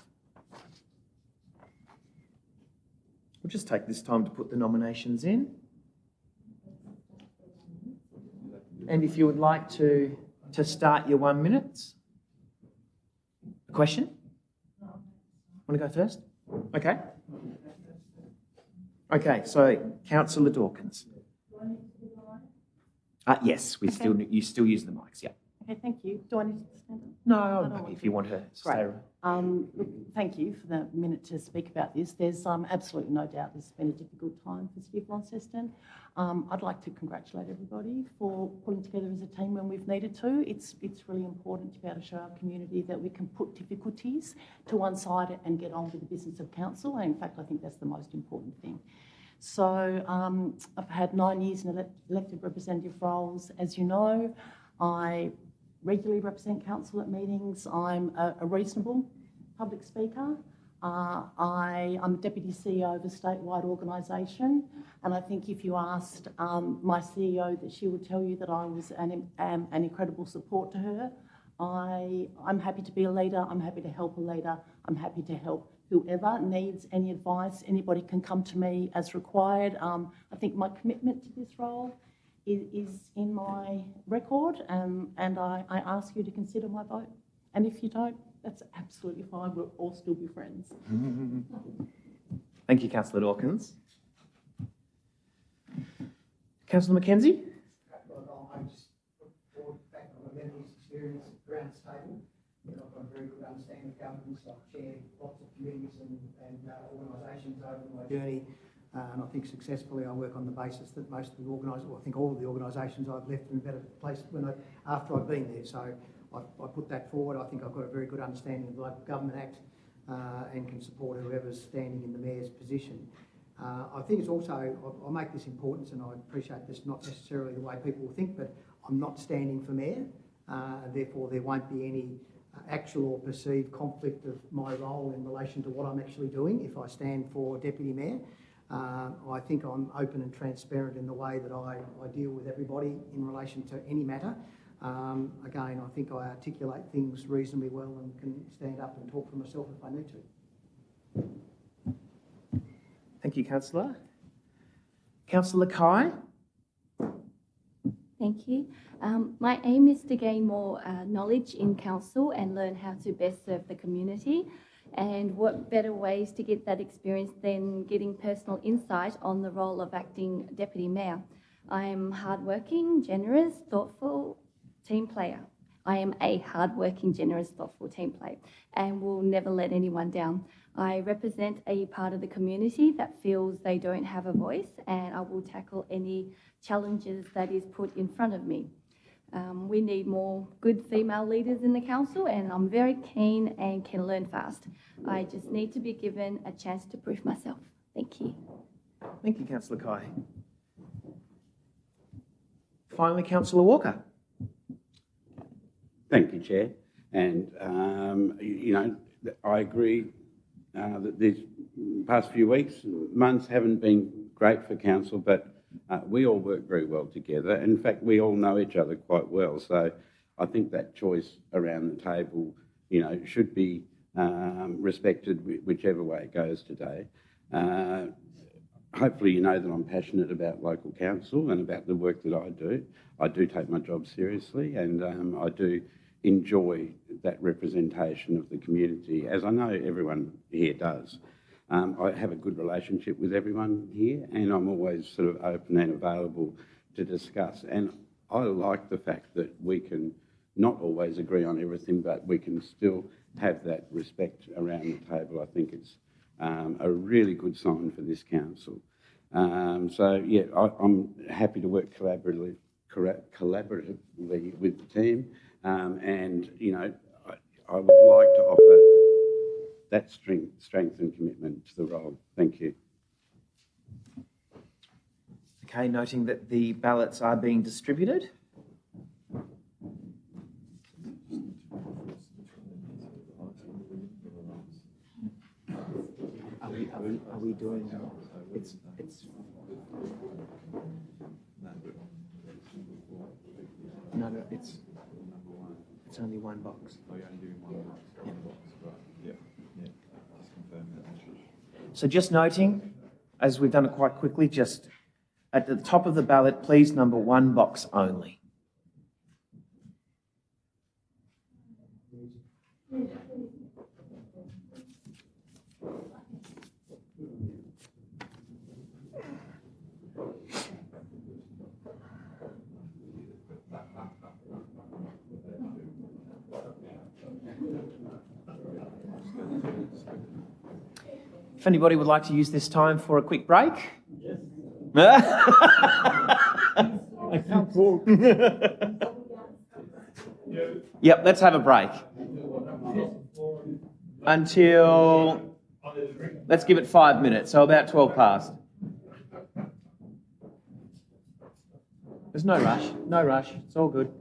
We'll just take this time to put the nominations in. And if you would like to start your 1 minute. A question? Want to go first? Okay. Okay, so Councillor Dawkins. Yes, you still use the mics, yeah. Okay, thank you. Do I need to stand up? No, I'm happy if you want to stay. Look, thank you for the minute to speak about this. There's absolutely no doubt this has been a difficult time for the City of Launceston. I'd like to congratulate everybody for pulling together as a team when we've needed to. It's really important to be able to show our community that we can put difficulties to one side and get on with the business of council. And in fact, I think that's the most important thing. So I've had 9 years in elected representative roles. As you know, I regularly represent council at meetings. I'm a reasonable public speaker. I'm a deputy CEO of a statewide organisation, and I think if you asked my CEO, that she would tell you that I was an incredible support to her. I'm happy to be a leader. I'm happy to help a leader. I'm happy to help whoever needs any advice. Anybody can come to me as required. I think my commitment to this role is in my record, and I ask you to consider my vote. And if you don't, that's absolutely fine. We'll all still be friends. Thank you, Councillor Dawkins. Councillor McKenzie? I just brought back on my memories experience at Grounds Table. I've got a very good understanding of governance. I've chaired lots of committees and organisations over my journey. And I think successfully I work on the basis that most of the I think all of the organisations I've left in a better place after I've been there. So I put that forward. I think I've got a very good understanding of the Local Government Act and can support whoever's standing in the Mayor's position. I think it's also, I make this importance, and I appreciate this not necessarily the way people will think, but I'm not standing for Mayor. Therefore there won't be any actual or perceived conflict of my role in relation to what I'm actually doing if I stand for Deputy Mayor. I think I'm open and transparent in the way that I deal with everybody in relation to any matter. Again, I think I articulate things reasonably well and can stand up and talk for myself if I need to. Thank you, Councillor. Councillor Kai? Thank you. My aim is to gain more knowledge in council and learn how to best serve the community. And what better ways to get that experience than getting personal insight on the role of acting deputy mayor. I am hardworking, generous, thoughtful team player. I am a hardworking, generous, thoughtful team player and will never let anyone down. I represent a part of the community that feels they don't have a voice, and I will tackle any challenges that is put in front of me. We need more good female leaders in the council, and I'm very keen and can learn fast. I just need to be given a chance to prove myself. Thank you. Thank you, Councillor Kai. Finally, Councillor Walker. Thank you, Chair. And, I agree that these past few weeks, months haven't been great for council, but we all work very well together. In fact, we all know each other quite well. So I think that choice around the table, should be respected whichever way it goes today. Hopefully you know that I'm passionate about local council and about the work that I do. I do take my job seriously, and I do enjoy that representation of the community, as I know everyone here does. I have a good relationship with everyone here, and I'm always sort of open and available to discuss. And I like the fact that we can not always agree on everything, but we can still have that respect around the table. I think it's a really good sign for this council. I'm happy to work collaboratively with the team, and I would like to offer that strength and commitment to the role. Thank you. Okay, noting that the ballots are being distributed. Are we doing it's no, it's only one box. Oh, you're only doing one box. Yeah. Just confirm that. So just noting, as we've done it quite quickly, just at the top of the ballot, please number one box only. If anybody would like to use this time for a quick break. Yes. I can't talk. Yep, let's have a break. Until, let's give it 5 minutes, so about 12 past. There's no rush, it's all good.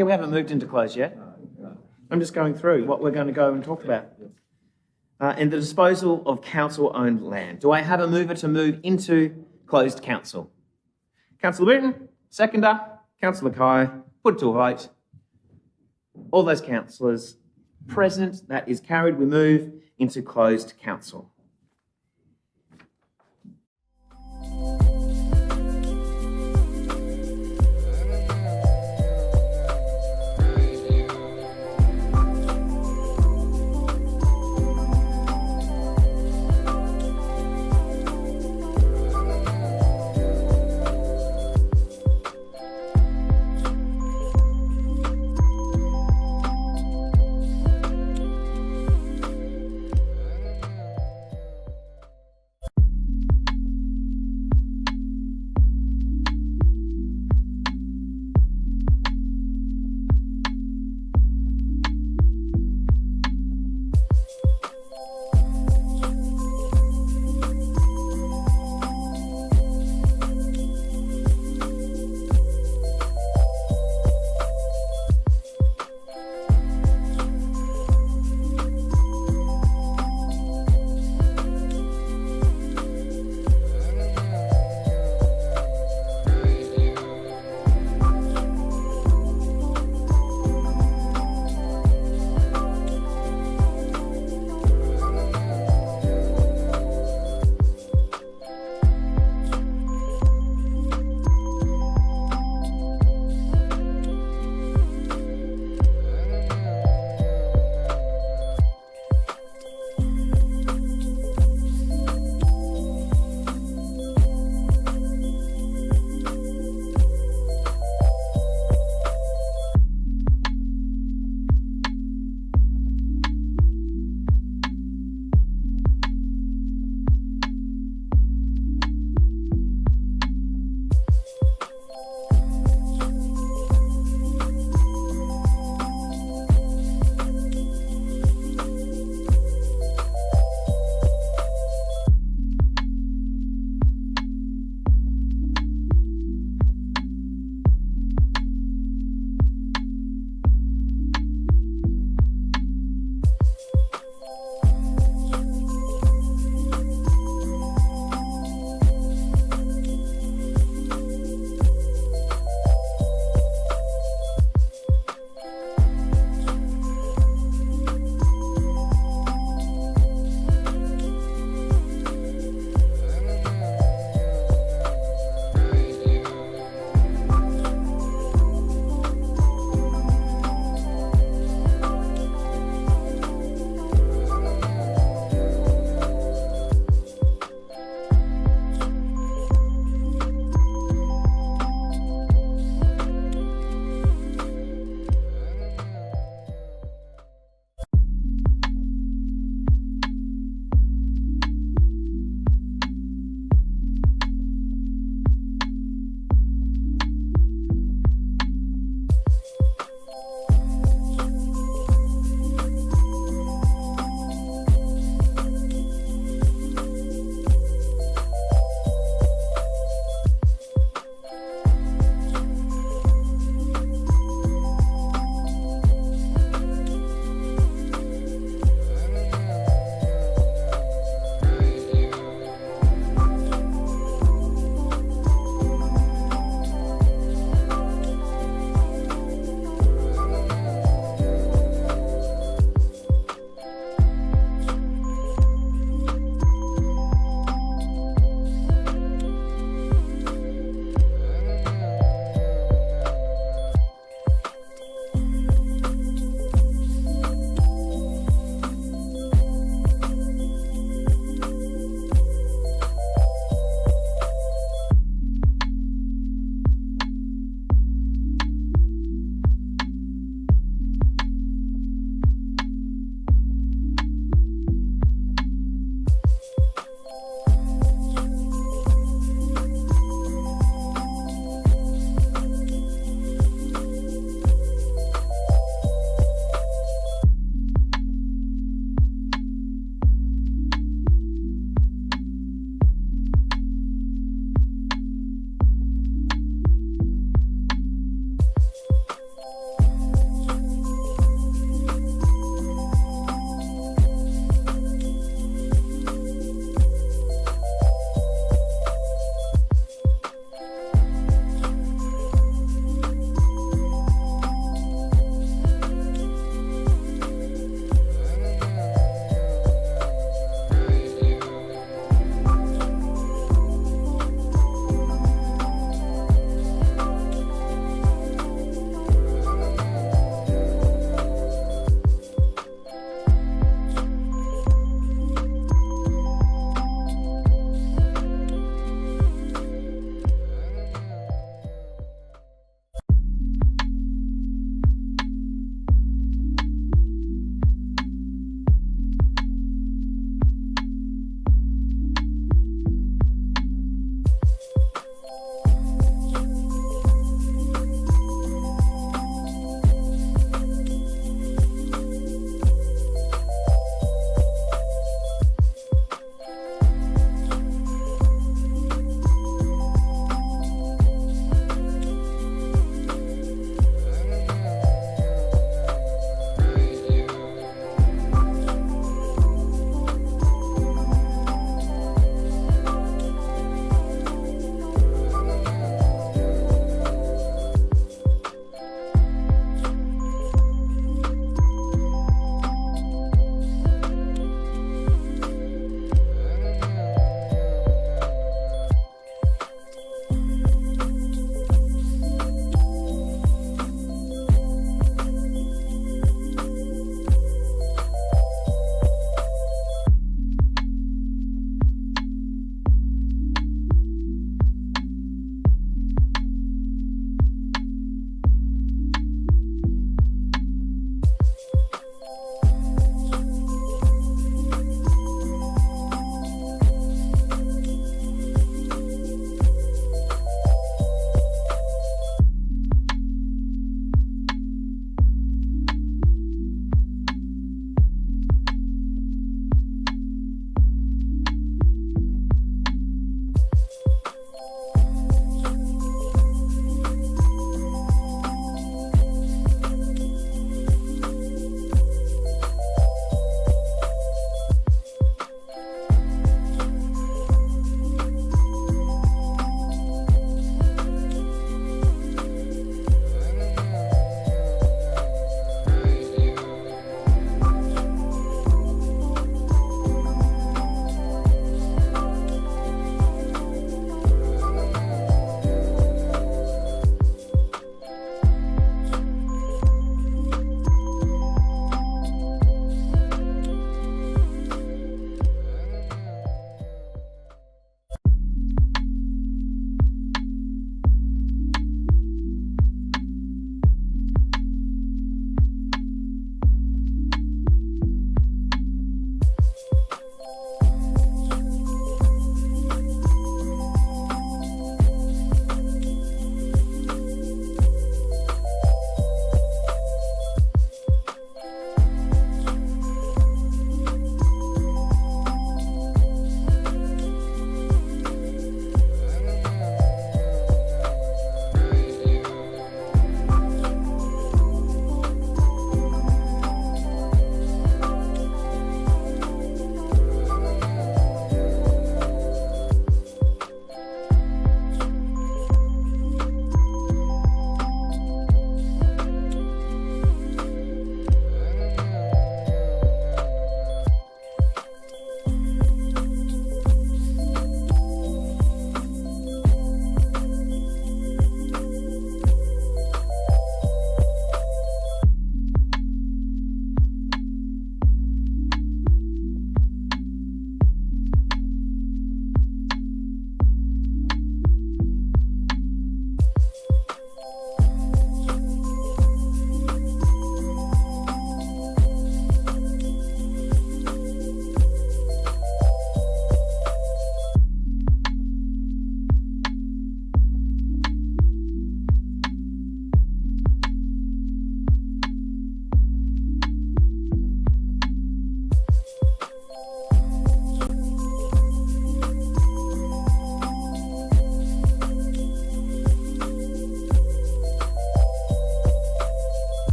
Yeah, we haven't moved into closed yet. I'm just going through what we're going to go and talk about. And the disposal of council-owned land. Do I have a mover to move into closed council? Councillor Britton, seconder. Councillor Kai, put it to a vote. All those councillors present, that is carried. We move into closed council.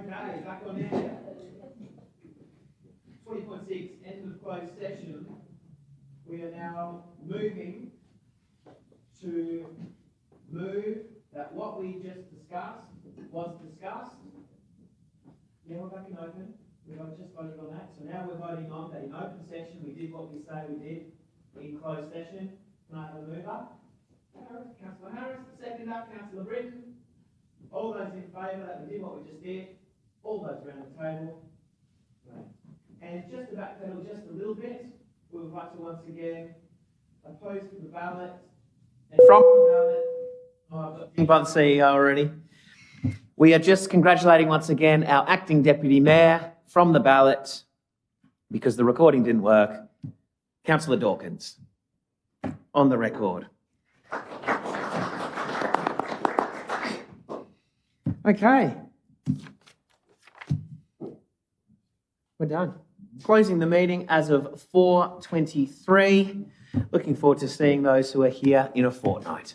Okay, back on air. 20.6, end of closed session. We are now moving to move that what we just discussed was discussed. Yeah, we're back in open. We've just voted on that. So now we're voting on that in open session we did what we say we did in closed session. Can I have a mover? Councillor Harris, seconder, Councillor Britton. All those in favour that we did what we just did. All those around the table. Right. And just to backpedal just a little bit, we would like to once again oppose to the ballot. And from the ballot, I've got thing by the CEO already. We are just congratulating once again our acting deputy mayor from the ballot, because the recording didn't work, Councillor Dawkins, on the record. Okay. We're done. Closing the meeting as of 4:23. Looking forward to seeing those who are here in a fortnight.